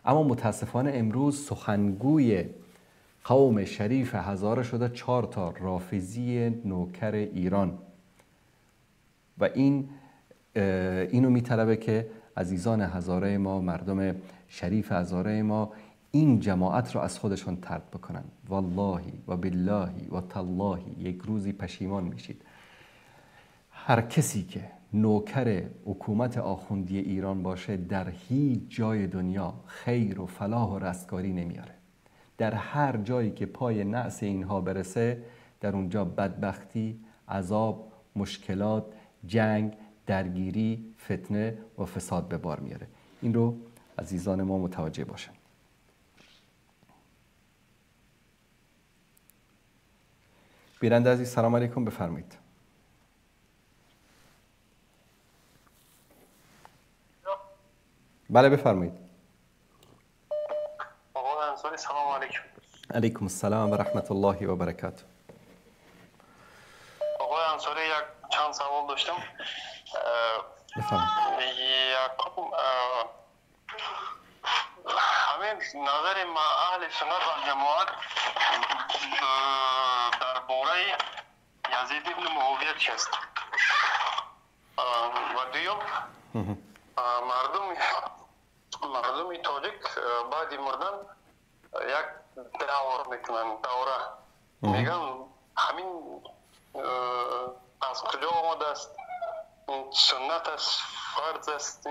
اما متاسفانه امروز سخنگوی قوم شریف هزاره شده 4 تا رافضی نوکر ایران و اینو میطلبه که عزیزان هزاره ما، مردم شریف هزاره ما این جماعت رو از خودشون طرد بکنن. والله و بالله و تالله یک روزی پشیمان میشید. هر کسی که نوکر حکومت آخوندی ایران باشه در هیچ جای دنیا خیر و فلاح و رستگاری نمیاره. در هر جایی که پای نعس اینها برسه در اونجا بدبختی، عذاب، مشکلات، جنگ، درگیری، فتنه و فساد به بار میاره. این رو عزیزان ما متوجه باشن. بیننده عزیز سلام علیکم، بفرمایید. بله بفرمایید. آقای انصاری سلام علیکم. علیکم السلام و رحمت الله و برکاته. آقای انصاری یک چند سوال داشتم. بفرمایید. همین نظر ما اهل سنت و جماعت درباره یزید ابن معاویه چیست؟ و دوم مردم تاجیک بعد مردن یک دور میکنن، دوره میگن همین از کجا آمده است؟ سنت است، فرض است؟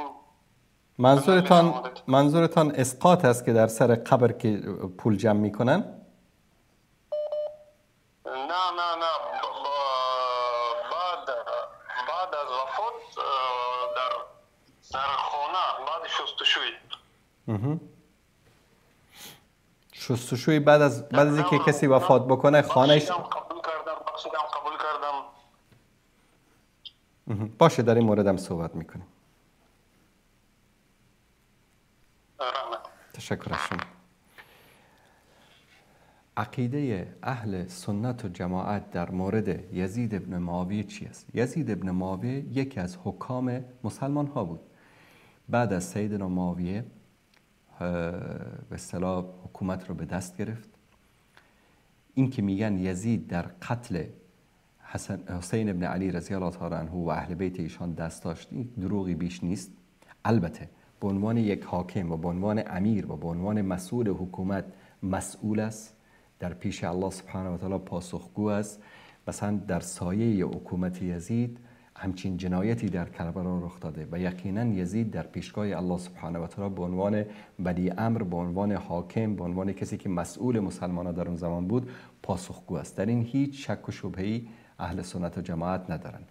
منظورتان اسقاط است که در سر قبر که پول جمع میکنن؟ نه بعد از وفات در خانه بعد شستشوی بعد از اینکه کسی وفات بکنه خانهش قبول کردم. باشه در این مورد هم صحبت میکنیم. تشکر از شما. عقیده اهل سنت و جماعت در مورد یزید ابن معاویه چی است؟ یزید ابن معاویه یکی از حکام مسلمان ها بود. بعد از سیدنا معاویه به اصطلاح حکومت رو به دست گرفت. این که میگن یزید در قتل حسین ابن علی رضی الله تعالی عنه و اهل بیت ایشان دست داشت، این دروغی بیش نیست. البته به عنوان یک حاکم و به عنوان امیر و به عنوان مسئول حکومت مسئول است، در پیش الله سبحانه و تعالی پاسخگو است. مثلا در سایه حکومت یزید همچین جنایتی در کربلا رخ داده و یقینا یزید در پیشگاه الله سبحانه و تعالی به عنوان ولی امر، به عنوان حاکم، به عنوان کسی که مسئول مسلمانان در اون زمان بود پاسخگو است. در این هیچ شک و شبهه‌ای اهل سنت و جماعت ندارن.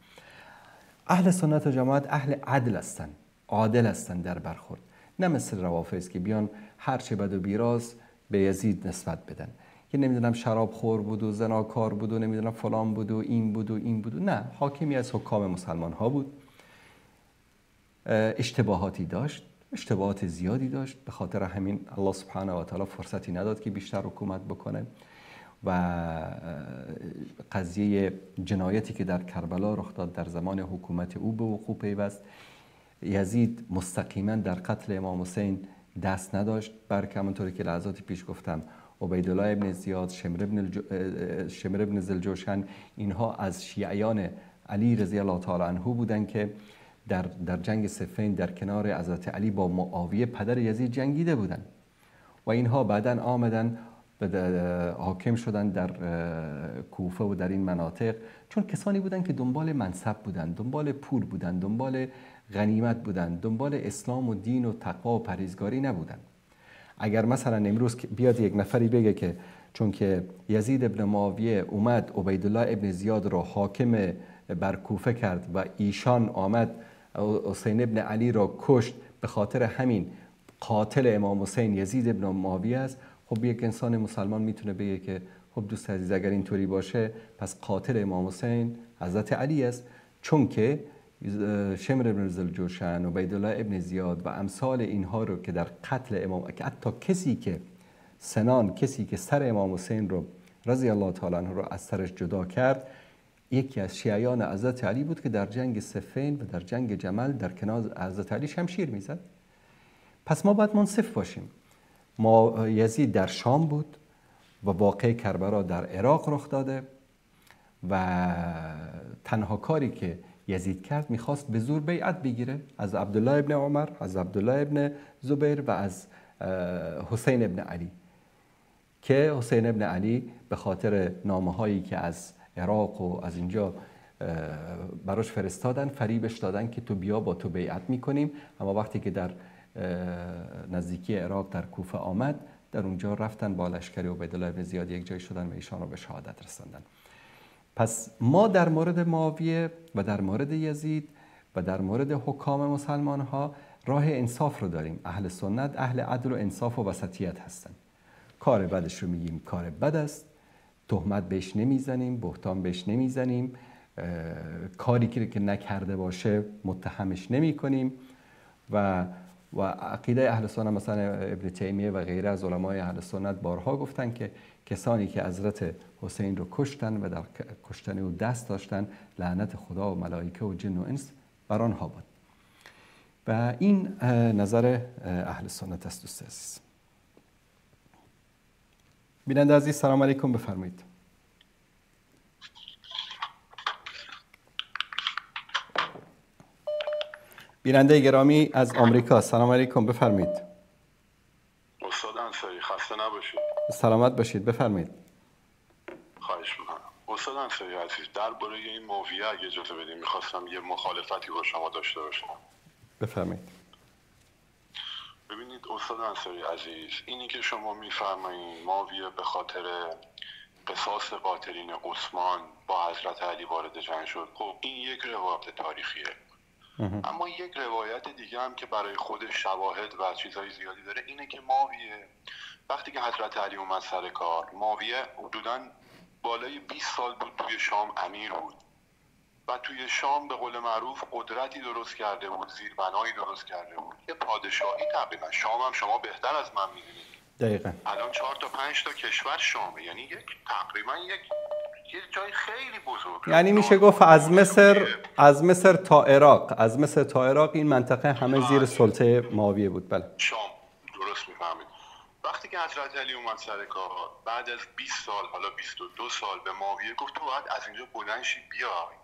اهل سنت و جماعت اهل عدل هستند، عادل هستند در برخورد، نه مثل روافض که بیان هر چه بد و بیراز به یزید نسبت بدن که نمیدونم شراب خور بود و زناکار بود و نمیدونم فلان بود و این بود و این بود. نه، حاکمی از حکام مسلمان ها بود. اشتباهاتی داشت، اشتباهات زیادی داشت، به خاطر همین الله سبحانه و تعالی فرصتی نداد که بیشتر حکومت بکنه و قضیه جنایتی که در کربلا رخ داد در زمان حکومت او به وقوع پیوست. یزید مستقیما در قتل امام حسین دست نداشت، بلکه همونطوری که لحظات پیش گفتم عبیدالله ابن زیاد، شمر ابن زلجوشن، اینها از شیعیان علی رضی الله تعالی عنه بودند که در جنگ صفین در کنار حضرت علی با معاویه پدر یزید جنگیده بودند و اینها بعداً آمدن حاکم شدن در کوفه و در این مناطق، چون کسانی بودند که دنبال منصب بودند، دنبال پول بودند، دنبال غنیمت بودند، دنبال اسلام و دین و تقوا و پرهیزگاری نبودند. اگر مثلا امروز بیاد یک نفری بگه که چون که یزید ابن معاویه اومد عبیدالله ابن زیاد را حاکم بر کوفه کرد و ایشان آمد حسین ابن علی را کشت، به خاطر همین قاتل امام حسین یزید ابن معاویه است، خب یک انسان مسلمان میتونه بگه که خب دوست عزیز اگر اینطوری باشه پس قاتل امام حسین حضرت علی است، چون که شمر ابن زلجوشن و عبیدالله ابن زیاد و امثال اینها رو که در قتل امام، که حتی کسی که سر امام حسین رو رضی الله تعالی عنه رو از سرش جدا کرد، یکی از شیعیان حضرت علی بود که در جنگ صفین و در جنگ جمل در کنار حضرت علی شمشیر میزد. پس ما باید منصف باشیم. یزید در شام بود، و واقعه کربلا در عراق رخ داده و تنها کاری که یزید کرد میخواست به زور بیعت بگیره از عبدالله ابن عمر، از عبدالله ابن زبیر و از حسین ابن علی، که حسین ابن علی به خاطر نامه هایی که از عراق و از اینجا براش فرستادن فریبش دادن که تو بیا با تو بیعت میکنیم. اما وقتی که در نزدیکی عراق در کوفه آمد، در اونجا رفتن با لشکر عبیدالله ابن زیاد یک جای شدن و ایشان رو به شهادت رساندن. پس ما در مورد معاویه و در مورد یزید و در مورد حکام مسلمان ها راه انصاف رو داریم. اهل سنت اهل عدل و انصاف و وسطیت هستن. کار بدش رو میگیم کار بد است، تهمت بهش نمیزنیم، بهتان بهش نمیزنیم، کاری که نکرده باشه متهمش نمی کنیم و عقیده اهل سنت مثلا ابن تیمیه و غیره از علمای اهل سنت بارها گفتن که کسانی که حضرت حسین رو کشتن و در کشتن او دست داشتن، لعنت خدا و ملائکه و جن و انس بر آنها بود. و این نظر اهل سنت است. دوست عزیز بیننده عزیز، سلام علیکم، بفرمایید. بیننده گرامی از آمریکا، سلام علیکم، بفرمایید. استاد انصاری خسته نباشید. سلامت باشید، بفرمایید. خواهش میکنم. استاد انصاری عزیز، درباره این معاویه اگه اجازه بدید میخواستم یه مخالفتی با شما داشته باشم. بفرمایید. ببینید استاد انصاری عزیز، اینی که شما میفرمایید معاویه به خاطر قصاص قاتلین عثمان با حضرت علی وارد جنگ شد، خب این یک روایت تاریخیه. اما یک روایت دیگه هم که برای خودش شواهد و چیزهای زیادی داره اینه که معاویه وقتی که حضرت علی اومد سر کار، معاویه حدوداً بالای 20 سال بود توی شام امیر بود و توی شام به قول معروف قدرتی درست کرده بود، زیربنایی درست کرده بود، یه پادشاهی تقریبا. شام هم شما بهتر از من میدونید دقیقاً الان 4 تا 5 تا کشور شامه، یعنی تقریبا یه جای خیلی بزرگ، یعنی میشه گفت از مصر تا عراق، از مصر تا عراق این منطقه همه زیر سلطه معاویه بود. بله شام، درست میفهمید. وقتی که حضرت علی اومد سر کار بعد از 20 سال، حالا 22 سال، به معاویه گفت تو باید از اینجا بلند شی بیای،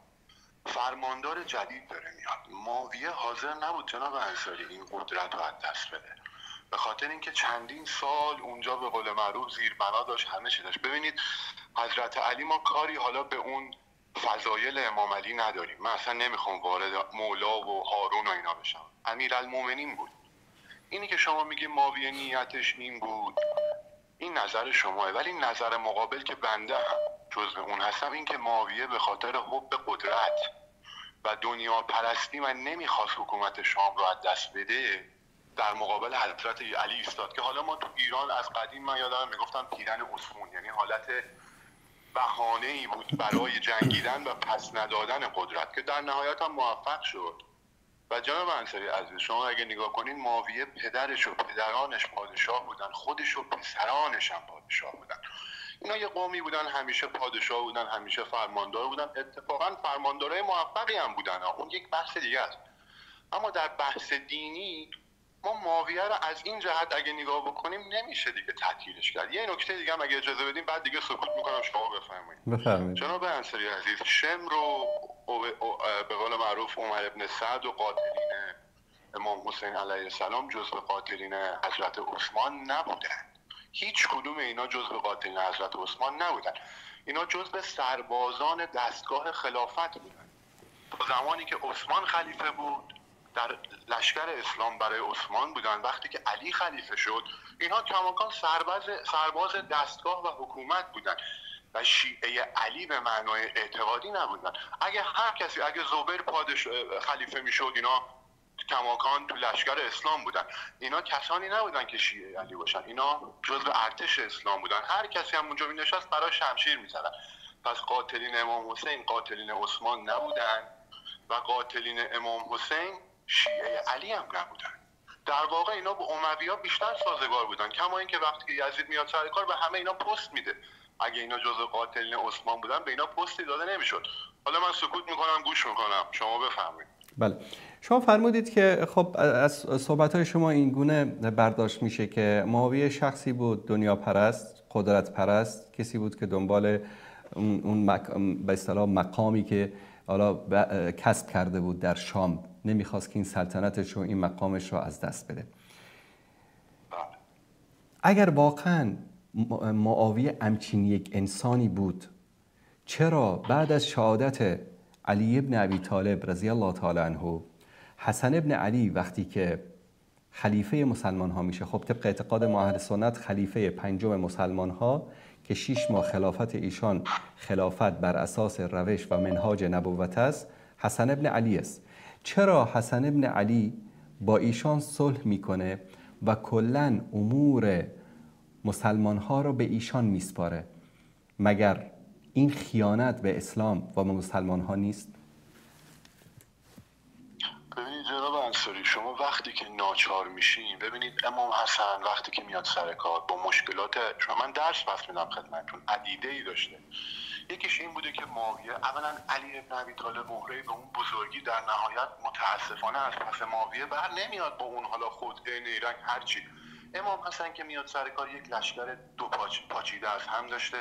فرماندار جدید داره میاد. معاویه حاضر نبود جناب انصاری این قدرت رو از دست بده، به خاطر اینکه چندین سال اونجا به قول معروف زیربنا داشت، همه چی داشت. ببینید حضرت علی ما کاری حالا به اون فضایل امام علی نداریم، من اصلا نمیخوام وارد مولا و هارون و اینا بشم، امیرالمومنین بود. اینی که شما میگی معاویه نیتش این بود، این نظر شماه، ولی نظر مقابل که بنده هم جزء اون هستم این که معاویه به خاطر حب قدرت و دنیا پرستی و نمیخواست حکومت شام رو از دست بده در مقابل حضرت علی ایستاد، که حالا ما تو ایران از قدیم من یادم میگفتن پیرن عثمون، یعنی حالت بهانه‌ای بود برای جنگیدن و پس ندادن قدرت که در نهایت هم موفق شد. و جناب انصاری عزیز، شما اگه نگاه کنین معاویه پدرش و پدرانش پادشاه بودن، خودش و پسرانش هم پادشاه بودن. اینا یه قومی بودن همیشه پادشاه بودن، همیشه فرماندار بودن، اتفاقا فرماندارای موفقی هم بودن، اون یک بحث دیگه است. اما در بحث دینی ما معاویه رو از این جهت اگه نگاه بکنیم نمیشه دیگه تعطیلش کرد. یه نکته دیگه هم اگه اجازه بدیم بعد دیگه سکوت میکنم شما بفرمایید. جناب انصاری عزیز، شمر رو به قول معروف عمر ابن سعد و قاتلین امام حسین علیه السلام جزو قاتلین حضرت عثمان نبودن. هیچ کدوم اینا جزو قاتلین حضرت عثمان نبودن. اینا جزو سربازان دستگاه خلافت بودن. تا زمانی که عثمان خلیفه بود در لشکر اسلام برای عثمان بودن، وقتی که علی خلیفه شد اینها کماکان سرباز دستگاه و حکومت بودن و شیعه علی به معنای اعتقادی نبودن. اگه زبیر خلیفه میشد اینا کماکان تو لشکر اسلام بودن، اینا کسانی نبودن که شیعه علی باشن، اینا جزء ارتش اسلام بودن، هر کسی هم اونجا مینشست برای شمشیر میزدن. پس قاتلین امام حسین قاتلین عثمان نبودن و قاتلین امام حسین شیعه علی هم نبودن. در واقع اینا با اموی‌ها بیشتر سازگار بودن، کما اینکه وقتی که یزید میاد سر کار به همه اینا پست میده. اگه اینا جزء قاتلین عثمان بودن به اینا پستی داده نمیشد. حالا من سکوت میکنم، گوش میکنم، شما بفرمایید. بله، شما فرمودید که خب از صحبت‌های شما این گونه برداشت میشه که معاویه شخصی بود دنیا پرست قدرت پرست، کسی بود که دنبال اون به اصطلاح مقامی که حالا کسب کرده بود در شام، نمیخواست که این سلطنتش و این مقامش رو از دست بده. اگر واقعا معاویه همچین یک انسانی بود، چرا بعد از شهادت علی ابن ابی طالب رضی الله تعالی عنه، حسن ابن علی وقتی که خلیفه مسلمان ها میشه، خب طبق اعتقاد ما اهل سنت خلیفه پنجم مسلمان ها که 6 ماه خلافت ایشان خلافت بر اساس روش و منهاج نبوت است، حسن ابن علی است. چرا حسن ابن علی با ایشان صلح میکنه و کلن امور مسلمان ها رو به ایشان میسپاره؟ مگر این خیانت به اسلام و به مسلمان ها نیست؟ ببینید جناب انصاری، شما وقتی که ناچار میشین، ببینید امام حسن وقتی که میاد سر کار با مشکلات، من درس پس میدم خدمتتون، عدیده ای داشته. یکیش این بوده که معاویه، اولا علی ابن ابی طالب مهره به اون بزرگی در نهایت متاسفانه از پس معاویه بر نمیاد با اون حالا خودعه نیرنگ هرچی. امام حسن که میاد سر کار یک لشکر دو پاچیده از هم داشته.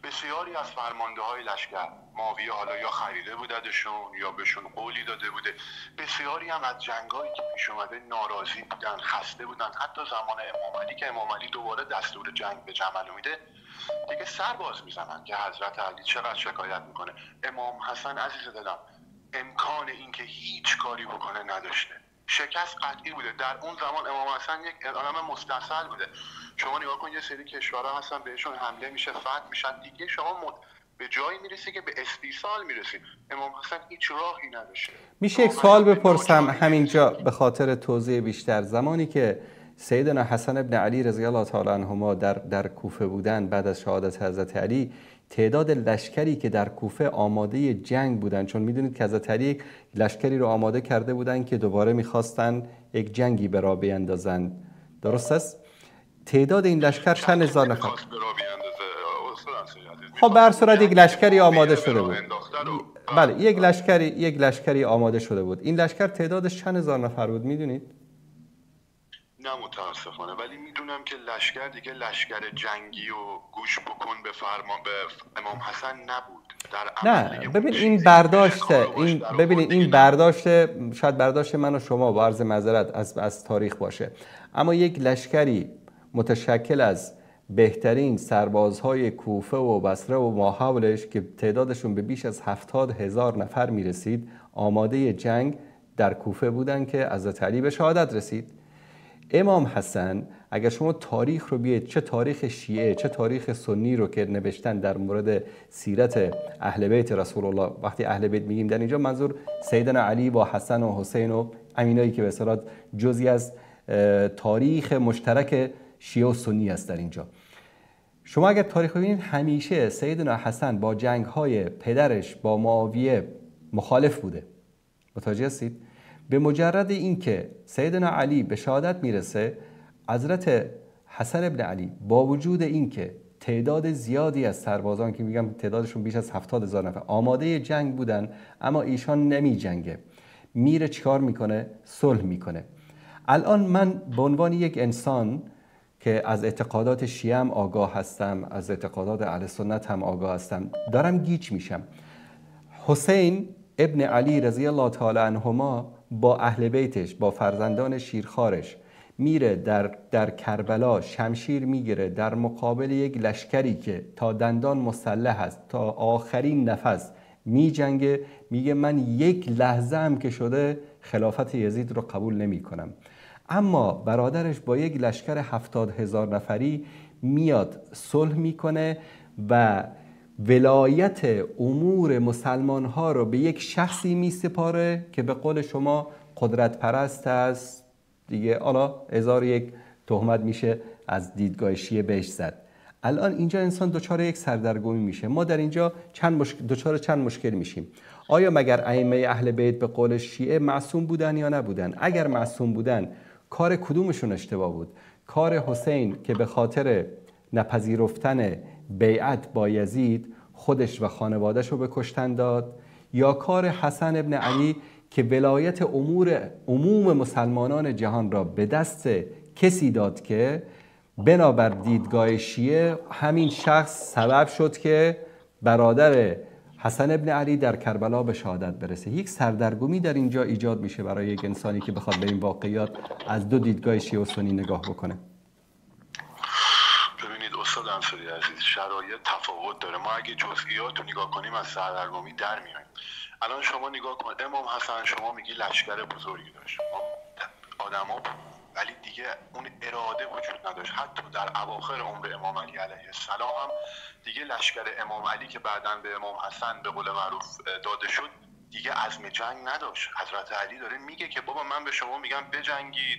بسیاری از فرمانده های لشکر معاویه حالا یا خریده بوددشون یا بهشون قولی داده بوده. بسیاری هم از جنگایی که پیش اومده ناراضی بودن، خسته بودن. حتی زمان امام علی که امام علی دوباره دستور جنگ به جمل میده، دیگه سر باز میزنن که حضرت علی چقدر شکایت میکنه. امام حسن عزیز دلم امکان این که هیچ کاری بکنه نداشته، شکست قطعی بوده. در اون زمان امام حسن یک آدم مستصل بوده. شما نگاه کن، یه سری کشورها هستن بهشون حمله میشه، فتح میشن، دیگه شما به جایی میرسی که به استیصال میرسی. امام حسن هیچ راهی نداشته. میشه یک سوال بپرسم همینجا به خاطر توضیح بیشتر؟ زمانی که سیدنا حسن ابن علی رضی الله تعالی عنهما در کوفه بودن بعد از شهادت حضرت علی، تعداد لشکری که در کوفه آماده جنگ بودن، چون میدونید که حضرت علی یک لشکری رو آماده کرده بودن که دوباره میخواستن یک جنگی به راه بیندازن، درست است؟ تعداد این لشکر چند هزار نفر؟ خب به هر صورت یک لشکری آماده شده بود. بله، یک لشکری آماده شده بود. این لشکر تعدادش چند هزار نفر بود میدونید؟ نه متاسفانه، ولی میدونم که لشکر دیگه لشکر جنگی و گوش بکن به فرمان به امام حسن نبود. نه ببین این برداشت شاید برداشت من و شما با عرض معذرت از تاریخ باشه، اما یک لشکری متشکل از بهترین سربازهای کوفه و بصره و ماحولش که تعدادشون به بیش از 70,000 نفر میرسید، آماده جنگ در کوفه بودن که حضرت علی به شهادت رسید. امام حسن اگر شما تاریخ رو بیاید، چه تاریخ شیعه چه تاریخ سنی رو که نوشتن در مورد سیرت اهل بیت رسول الله، وقتی اهل بیت میگیم در اینجا منظور سیدنا علی و حسن و حسین و امینایی که به اصطلاح جزئی از تاریخ مشترک شیعه و سنی است در اینجا. شما اگر تاریخ رو ببینید، همیشه سیدنا حسن با جنگ‌های پدرش با معاویه مخالف بوده. متوجه هستید؟ به مجرد اینکه سیدنا علی به شهادت میرسه، حضرت حسن ابن علی با وجود اینکه تعداد زیادی از سربازان که میگم تعدادشون بیش از 70,000 نفر آماده جنگ بودن، اما ایشان نمی جنگه، میره چیکار میکنه؟ صلح میکنه. الان من به عنوان یک انسان که از اعتقادات شیعه هم آگاه هستم، از اعتقادات اهل سنت هم آگاه هستم، دارم گیج میشم. حسین ابن علی رضی الله تعالی عنهما با اهل بیتش، با فرزندان شیرخوارش میره در کربلا شمشیر میگیره در مقابل یک لشکری که تا دندان مسلح است، تا آخرین نفس میجنگه، میگه من یک لحظه هم که شده خلافت یزید رو قبول نمی کنم. اما برادرش با یک لشکر 70,000 نفری میاد صلح میکنه و ولایت امور مسلمان ها رو به یک شخصی می سپاره که به قول شما قدرت پرست است دیگه. حالا 1001 تهمت میشه از دیدگاه شیعه بهش زد. الان اینجا انسان دچار یک سردرگمی میشه. ما در اینجا دچار چند مشکل میشیم. آیا مگر ائمه اهل بیت به قول شیعه معصوم بودن یا نبودن؟ اگر معصوم بودن، کار کدومشون اشتباه بود؟ کار حسین که به خاطر نپذیرفتن بیعت با یزید خودش و خانواده‌شو به کشتن داد، یا کار حسن ابن علی که ولایت امور عموم مسلمانان جهان را به دست کسی داد که بنابر دیدگاه شیعه همین شخص سبب شد که برادر حسن ابن علی در کربلا به شهادت برسه. یک سردرگمی در اینجا ایجاد میشه برای یک انسانی که بخواد به این واقعیات از دو دیدگاه شیعه و سنی نگاه بکنه. ببینید استاد انصاری عزیز، شرایط تفاوت داره. ما اگه جزئیات رو نگاه کنیم از سردرگمی در میایم. الان شما نگاه کن، امام حسن شما میگی لشکر بزرگی داشت، آدما، ولی دیگه اون اراده وجود نداشت. حتی در اواخر عمر امام علی علیه السلام هم دیگه لشکر امام علی که بعداً به امام حسن به قول معروف داده شد دیگه عزم جنگ نداشت. حضرت علی داره میگه که بابا من به شما میگم بجنگید،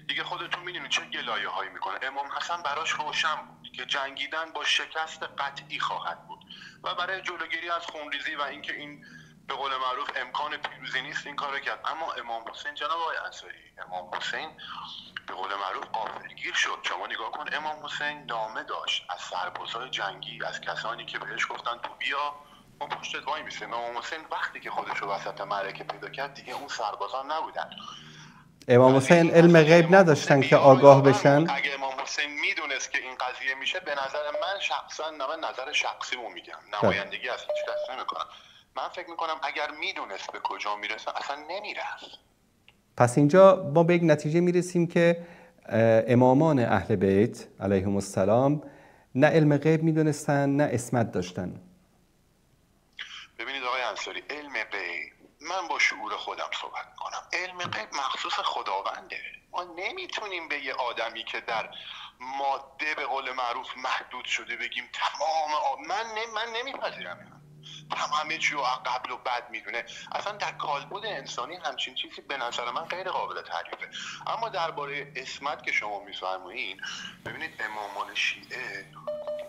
دیگه خودتون میدونید چه گلایه هایی میکنه. امام حسن براش روشن بود که جنگیدن با شکست قطعی خواهد بود و برای جلوگیری از خونریزی و اینکه این به قول معروف امکان پیروزی نیست این کارو کرد. اما امام حسین، جناب آقای انصاری، امام حسین به قول معروف غافلگیر شد. شما نگاه کن، امام حسین نامه داشت از سربازای جنگی، از کسانی که بهش گفتن تو بیا ما پشتت وای میسیم. امام حسین وقتی که خودش رو وسط معرکه پیدا کرد دیگه اون سربازان نبودن. امام حسین علم غیب نداشتن که آگاه بشن. اگه امام حسین میدونست که این قضیه میشه، به نظر من شخصا، نظر شخصیمو میگم، نمایندگی از هیچ کس نمیکنم، من فکر میکنم اگر میدونست به کجا میرسه اصلا نمیرفت. پس اینجا ما به یک نتیجه میرسیم که امامان اهل بیت علیهم السلام نه علم غیب میدونستن نه عصمت داشتن. ببینید آقای انصاری، علم غیب، من با شعور خودم صحبت میکنم، علم غیب مخصوص خداونده. ما نمیتونیم به یه آدمی که در ماده به قول معروف محدود شده بگیم تمام من نمیپذیرم همه چی رو قبل و بعد میدونه. اصلا در کالبد انسانی همچین چیزی به نظر من غیر قابل تعریفه. اما درباره عصمت که شما میفرمایین، ببینید امامان شیعه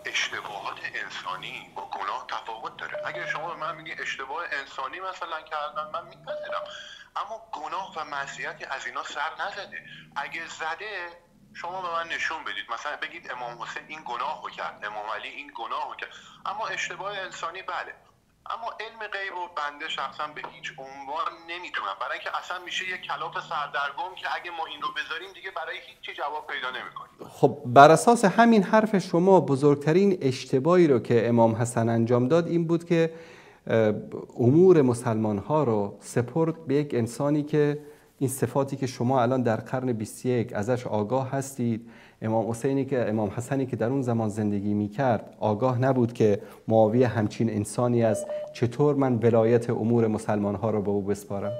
اشتباهات انسانی با گناه تفاوت داره. اگر شما به من میگی اشتباه انسانی مثلا کردن، من میپذیرم، اما گناه و معصیتی از اینا سر نزده. اگه زده شما به من نشون بدید، مثلا بگید امام حسین این گناه رو کرد، امام علی این گناه رو کرد. اما اشتباه انسانی بله، اما علم غیب رو بنده شخصا به هیچ عنوان نمیتونم، برای اینکه اصلا میشه یک کلاف سردرگم که اگه ما این رو بذاریم دیگه برای هیچ جواب پیدا نمیکنیم. خب بر اساس همین حرف شما بزرگترین اشتباهی رو که امام حسن انجام داد این بود که امور مسلمان ها رو سپرد به یک انسانی که این صفاتی که شما الان در قرن 21 ازش آگاه هستید، امام حسنی که در اون زمان زندگی میکرد آگاه نبود که معاویه همچین انسانی است، چطور من ولایت امور مسلمان ها رو به او بسپارم؟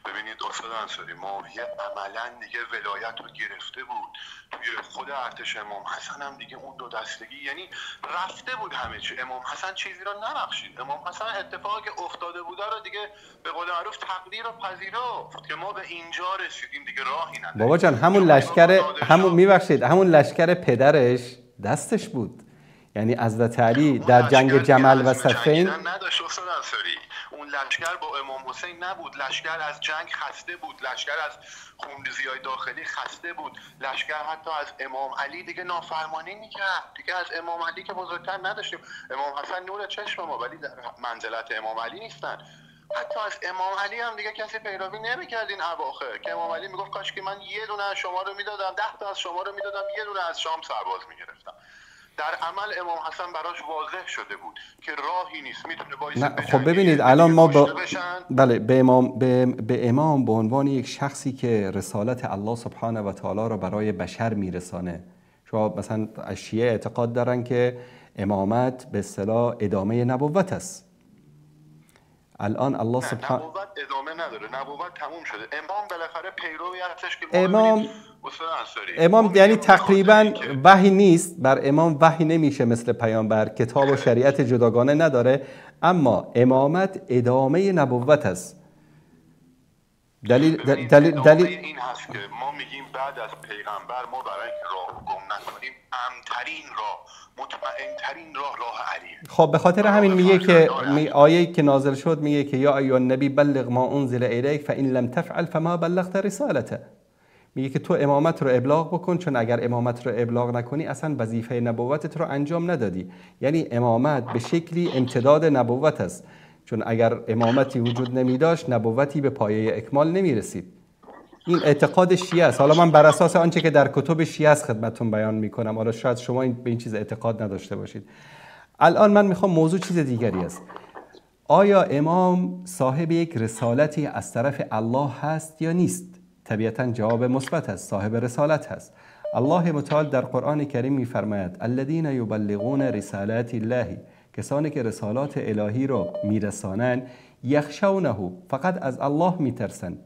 ببینید استاد انصاری، معاویه عملا دیگه ولایت رو گرفته بود توی خود ارتش. امام حسن هم دیگه اون دو دستگی، یعنی رفته بود همه چی. امام حسن چیزی رو نبخشید. امام حسن اتفاقی که افتاده بوده رو دیگه به قول معروف تقدیر رو پذیرفت که ما به اینجا رسیدیم، دیگه راهی نداریم. بابا جان همون لشکر پدرش دستش بود. یعنی حضرت علی در جنگ جمل و صفین نداشت استاد انصاری. اون لشکر با امام حسین نبود، لشکر از جنگ خسته بود، لشکر از خونریزی‌های داخلی خسته بود، لشکر حتی از امام علی دیگه نافرمانی میکرد. دیگه از امام علی که بزرگتر نداشتیم. امام حسن نور چشم ما، ولی در منزلت امام علی نیستن. حتی از امام علی هم دیگه کسی پیروی نمیکرد این اواخر، که امام علی میگفت کاش که من یه دونه از شما رو میدادم، 10 تا از شما رو میدادم، یه دونه از شام سرباز میگرفتم. در عمل امام حسن براش واضح شده بود که راهی نیست، میتونه وایسه. خب ببینید الان ما به امام به عنوان یک شخصی که رسالت الله سبحانه و تعالی را برای بشر میرسانه، شما مثلا شیعه اعتقاد دارن که امامت به اصطلاح ادامه نبوت است. الان الله سبحانه نبوت ادامه نداره، نبوت تموم شده. امام بالاخره پیروی هستش که امام یعنی تقریبا وحی نیست، بر امام وحی نمیشه مثل پیامبر، کتاب و شریعت جداگانه نداره، اما امامت ادامه نبوت است. دلیل این هست که ما میگیم بعد از پیغمبر ما برای اینکه راه گم نکنیم امن‌ترین راه، مطمئن‌ترین راه علیه. خب به خاطر همین میگه که آیه‌ای که نازل شد میگه که یا ایها النبی بلغ ما انزل الیک فان لم تفعل فما بلغت رسالته. میگه که تو امامت رو ابلاغ بکن، چون اگر امامت رو ابلاغ نکنی اصلا وظیفه نبوتت رو انجام ندادی. یعنی امامت به شکلی امتداد نبوت است، چون اگر امامتی وجود نمی داشت نبوتی به پایه اکمال نمی رسید. این اعتقاد شیعه است. حالا من بر اساس آنچه که در کتب شیعه است خدمتتون بیان میکنم. حالا شاید شما به این چیز اعتقاد نداشته باشید. الان من میخوام موضوع چیز دیگری است. آیا امام صاحب یک رسالتی از طرف الله هست یا نیست؟ طبیعتا جواب مثبت است، صاحب رسالت هست. الله متعال در قرآن کریم میفرماید الذین یبلغون رسالات الله، کسانی که رسالات الهی رو میرسانند، یخشونه، فقط از الله میترسند،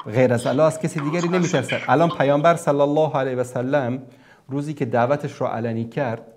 غیر از الله از کسی دیگری نمیترسند. الان پیامبر صلی الله علیه و سلم روزی که دعوتش رو علنی کرد،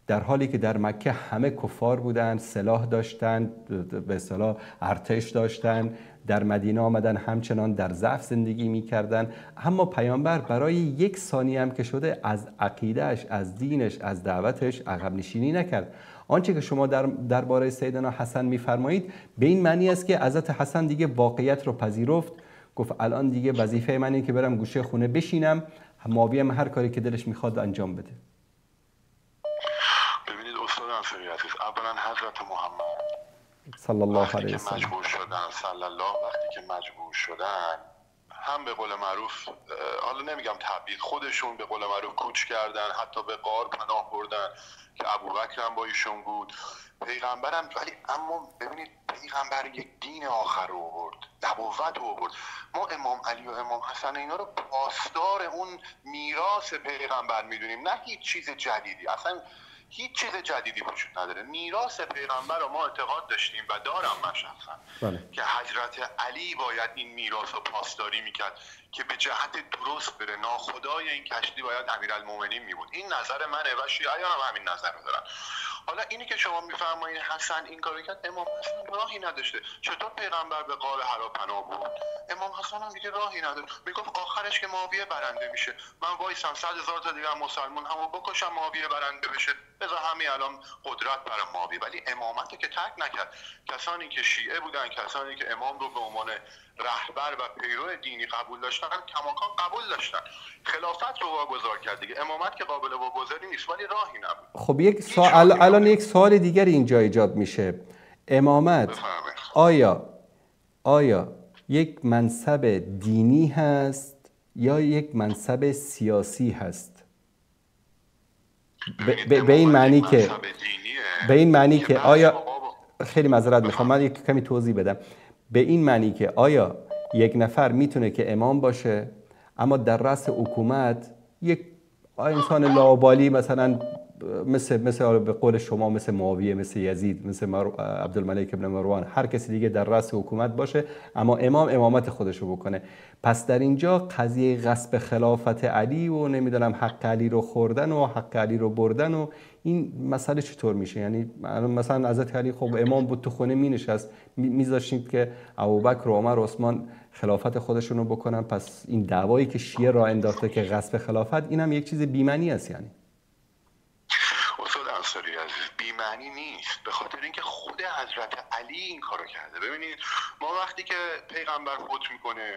در حالی که در مکه همه کفار بودند، سلاح داشتند، به اصطلاح ارتش داشتند، در مدینه آمدن همچنان در ضعف زندگی میکردن، اما پیامبر برای یک ثانیه هم که شده از عقیدهش، از دینش، از دعوتش عقب نشینی نکرد. آنچه که شما درباره سیدنا حسن میفرمایید به این معنی است که حضرت حسن دیگه واقعیت رو پذیرفت، گفت الان دیگه وظیفه من اینه که برم گوشه خونه بشینم، معاویه هر کاری که دلش میخواد انجام بده. ببینید استاد انصاری عزیز، اولا حضرت محمد صلی الله علیه و سلم مجبور شدن، صلی الله، وقتی که مجبور شدن هم به قول معروف، حالا نمیگم تبعید، خودشون به قول معروف کوچ کردن، حتی به غار پناه بردن که ابوبکر هم با ایشون بود، پیغمبرم. ولی اما ببینید پیغمبر یک دین آخر رو آورد، نبوت رو آورد. ما امام علی و امام حسن اینا رو پاسدار اون میراث پیغمبر میدونیم، نه هیچ چیز جدیدی. اصلا هیچ چیز جدیدی وجود نداره. میراث پیغمبر رو ما اعتقاد داشتیم و دارم من شخصا که حضرت علی باید این میراث رو پاسداری میکرد که به جهت درست بره. ناخدای این کشتی باید امیرالمومنین میبود. این نظر منه و شیعیان هم همین نظر رو دارن. حالا اینی که شما میفرمایید حسن این کارو کرد، امام حسن راهی نداشته. چطور پیغمبر به غار حرا پناه برد؟ امام حسن هم دیگه راهی نداشت. میگفت آخرش که معاویه برنده میشه، من وایسم 100,000 تا دیگه مسلمان همو بکشم معاویه برنده بشه، بذار همین الان قدرت برای معاویه. ولی امامت که ترک نکرد. کسانی که شیعه بودن، کسانی که امام رو به عنوان رهبر و پیرو دینی قبول داشتن، کماکان قبول داشتن. خلافت رو واگذار کرد دیگه. امامت که قابل واگذاری نیست، ولی راهی نبود. خب الان یک سوال دیگر اینجا ایجاد میشه. امامت آیا یک منصب دینی هست یا یک منصب سیاسی هست؟ به این معنی که آیا، خیلی معذرت میخوام من یک کمی توضیح بدم، به این معنی که آیا یک نفر میتونه که امام باشه اما در رأس حکومت یک انسان لاابالی، مثلا مثل به قول شما مثل معاویه، مثل یزید، مثل عبدالملک ابن مروان، هر کسی دیگه در رأس حکومت باشه اما امام امامت خودشو بکنه؟ پس در اینجا قضیه غصب خلافت علی و نمیدونم حق علی رو خوردن و حق علی رو بردن و این مسئله چطور میشه؟ یعنی مثلا حضرت علی خب امام بود، تو خونه مینشست، میذاشتیم که ابوبکر و عمر و عثمان خلافت خودشون رو بکنن. پس این دعوایی که شیعه راه انداخته که غصب خلافت، اینم یک چیز بی‌معنی است. یعنی استاد انصاری عزیز، بی‌معنی نیست، به خاطر اینکه خود حضرت علی این کارو کرده. ببینید ما وقتی که پیغمبر فوت میکنه،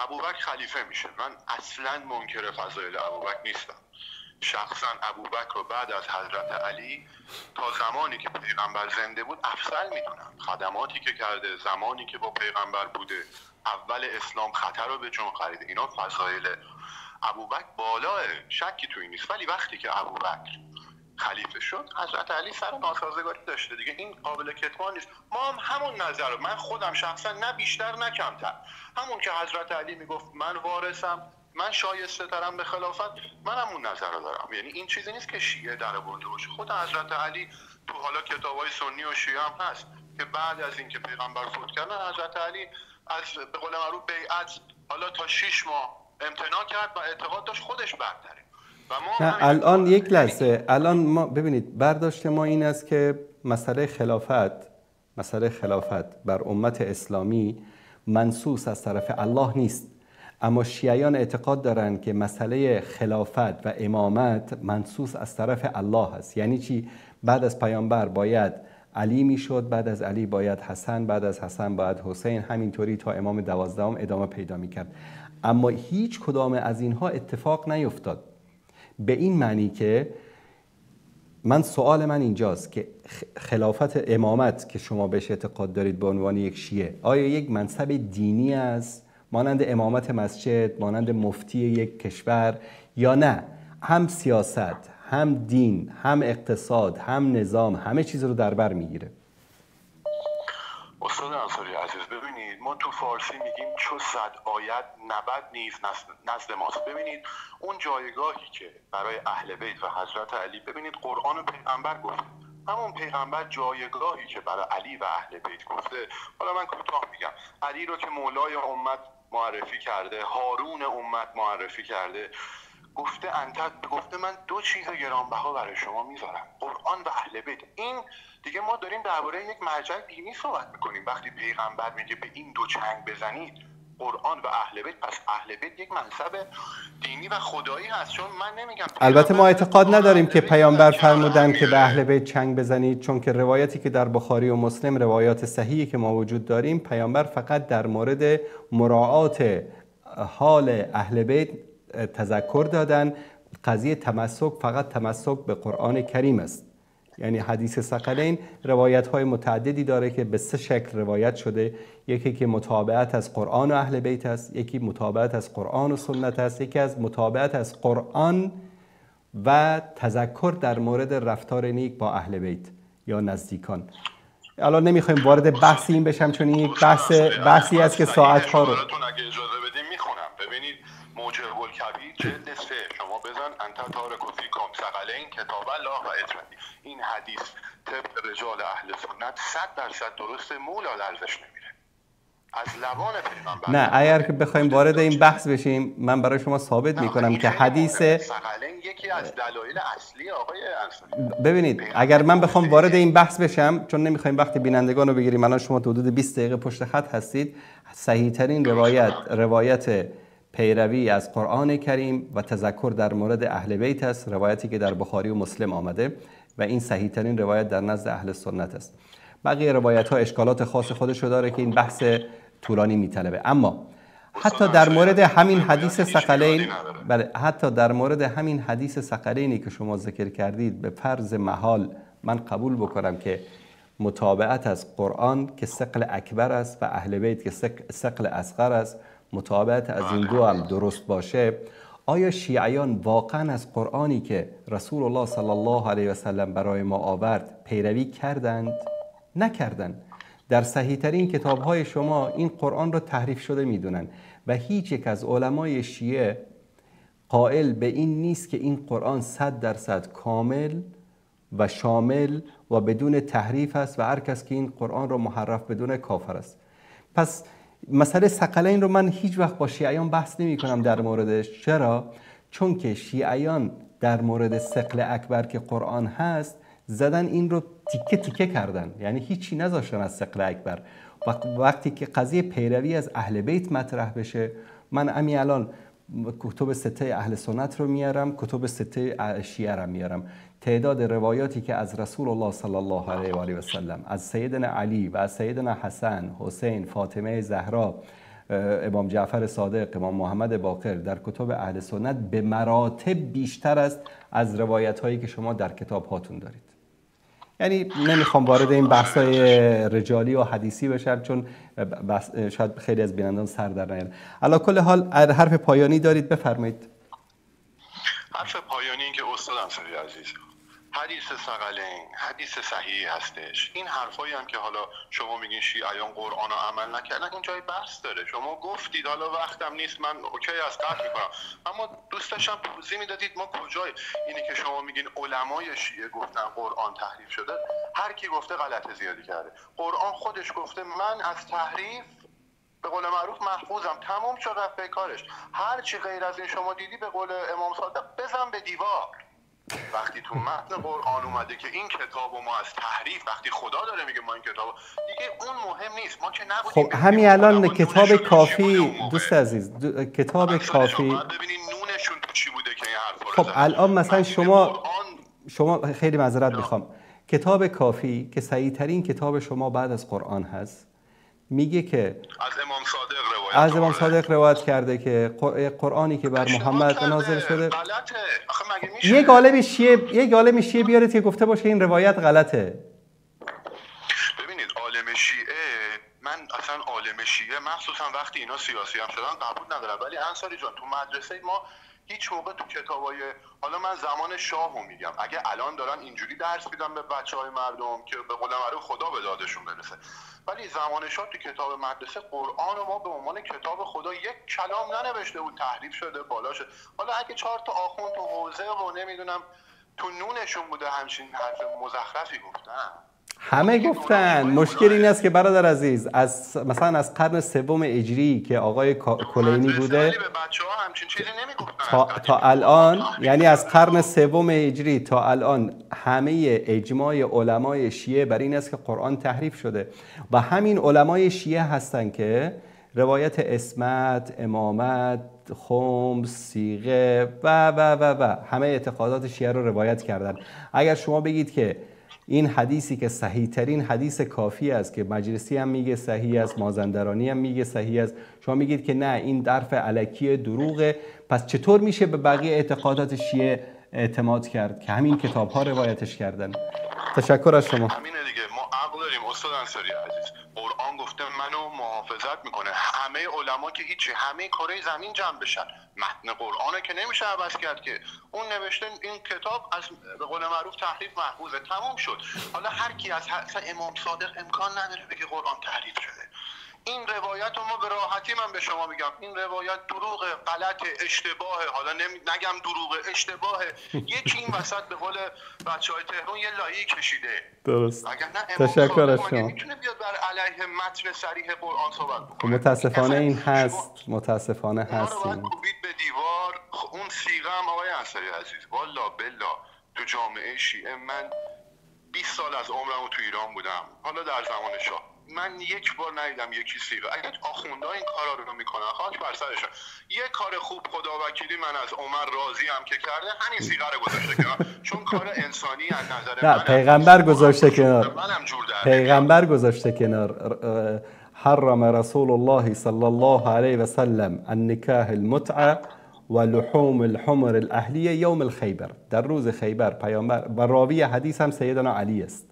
ابوبکر خلیفه میشه. من اصلا منکر فضایل ابوبکر نیستم. شخصا ابوبکر رو بعد از حضرت علی تا زمانی که پیغمبر زنده بود افضل میدونم. خدماتی که کرده، زمانی که با پیغمبر بوده، اول اسلام خطر رو به جون خریده، اینا فضایل ابوبکر بالاه، شکی توی نیست. ولی وقتی که ابوبکر خلیفه شد، حضرت علی سر ناسازگاری داشته دیگه، این قابل کتمان نیست. ما هم همون نظر، من خودم شخصا نه بیشتر نه کمتر، همون که حضرت علی میگفت من وارثم، من شایسته ترم به خلافت، من همون نظر رو دارم. یعنی این چیزی نیست که شیعه در برده باشه. خود حضرت علی تو حالا کتابای سنی و شیعه هم هست که بعد از اینکه پیغمبر فوت کردن، حضرت علی از به قول معروف بیعت حالا تا 6 ماه امتناع کرد و اعتقاد داشت خودش برتره. نه الان یک لحظه، الان ما ببینید برداشت ما این است که مسئله خلافت بر امت اسلامی منصوص از طرف الله نیست، اما شیعیان اعتقاد دارند که مسئله خلافت و امامت منصوص از طرف الله است. یعنی چی؟ بعد از پیامبر باید علی میشد، بعد از علی باید حسن، بعد از حسن باید حسین، همینطوری تا امام 12 ادامه پیدا میکرد. اما هیچ کدام از اینها اتفاق نیفتاد. به این معنی که سوال من اینجاست که خلافت، امامت که شما بهش اعتقاد دارید به عنوان یک شیعه، آیا یک منصب دینی است مانند امامت مسجد، مانند مفتی یک کشور، یا نه هم سیاست، هم دین، هم اقتصاد، هم نظام، همه چیز رو در بر میگیره؟ استاد انصاری عزیز، ببینید ما تو فارسی میگیم چو صد آیت نبد نیز نزد ماست. ببینید اون جایگاهی که برای اهل بیت و حضرت علی، ببینید قرآن و پیغمبر گفت، همون پیغمبر جایگاهی که برای علی و اهل بیت گفته، حالا من کوتاه میگم، علی رو که مولای امت معرفی کرده، هارون امت معرفی کرده، گفته من دو چیز گرانبها برای شما میذارم، قرآن و اهل بیت. این دیگه ما داریم درباره یک مرجع دینی صحبت میکنیم. وقتی پیغمبر میگه به این دو چنگ بزنید، قرآن و اهل بیت، پس اهل بیت یک منصب دینی و خدایی هست. چون من نمیگم، البته ما اعتقاد نداریم که پیامبر فرمودن که به اهل بیت چنگ بزنید، چون که روایتی که در بخاری و مسلم، روایات صحیحی که ما وجود داریم، پیامبر فقط در مورد مراعات حال اهل بیت تذکر دادن. قضیه تمسک فقط تمسک به قرآن کریم است. یعنی حدیث ثقلین روایت های متعددی داره که به 3 شکل روایت شده. یکی که متابعت از قرآن و اهل بیت است، یکی متابعت از قرآن و سنت است، یکی از متابعت از قرآن و تذکر در مورد رفتار نیک با اهل بیت یا نزدیکان. الان نمیخوایم وارد بحث این بشم، چون این بحثی است که ساعت‌ها رو ببینید. موجب الکبیر جلد 3 شما بزن انت تارک فیکم ثقلین کتاب الله و اطرتی. این حدیث طبق رجال اهل سنت 100% درسته، مولا لرزش نمیره از لبان پیغمبر. نه، اگر که بخوایم وارد این بحث بشیم، من برای شما ثابت میکنم که حدیث ثقلین یکی از دلایل اصلی آقای انصاری. ببینید اگر من بخوام وارد این بحث بشم، چون نمیخوایم وقت بینندگان رو بگیریم، الان شما حدود 20 دقیقه پشت خط هستید، صحیح ترین روایت پیروی از قرآن کریم و تذکر در مورد اهل بیت است، روایتی که در بخاری و مسلم آمده و این صحیح ترین روایت در نزد اهل سنت است. بقیه روایت ها اشکالات خاص خودش رو داره که این بحث طولانی میطلبه. اما حتی در مورد همین حدیث ثقلین، حتی در مورد همین حدیث ثقلینی که شما ذکر کردید، به فرض محال من قبول بکنم که متابعت از قرآن که ثقل اکبر است و اهل بیت که ثقل اصغر است، متابعت از این دو هم درست باشه، آیا شیعیان واقعا از قرآنی که رسول الله صلی الله علیه و سلم برای ما آورد پیروی کردند؟ نکردند. در صحیح ترین کتاب های شما این قرآن را تحریف شده میدونن و هیچ یک از علمای شیعه قائل به این نیست که این قرآن 100% کامل و شامل و بدون تحریف است و هر کس که این قرآن را محرف بدونه کافر است. پس مسئله ثقلین رو من هیچ وقت با شیعیان بحث نمی کنم در موردش. چرا؟ چون که شیعیان در مورد ثقل اکبر که قرآن هست زدن این رو تیکه تیکه کردن، یعنی هیچی نذاشتن از ثقل اکبر. وقتی که قضیه پیروی از اهل بیت مطرح بشه، من همین الان کتب 6 اهل سنت رو میارم، کتب 6 شیعه رو میارم. تعداد روایاتی که از رسول الله صلی الله علیه و آله و سلم، از سیدنا علی و از سیدنا حسن، حسین، فاطمه زهرا، امام جعفر صادق، امام محمد باقر در کتب اهل سنت به مراتب بیشتر است از روایت هایی که شما در کتاب هاتون دارید. یعنی نمیخوام وارد این بحث‌های رجالی و حدیثی بشم، چون شاید خیلی از بینندگان سر در نیارن. علی کل حال حرف پایانی دارید، بفرمایید. حرف پایانی این که استاد انصاری عزیز، حدیث ثقلین حدیث صحیحی هستش. این حرفایی هم که حالا شما میگین شیعیان قرآن رو عمل نکردن، این جای بحث داره. شما گفتید، حالا وقتم نیست من اوکی از قطع میکنم، اما دوست داشتم توضیح میدادید ما کجای اینی که شما میگین علمای شیعه گفتن قرآن تحریف شده. هر کی گفته غلط زیادی کرده. قرآن خودش گفته من از تحریف به قول معروف محفوظم، تموم شد رفت به کارش. هر چی غیر از این شما دیدی به قول امام صادق بزن به دیوار. وقتی تو متن قرآن اومده که این کتابو ما از تحریف، وقتی خدا داره میگه ما این کتابو، دیگه اون مهم نیست. ما که نبودیم. خب همین الان کتاب کافی، دوست عزیز، کتاب کافی ببینین نونشون تو چی بوده که این حرفا رو خب الان مثلا شما خیلی معذرت میخوام، کتاب کافی که صحیح ترین کتاب شما بعد از قرآن هست، میگه که از امام صادق روایت کرده که قرآنی که بر محمد نازل شده. یک عالم شیعه بیارید که گفته باشه این روایت غلطه. ببینید عالم شیعه، من اصلا عالم شیعه مخصوصا وقتی اینا سیاسی هم شدن قبول ندارن. ولی انصاری جان تو مدرسه ما هیچ موقع تو کتابای، حالا من زمان شاهو میگم، اگه الان دارن اینجوری درس میدن به بچهای مردم که به قول معروف خدا به دادشون برسه، ولی زمان شاه تو کتاب مدرسه قرآن رو ما به عنوان کتاب خدا یک کلام ننوشته بود، تحریف شده، بالا شده. حالا اگه 4 تا آخوند تو حوزه و نمیدونم تو نونشون بوده همچین حرف مزخرفی گفتن، همه گفتن. مشکل این است که برادر عزیز از مثلا از قرن 3 هجری که آقای کلینی بوده تا الان، یعنی از قرن 3 هجری تا الان همه اجماع علمای شیعه بر این است که قرآن تحریف شده و همین علمای شیعه هستن که روایت اسمت، امامت، خمس، صیغه و همه اعتقادات شیعه رو روایت کردن. اگر شما بگید که این حدیثی که صحیح ترین حدیث کافی است که مجلسی هم میگه صحیح است، مازندرانی هم میگه صحیح است، شما میگید که نه این درف الکی دروغه، پس چطور میشه به بقیه اعتقادات شیعه اعتماد کرد که همین کتاب ها روایتش کردن؟ تشکر از شما. همینه دیگه، ما عقل داریم استاد انصاری عزیز. قرآن گفته منو محافظت میکنه. همه علما که هیچی، همه کره زمین جمع بشن، متن قرآنه که نمیشه عوض کرد که. اون نوشته این کتاب از به قول معروف تحریف محفوظه، تموم شد. حالا هر کی از امام صادق امکان نداره بگه قرآن تحریف شده. این روایت رو ما به راحتی، من به شما میگم این روایت دروغ، غلط، اشتباهه. حالا نگم دروغ، اشتباهه. یکی این وسط به قول بچهای تهران یه لایی کشیده. درست. اگر نه تشکر از شما. میتونه بیاد بر علیه متن صریح قرآن صحبت بکنه. متاسفانه این هست، متاسفانه هست. ما رو کوبید به دیوار. اون صیغه هم آقای انصاری عزیز، والله بالله تو جامعه شیعه من 20 سال از عمرم تو ایران بودم، حالا در زمان شاه من یک بار ندیدم یکی صیغه. اگر آخوندها این کارا رو میکنن خاک بر سرشون. یک کار خوب خدا وکیلی من از عمر راضی ام که کرده، همین صیغه رو گذاشته کنار، چون کار انسانی از نظر من پیغمبر گذاشته کنار. منم جور در پیغمبر گذاشته کنار. حرم رسول الله صلی الله علیه و سلم النکاح المتعه و لحوم الحمر الاهلیه یوم الخیبر. در روز خیبر پیامبر و راوی حدیث هم سیدنا علی است.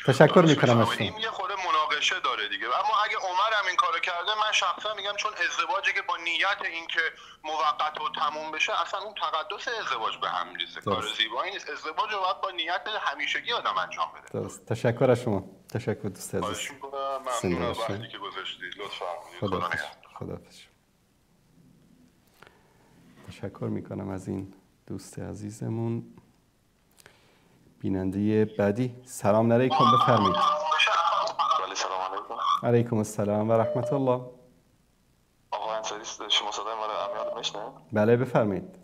تشکر میکنم از شما. این یه خورده مناقشه داره دیگه، اما اگه عمر هم این کارو کرده، من شخصا میگم چون ازدواجی که با نیت اینکه موقت و تموم بشه، اصلا اون تقدس ازدواج به هم میریزه، کار زیبایی نیست. ازدواج رو باید با نیت همیشگی آدم انجام بده. درست. تشکر از شما. تشکر دوست عزیز. خواهش میکنم. ممنون از وقتی که گذاشتید. لطفا. خداحافظ. تشکر میکنم از این دوست عزیزمون. بیننده بعدی. سلام علیکم، بفرمایید. سلام علیکم. علیکم السلام و رحمت الله. آقا انصاری، شما صدای ما رو عمیان میشنوید؟ بله بفرمایید.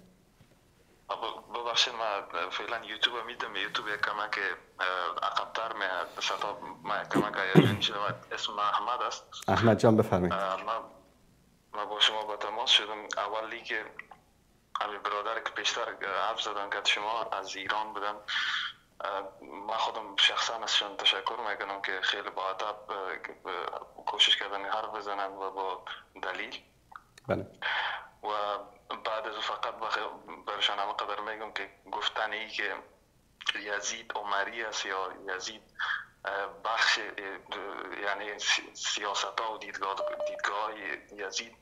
ببخشید من فعلا یوتیوب میدم، یوتیوب یک کمک عقب‌تر صدا کمک هیجانی شده. اسم احمد است. احمد جان بفرمایید. من با شما با تماس شدم. اولی که همین برادر که پیشتر حرف زدن که شما از ایران بودن، من خودم شخصا ازشون تشکر میکنم که خیلی با ادب کوشش کردن حرف بزنن و با دلیل. بله. و بعد از فقط برشان هم قدر میگم که گفتن ای که یزید عمری است یا یزید بخش، یعنی سیاست ها و دیدگاه یزید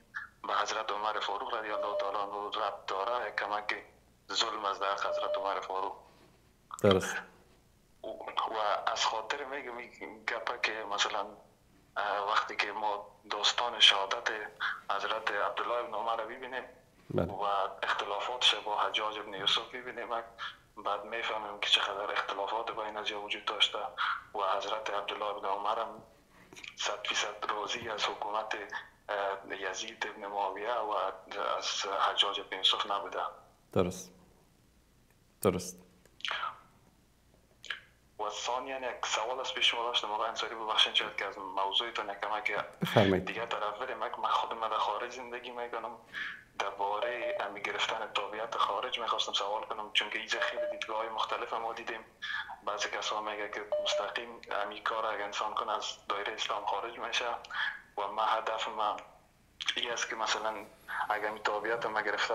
به حضرت عمر فاروق رضی الله تعالی عنه ربط داره، کمک ظلم از در حضرت عمر فاروق. درست. و از خاطر میگم این گپه که مثلا وقتی که ما داستان شهادت حضرت عبدالله ابن عمر رو ببینیم و اختلافاتش با حجاج ابن یوسف ببینیم، بعد میفهمیم که چقدر اختلافات بین از وجود داشته و حضرت عبدالله ابن عمر هم 100% راضی از حکومت یزید ابن معاویه و از حجاج ابن یوسف نبوده. درست. درست. و ثانیاً یک سوال از پیش شما داشتم آقای انصاری، ببخشید شاید که از موضوعتون کمک دیگه طرف بریم. من خودم در خارج زندگی میکنم، درباره امی گرفتن تابعیت خارج میخواستم سوال کنم، چون که اینجا خیلی دیدگاه مختلف ما دیدیم. بعضی کسا میگه که مستقیم امی کار اگه انسان کنه از دایره اسلام خارج میشه، و من هدف من این است که مثلا اگه امی تابعیت ما گرفته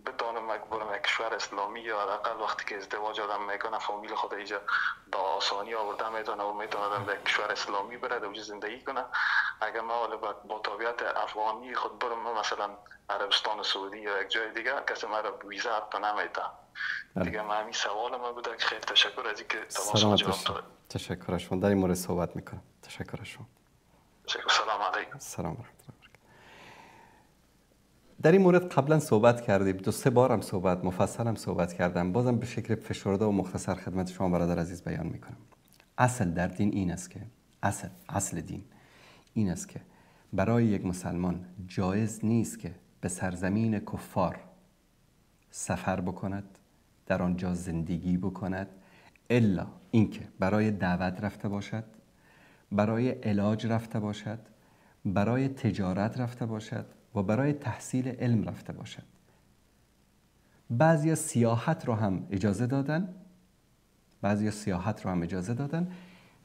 بتانم برم یک کشور اسلامی یا حداقل وقتی که ازدواج آدم میکنه فامیل خود اینجا با آسانی آورده میتونه و میتونه آدم در کشور اسلامی بره در اونجا زندگی کنه. اگر ما با طبیعت افغانی خود برم مثلا عربستان سعودی یا یک جای دیگه کسی ما را ویزا حتی نمیده. دیگه من همین سوال ما بوده که خیلی تشکر از اینکه تماس ما جواب داد. تشکر از شما. در این مورد صحبت میکنم. تشکر از شما. سلام علیکم. سلام علیکم. در این مورد قبلا صحبت کردیم، 2-3 بار هم مفصل هم صحبت کردم، بازم به شکل فشرده و مختصر خدمت شما برادر عزیز بیان میکنم. اصل در دین این است که اصل دین این است که برای یک مسلمان جایز نیست که به سرزمین کفار سفر بکند، در آنجا زندگی بکند، الا اینکه برای دعوت رفته باشد، برای علاج رفته باشد، برای تجارت رفته باشد و برای تحصیل علم رفته باشد. بعضی سیاحت رو هم اجازه دادن.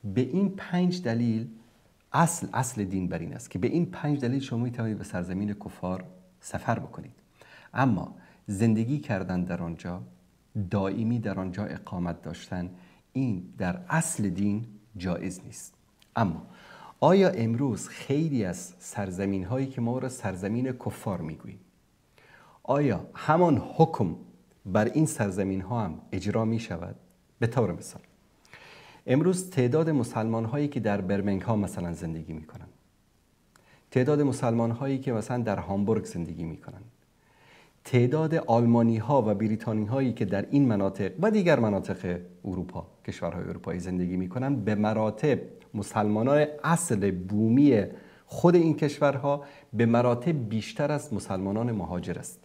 به این 5 دلیل اصل دین بر این است که به این 5 دلیل شما میتوانید به سرزمین کفار سفر بکنید، اما زندگی کردن در آنجا، دائمی در آنجا اقامت داشتن، این در اصل دین جایز نیست. اما آیا امروز خیلی از سرزمین هایی که ما را سرزمین کفار میگوییم، آیا همان حکم بر این سرزمین ها هم اجرا می شود؟ به طور مثال امروز تعداد مسلمان هایی که در برمنگهام مثلا زندگی می کنند، تعداد مسلمان هایی که مثلا در هامبورگ زندگی می کنند، تعداد آلمانی ها و بریتانی هایی که در این مناطق و دیگر مناطق اروپا، کشورهای اروپایی زندگی می کنند، به مراتب مسلمانان اصل بومی خود این کشورها به مراتب بیشتر از مسلمانان مهاجر است.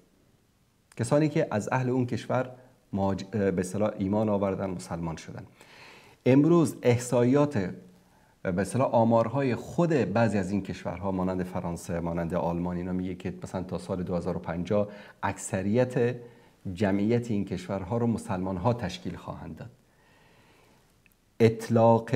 کسانی که از اهل اون کشور به اصطلاح ایمان آوردن، مسلمان شدن. امروز احصائیات به اصطلاح آمارهای خود بعضی از این کشورها مانند فرانسه، مانند آلمان، اینا میگه که مثلا تا سال 2050 اکثریت جمعیت این کشورها رو مسلمان ها تشکیل خواهند داد. اطلاق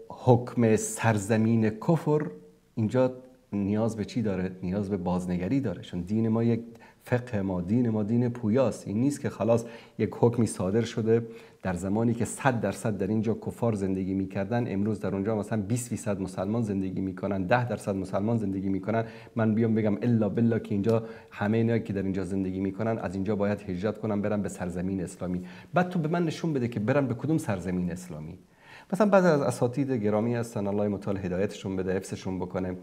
حکم سرزمین کفر اینجا نیاز به چی داره؟ نیاز به بازنگری داره، چون دین ما یک فقه ما دین پویاست. این نیست که خلاص یک حکمی صادر شده در زمانی که 100% در اینجا کفار زندگی میکردن، امروز در اونجا مثلا 20% مسلمان زندگی میکنن، 10% مسلمان زندگی میکنن، من بیام بگم الا بالله که اینجا همه اینا که در اینجا زندگی میکنن از اینجا باید هجرت کنن برن به سرزمین اسلامی. بعد تو به من نشون بده که برن به کدوم سرزمین اسلامی. مثلا بعضی از اساتید گرامی هستن، الله متعال هدایتشون بده، حفظشون بکنه،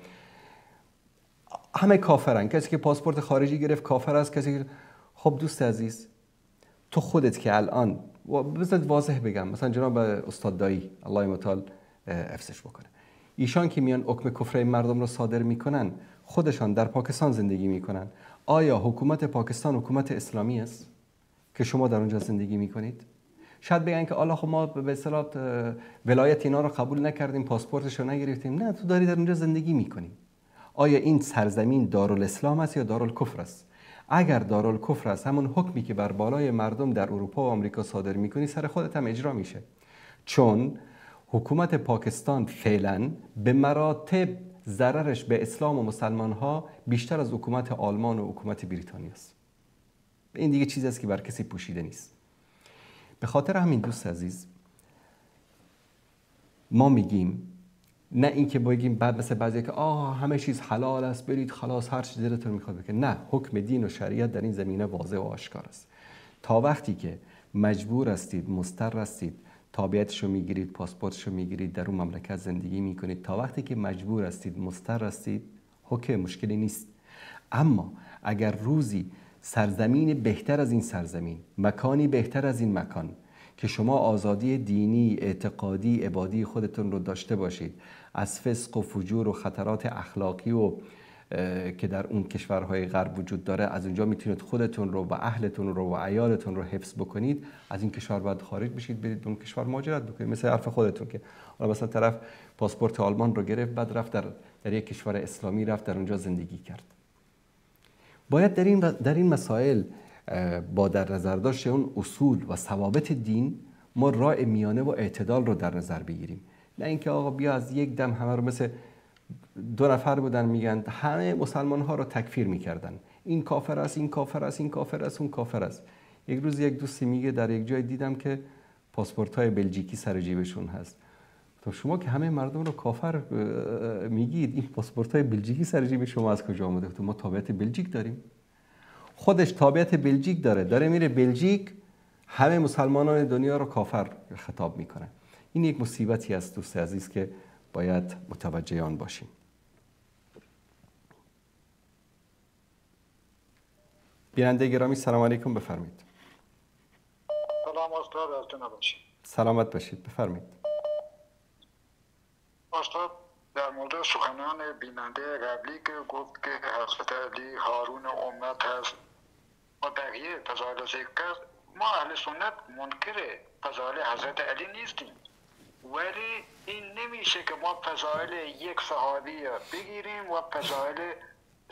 همه کافرن. کسی که پاسپورت خارجی گرفت کافر است، کسی که خب دوست عزیز تو خودت که الان بذارید واضح بگم، مثلا جناب استاد دایی الله متعال حفظش بکنه، ایشان که میان حکم کفر مردم رو صادر میکنن، خودشان در پاکستان زندگی میکنن، آیا حکومت پاکستان حکومت اسلامی است که شما در اونجا زندگی میکنید؟ شاید بگن که الله خب ما به اصطلاح ولایت اینا رو قبول نکردیم، پاسپورتش رو نگرفتیم. نه، تو داری در اونجا زندگی میکنی. آیا این سرزمین دارالاسلام است یا دارالکفر است؟ اگر دارالکفر است، همون حکمی که بر بالای مردم در اروپا و آمریکا صادر میکنی سر خودت هم اجرا میشه، چون حکومت پاکستان فعلا به مراتب ضررش به اسلام و مسلمان ها بیشتر از حکومت آلمان و حکومت بریتانیا است. این دیگه چیزی است که بر کسی پوشیده نیست. به خاطر همین دوست عزیز ما میگیم نه اینکه بگیم بعد مثل بعضی که همه چیز حلال است، برید خلاص هر چیزی دلتون میخواد بکنید. نه، حکم دین و شریعت در این زمینه واضح و آشکار است. تا وقتی که مجبور هستید، مضطر هستید، تابعیتشو میگیرید، پاسپورتشو میگیرید، در اون مملکت زندگی میکنید، تا وقتی که مجبور هستید، مضطر هستید، حکم مشکلی نیست. اما اگر روزی سرزمین بهتر از این سرزمین، مکانی بهتر از این مکان که شما آزادی دینی، اعتقادی، عبادی خودتون رو داشته باشید، از فسق و فجور و خطرات اخلاقی و که در اون کشورهای غرب وجود داره، از اونجا میتونید خودتون رو و اهلتون رو و عیالتون رو حفظ بکنید، از این کشور باید خارج بشید، برید به اون کشور مهاجرت بکنید. مثل حرف خودتون که مثلا طرف پاسپورت آلمان رو گرفت، بعد رفت در یک کشور اسلامی رفت در اونجا زندگی کرد. باید در این مسائل با در نظر داشت اون اصول و ثوابت دین ما راه میانه و اعتدال رو در نظر بگیریم. نه اینکه آقا بیا از یک دم همه رو مثل 2 نفر بودن میگن همه مسلمان ها رو تکفیر میکردن، این کافر است، این کافر است، این کافر است، اون کافر است. یک روز یک دوستی میگه در یک جای دیدم که پاسپورت های بلژیکی سر جیبشون هست. تو شما که همه مردم رو کافر میگید، این پاسپورت های بلژیکی سر جیب شما از کجا آمده؟ تو ما تابعیت بلژیک داریم. خودش تابعیت بلژیک داره میره بلژیک، همه مسلمانان دنیا رو کافر خطاب میکنه. این یک مصیبتی است دوست عزیز که باید متوجه آن باشیم. بیننده گرامی سلام علیکم، بفرمایید. سلام استاد، از جناب باشید. سلامت باشید، بفرمایید. استاد در مورد سخنان بیننده قبلی که گفت که حضرت علی هارون امت هست و بقیه فضائل ذکر کرد، ما اهل سنت منکر فضائل حضرت علی نیستیم، ولی این نمیشه که ما فضائل یک صحابی بگیریم و فضائل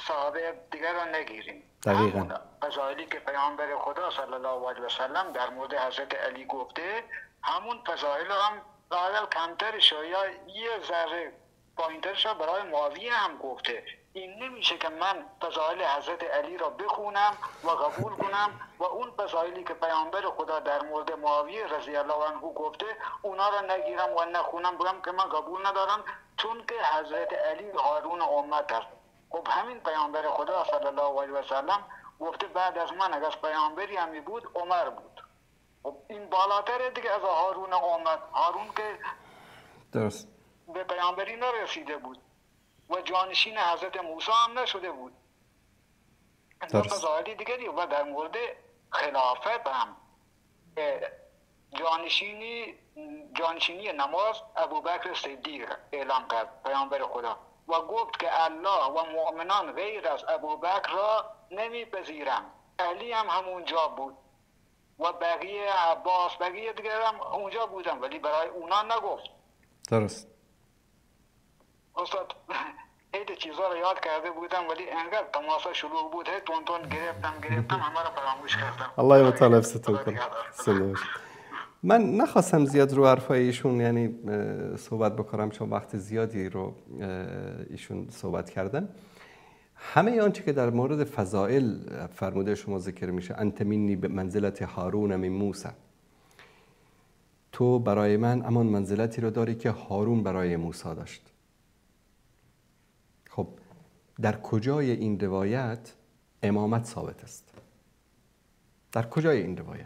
صحابه دیگر را نگیریم. دقیقاً فضائلی که پیامبر خدا صلی الله علیه و سلم در مورد حضرت علی گفته، همون فضائل هم لااقل کمترش یا یه ذره پایینترش برای معاویه هم گفته. این نمیشه که من فضائل حضرت علی را بخونم و قبول کنم و اون فضائلی که پیامبر خدا در مورد معاویه رضی الله عنه گفته اونا را نگیرم و نخونم، بگم که من قبول ندارم چون که حضرت علی هارون امت است. خب همین پیامبر خدا صلی الله علیه و سلم گفته بعد از من اگر پیامبری همی بود عمر بود. خب این بالاتره دیگه از هارون امت. هارون که درست به پیامبری نرسیده بود و جانشین حضرت موسی هم نشده بود. این فضائلی دیگری. و در مورد خلافت هم جانشینی نماز ابوبکر صدیق اعلام کرد پیامبر خدا و گفت که الله و مؤمنان غیر از ابوبکر را نمیپذیرم. علی هم همونجا بود و بقیه عباس بقیه دیگر هم اونجا بودن ولی برای اونا نگفت. درست. استاد خیلی چیزا رو یاد کرده بودم ولی انقدر تماسا شلوغ بود تون گرفتم همه رو فراموش کردم. الله مطالب ستون کنه. من نخواستم زیاد رو حرفای ایشون یعنی صحبت بکنم چون وقت زیادی رو ایشون صحبت کردن. همه آنچه که در مورد فضائل فرموده شما ذکر میشه، انت منی به منزلت هارون من موسی، تو برای من همان منزلتی رو داری که هارون برای موسی داشت. خب در کجای این روایت امامت ثابت است؟ در کجای این روایت؟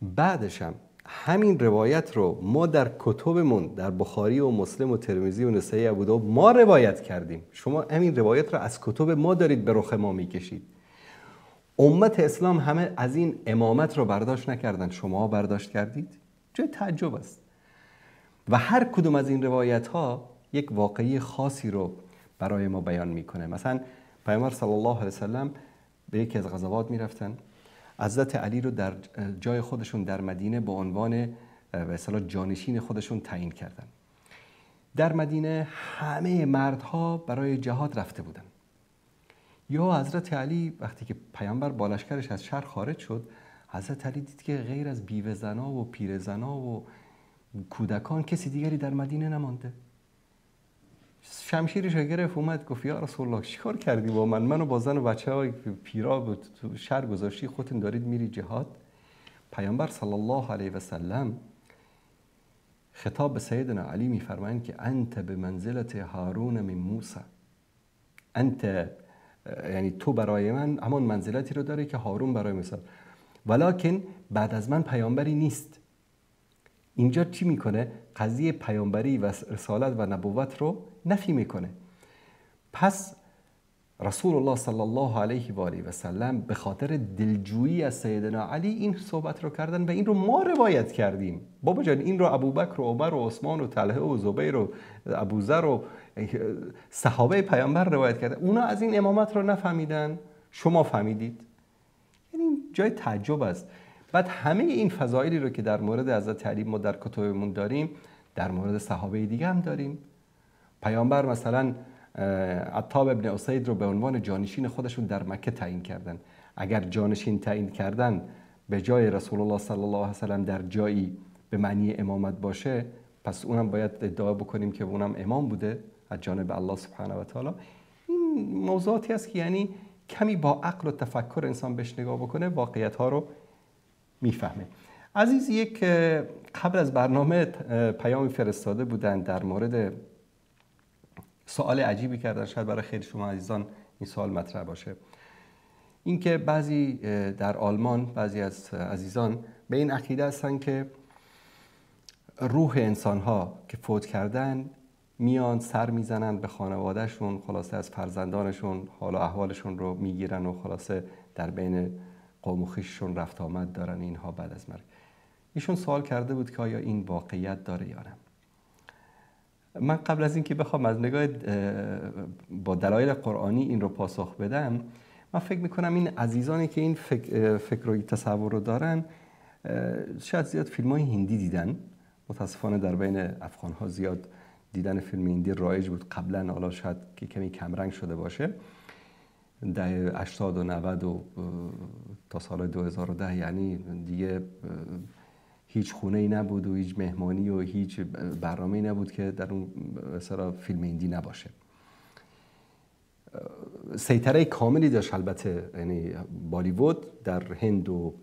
بعدش هم همین روایت رو ما در کتبمون در بخاری و مسلم و ترمذی و نسائی ابو داود ما روایت کردیم. شما همین روایت رو از کتب ما دارید به رخ ما میکشید. امت اسلام همه از این امامت رو برداشت نکردن، شما برداشت کردید؟ جای تعجب است. و هر کدوم از این روایت ها یک واقعی خاصی رو برای ما بیان میکنه. مثلا پیامبر صلی الله علیه وسلم به یکی از غزوات میرفتن، حضرت علی رو در جای خودشون در مدینه به عنوان به اصطلاح جانشین خودشون تعیین کردن. در مدینه همه مردها برای جهاد رفته بودن. یا حضرت علی وقتی که پیامبر با لشکرش از شهر خارج شد، حضرت علی دید که غیر از بیوه زنا و پیر زنا و کودکان کسی دیگری در مدینه نمانده. شمشیرش رو گرفت اومد گفت یا رسول الله چیکار کردی با من؟ منو با زن و بچه‌های پیرا تو شهر گذاشتی، خودتون دارید میری جهاد. پیامبر صلی الله علیه و سلم خطاب به سیدنا علی میفرمایند که انت به منزلت هارون من موسی، انت یعنی تو برای من همان منزلتی رو داری که هارون برای موسی، ولکن بعد از من پیامبری نیست. اینجا چی میکنه؟ قضیه پیامبری و رسالت و نبوت رو نفی میکنه. پس رسول الله صلی الله علیه و آله و سلم به خاطر دلجویی از سیدنا علی این صحبت رو کردن و این رو ما روایت کردیم. بابا جان این رو ابوبکر و عمر و عثمان و طلحه و زبیر و ابوذر و صحابه پیامبر روایت کردن. اونا از این امامت رو نفهمیدن، شما فهمیدید. یعنی جای تعجب است. بعد همه این فضایلی رو که در مورد حضرت علی ما در کتبمون داریم در مورد صحابه دیگه هم داریم. پیامبر مثلا عطاب ابن اسید رو به عنوان جانشین خودشون در مکه تعیین کردن. اگر جانشین تعیین کردن به جای رسول الله صلی الله علیه و سلم در جایی به معنی امامت باشه، پس اونم باید ادعا بکنیم که اونم امام بوده از جانب الله سبحانه و تعالی. این موضوعاتی است که یعنی کمی با عقل و تفکر انسان بهش نگاه بکنه واقعیت ها رو میفهمه. عزیز یک قبل از برنامه پیامی فرستاده بودن در مورد سوال عجیبی کردن، شاید برای خیلی شما عزیزان این سوال مطرح باشه. اینکه بعضی در آلمان بعضی از عزیزان به این عقیده هستن که روح انسان‌ها که فوت کردن میان سر میزنن به خانوادهشون، خلاصه از فرزندانشون حال و احوالشون رو میگیرن و خلاصه در بین قوم و خویششون رفت آمد دارن اینها بعد از مرگ. ایشون سوال کرده بود که آیا این واقعیت داره یا نه. من قبل از اینکه بخوام از نگاه با دلایل قرآنی این رو پاسخ بدم، من فکر میکنم این عزیزانی که این فکر و تصور رو دارن شاید زیاد فیلم های هندی دیدن. متاسفانه در بین افغان‌ها زیاد دیدن فیلم هندی رایج بود قبلا، حالا شاید که کمی کمرنگ شده باشه. دهه 80 و 90 و تا سال 2010 یعنی دیگه هیچ خونه‌ای نبود و هیچ مهمانی و هیچ برنامه‌ای نبود که در اون مثلا فیلم هندی نباشه. سیطره کاملی داشت البته، یعنی بالیوود در هند و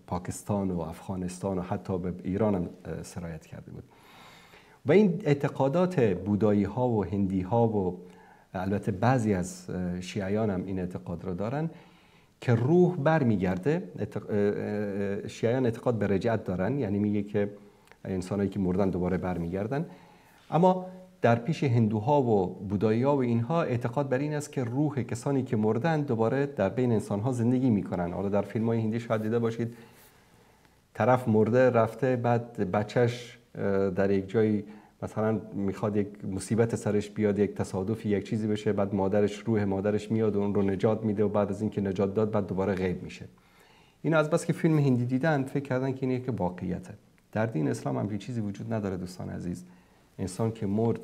پاکستان و افغانستان و حتی به ایران هم سرایت کرده بود. و این اعتقادات بودایی ها و هندی ها و البته بعضی از شیعیان هم این اعتقاد رو دارن که روح برمیگرده. شیعیان اعتقاد به رجعت دارن، یعنی میگه که انسانایی که مردن دوباره برمیگردن. اما در پیش هندوها و بودایی‌ها و اینها اعتقاد بر این است که روح کسانی که مردن دوباره در بین انسان‌ها زندگی می‌کنن. حالا در فیلم‌های هندی شاید دیده باشید طرف مرده رفته، بعد بچهش در یک جایی مثلا میخواد یک مصیبت سرش بیاد، یک تصادفی یک چیزی بشه، بعد روح مادرش میاد و اون رو نجات میده و بعد از اینکه نجات داد بعد دوباره غیب میشه. اینا از بس که فیلم هندی دیدن فکر کردن که این یک واقعیته. در دین اسلام همچین چیزی وجود نداره دوستان عزیز. انسان که مرد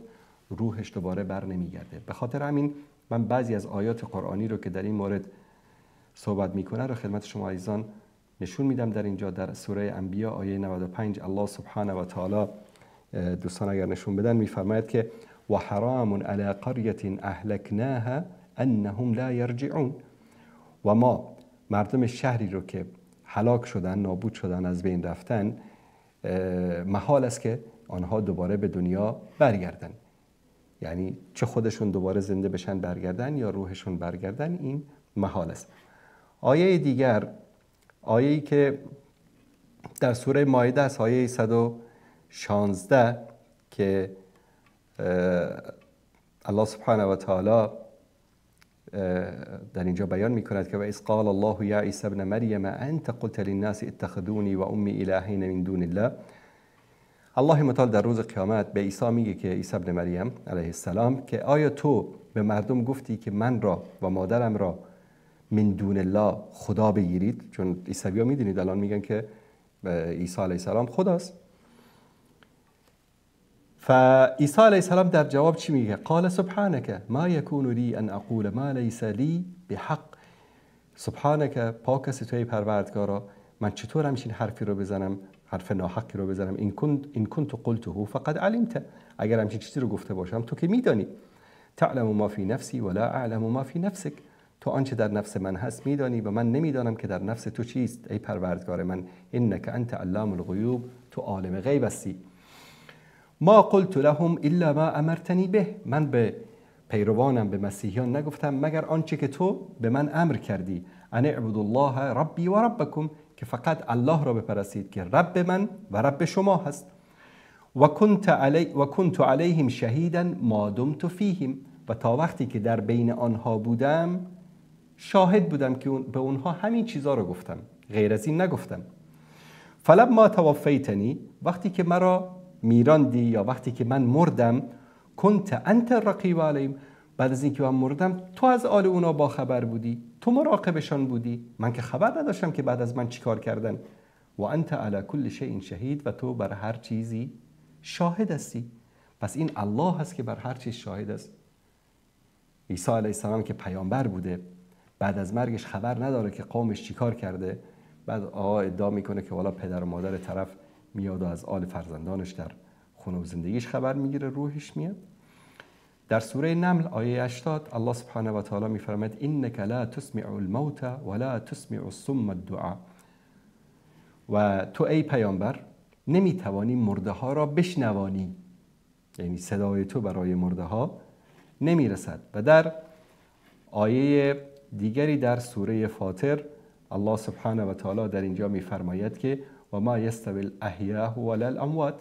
روحش دوباره بر نمیگرده. به خاطر همین من بعضی از آیات قرآنی رو که در این مورد صحبت میکنه رو خدمت شما عزیزان نشون میدم. در اینجا در سوره انبیا آیه 95 الله سبحانه و تعالی دوستان اگر نشون بدن میفرماید که و حرام علی قریة اهلکناها انهم لا یرجعون، و ما مردم شهری رو که هلاک شدن، نابود شدن، از بین رفتن، محال است که آنها دوباره به دنیا برگردن. یعنی چه خودشون دوباره زنده بشن برگردن یا روحشون برگردن، این محال است. آیه دیگر، آیه‌ای که در سوره مائده است، آیه 116 که الله سبحانه و تعالی در اینجا بیان میکند که و اذ قال الله یا عیسی ابن مریم انت قلت للناس اتخذونی و امی الهین من دون الله. الله متعال در روز قیامت به عیسی میگه که عیسی ابن مریم علیه السلام که آیا تو به مردم گفتی که من را و مادرم را من دون الله خدا بگیرید؟ چون عیسوی‌ها میدونید الان میگن که عیسی علیه السلام خداست. فعیسی علیه السلام در جواب چی میگه؟ قال سبحانك ما يكون لي ان اقول ما ليس لي بحق. سبحانك، پاک است توی پروردگارا، من چطور همچین حرفی رو بزنم، حرف ناحقی رو بزنم. این كنت قلته فقد علمت، اگر همچین چیزی رو گفته باشم تو که میدانی. تعلم ما فی نفسی ولا اعلم ما فی نفسک، تو آنچه در نفس من هست میدانی و من نمیدانم که در نفس تو چیست ای پروردگار من. انک انت علام الغیوب، تو عالم غیب هستی. ما قلت لهم الا ما امرتنی به، من به پیروانم به مسیحیان نگفتم مگر آنچه که تو به من امر کردی. ان اعبدوا الله ربی و ربکم، که فقط الله را بپرستید که رب من و رب شما هست. و کنت علیهم شهیدا ما دمت فیهم، و تا وقتی که در بین آنها بودم شاهد بودم که به اونها همین چیزا رو گفتم، غیر از این نگفتم. فلما توفیتنی، وقتی که مرا میراندی یا وقتی که من مردم، کنت انت الرقیب علیهم، بعد از اینکه من مردم تو از آل اونا با خبر بودی، تو مراقبشان بودی، من که خبر نداشتم که بعد از من چیکار کردن. و انت علی کل شیء شهید، و تو بر هر چیزی شاهد هستی. پس این الله هست که بر هر چیز شاهد است. عیسی علیه السلام که پیامبر بوده، بعد از مرگش خبر نداره که قومش چیکار کرده. بعد ادعا میکنه که والا پدر و مادر طرف میاد و از آل فرزندانش در خونه و زندگیش خبر میگیره، روحش میاد. در سوره نمل آیه 80 الله سبحانه و تعالی می‌فرماید انک لا تسمع الموت ولا تسمع الصم الدعاء. و تو ای پیامبر نمیتوانی مرده ها را بشنوانی، یعنی صدای تو برای مرده ها نمیرسد. و در آیه دیگری در سوره فاطر الله سبحانه و تعالی در اینجا میفرماید که و ما یستوی الاحیاء ولا الاموات،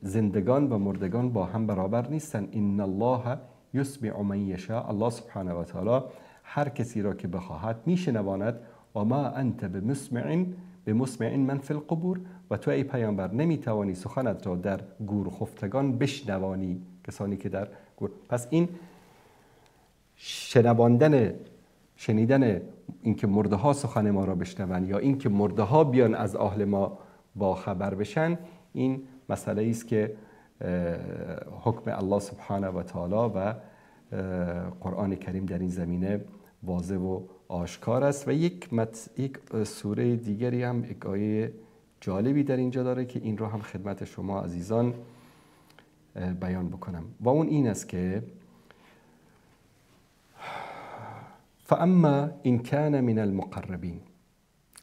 زندگان و مردگان با هم برابر نیستند. ان الله یسمع من یشاء، الله سبحانه و تعالی هر کسی را که بخواهد میشنواند. و ما انت بمسمع من فی القبور، و تو ای پیامبر نمیتوانی سخنت را در گور خفتگان بشنوانی، کسانی که در گور. پس این شنیدن اینکه مرده ها سخن ما را بشنون یا اینکه مرده ها بیان از اهل ما با خبر بشن، این مسئله است که حکم الله سبحانه و تعالی و قرآن کریم در این زمینه واضح و آشکار است. و یک سوره دیگری هم یک آیه جالبی در اینجا داره که این رو هم خدمت شما عزیزان بیان بکنم، و اون این است که فاما ان کان من المقربین،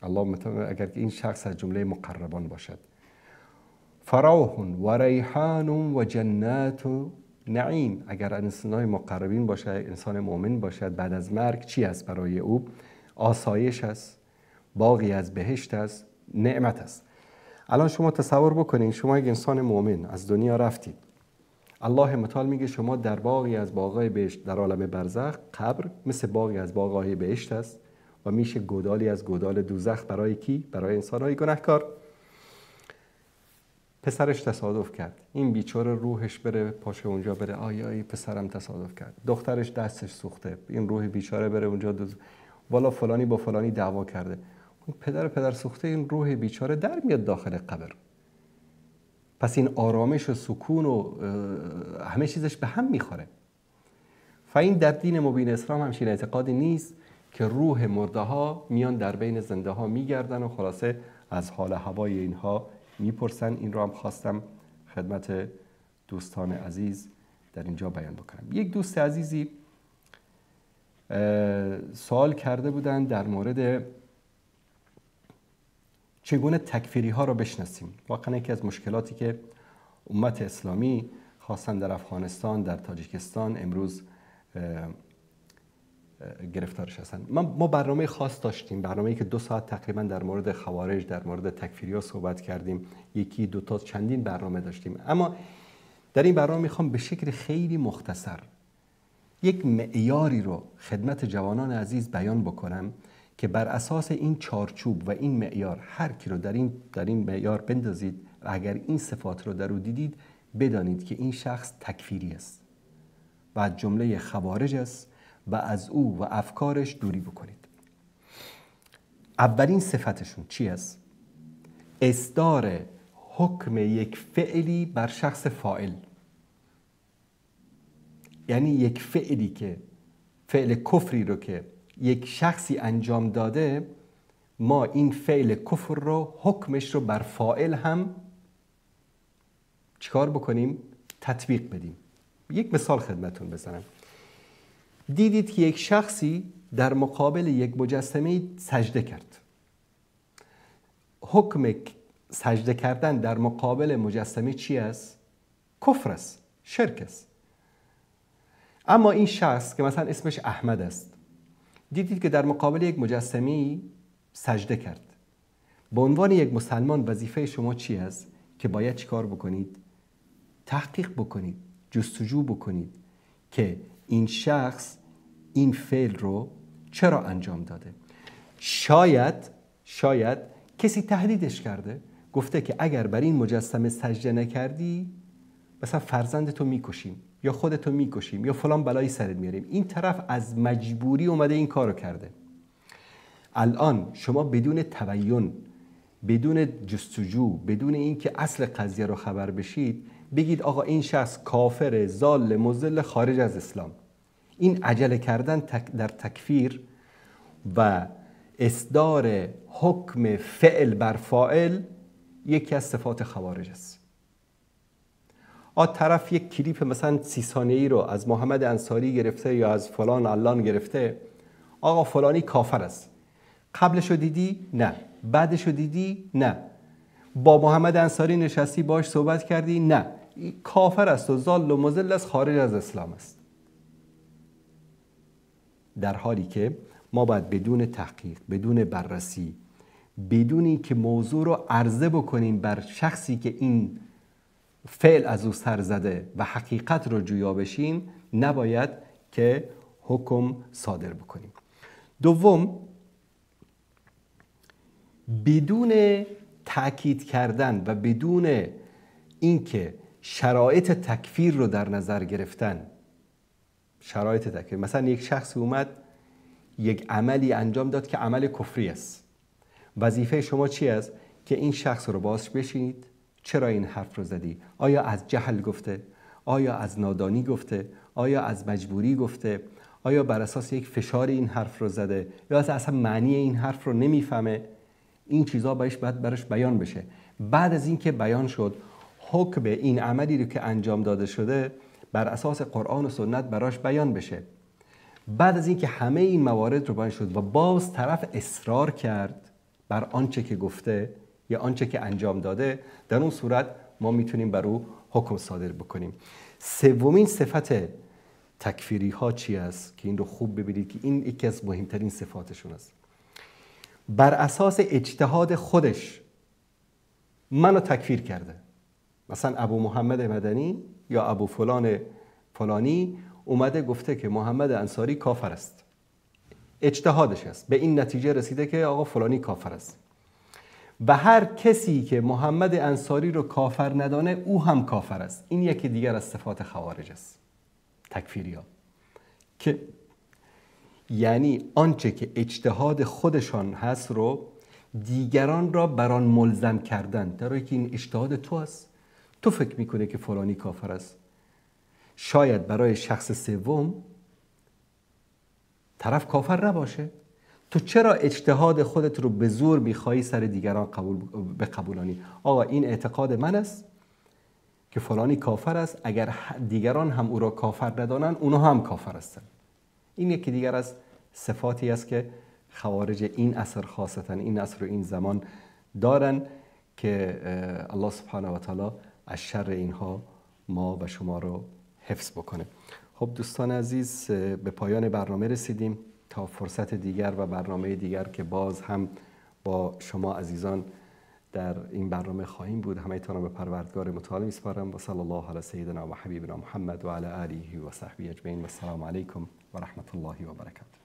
الله مثلا اگر که این شخص از جمله مقربان باشد، فروح و ریحان و جنات و نعیم، اگر انسان مقربین باشه، انسان مؤمن باشد، بعد از مرگ چی است برای او؟ آسایش است، باغی از بهشت است، نعمت است. الان شما تصور بکنین شما یک انسان مؤمن از دنیا رفتید، الله متعال میگه شما در باغی از باغای بهشت در عالم برزخ، قبر مثل باغی از باغای بهشت است و میشه گودالی از گودال دوزخ. برای کی؟ برای انسانهای گناهکار. پسرش تصادف کرد، این بیچاره روحش بره پاشه اونجا بره آی پسرم تصادف کرد. دخترش دستش سوخته، این روح بیچاره بره اونجا والا فلانی با فلانی دعوا کرده. اون پدر سوخته این روح بیچاره در میاد داخل قبر. پس این آرامش و سکون و همه چیزش به هم میخوره. این در دین مبین اسلام همچین اعتقادی نیست که روح مرده ها میان در بین زنده ها میگردن و خلاصه از حال هوای اینها میپرسن. این رو هم خواستم خدمت دوستان عزیز در اینجا بیان بکنم. یک دوست عزیزی سوال کرده بودن در مورد چگونه تکفیری ها را بشناسیم. واقعا یکی از مشکلاتی که امت اسلامی خاصا در افغانستان، در تاجیکستان امروز گرفتارش هستن. ما برنامه خاص داشتیم، برنامه‌ای که 2 ساعت تقریبا در مورد خوارج، در مورد تکفیری ها صحبت کردیم. یکی 2 تا چندین برنامه داشتیم، اما در این برنامه میخوام به شکل خیلی مختصر یک معیاری رو خدمت جوانان عزیز بیان بکنم که بر اساس این چارچوب و این معیار هر کی رو در این معیار بندازید و اگر این صفات رو در او دیدید بدانید که این شخص تکفیری است و از جمله خوارج است و از او و افکارش دوری بکنید. اولین صفتشون چی است؟ اصدار حکم یک فعلی بر شخص فاعل. یعنی یک فعلی که فعل کفری رو که یک شخصی انجام داده، ما این فعل کفر رو حکمش رو بر فاعل هم چیکار بکنیم؟ تطبیق بدیم. یک مثال خدمتون بزنم. دیدید که یک شخصی در مقابل یک مجسمه سجده کرد. حکم سجده کردن در مقابل مجسمه چی است؟ کفر است، شرک است. اما این شخص که مثلا اسمش احمد است، دیدید که در مقابل یک مجسمه سجده کرد. به عنوان یک مسلمان وظیفه شما چی است؟ که باید چیکار بکنید؟ تحقیق بکنید، جستجو بکنید که این شخص این فعل رو چرا انجام داده. شاید کسی تهدیدش کرده، گفته که اگر بر این مجسمه سجده نکردی مثلا فرزندتو میکشیم یا خودتو میکشیم یا فلان بلایی سرت میاریم. این طرف از مجبوری اومده این کارو کرده. الان شما بدون تبیین، بدون جستجو، بدون اینکه اصل قضیه رو خبر بشید بگید آقا این شخص کافر، ضال، مضل، خارج از اسلام. این عجله کردن در تکفیر و اصدار حکم فعل بر فاعل یکی از صفات خوارج است. طرف یک کلیپ مثلا 30 ثانیه‌ای رو از محمد انصاری گرفته یا از فلان علان گرفته، آقا فلانی کافر است. قبلشو دیدی؟ نه. بعدشو دیدی؟ نه. با محمد انصاری نشستی باش صحبت کردی؟ نه. کافر است و ضال و مضل است، خارج از اسلام است. در حالی که ما باید بدون تحقیق، بدون بررسی، بدون اینکه موضوع رو عرضه بکنیم بر شخصی که این فعل از او سر زده و حقیقت رو جویا بشیم، نباید که حکم صادر بکنیم. دوم، بدون تأکید کردن و بدون اینکه شرایط تکفیر رو در نظر گرفتن، شرایط تکفیر، مثلا یک شخص اومد یک عملی انجام داد که عمل کفری است، وظیفه شما چی است؟ که این شخص رو باش بشینید، چرا این حرف رو زدی؟ آیا از جهل گفته؟ آیا از نادانی گفته؟ آیا از مجبوری گفته؟ آیا بر اساس یک فشار این حرف رو زده؟ یا اصلا معنی این حرف رو نمیفهمه؟ این چیزا باید براش بیان بشه. بعد از اینکه بیان شد، حکم این عملی رو که انجام داده شده بر اساس قرآن و سنت براش بیان بشه. بعد از اینکه همه این موارد رو بیان شد و باز طرف اصرار کرد بر آنچه که گفته یا آنچه که انجام داده، در اون صورت ما میتونیم بر او حکم صادر بکنیم. سومین صفت تکفیری ها چی است که این رو خوب ببینید که این یکی از مهمترین صفاتشون است. بر اساس اجتهاد خودش منو تکفیر کرده. مثلا ابو محمد مدنی یا ابو فلان فلانی اومده گفته که محمد انصاری کافر است. اجتهادش است، به این نتیجه رسیده که آقا فلانی کافر است. و هر کسی که محمد انصاری رو کافر ندانه او هم کافر است. این یکی دیگر از صفات خوارج است، تکفیری ها، که یعنی آنچه که اجتهاد خودشان هست رو دیگران را بران ملزم کردن، در حالی که این اجتهاد تو است. تو فکر میکنه که فلانی کافر است، شاید برای شخص سوم طرف کافر نباشه. تو چرا اجتهاد خودت رو به زور میخوایی سر دیگران بقبولانی؟ آقا این اعتقاد من است که فلانی کافر است، اگر دیگران هم او را کافر ندانن اونا هم کافر هستن. این یکی دیگر از صفاتی است که خوارج این عصر، خاصتا این عصر و این زمان دارن، که الله سبحانه و تعالی از شر اینها ما و شما رو حفظ بکنه. خب دوستان عزیز، به پایان برنامه رسیدیم. تا فرصت دیگر و برنامه دیگر که باز هم با شما عزیزان در این برنامه خواهیم بود، همه‌تان را به پروردگار متعال می‌سپارم و صلی الله علی سیدنا و حبیبنا محمد و علی آله و صحبه اجمعین و السلام علیکم و رحمت الله و برکاته.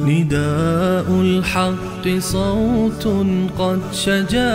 نداء الحق صوت قد شجع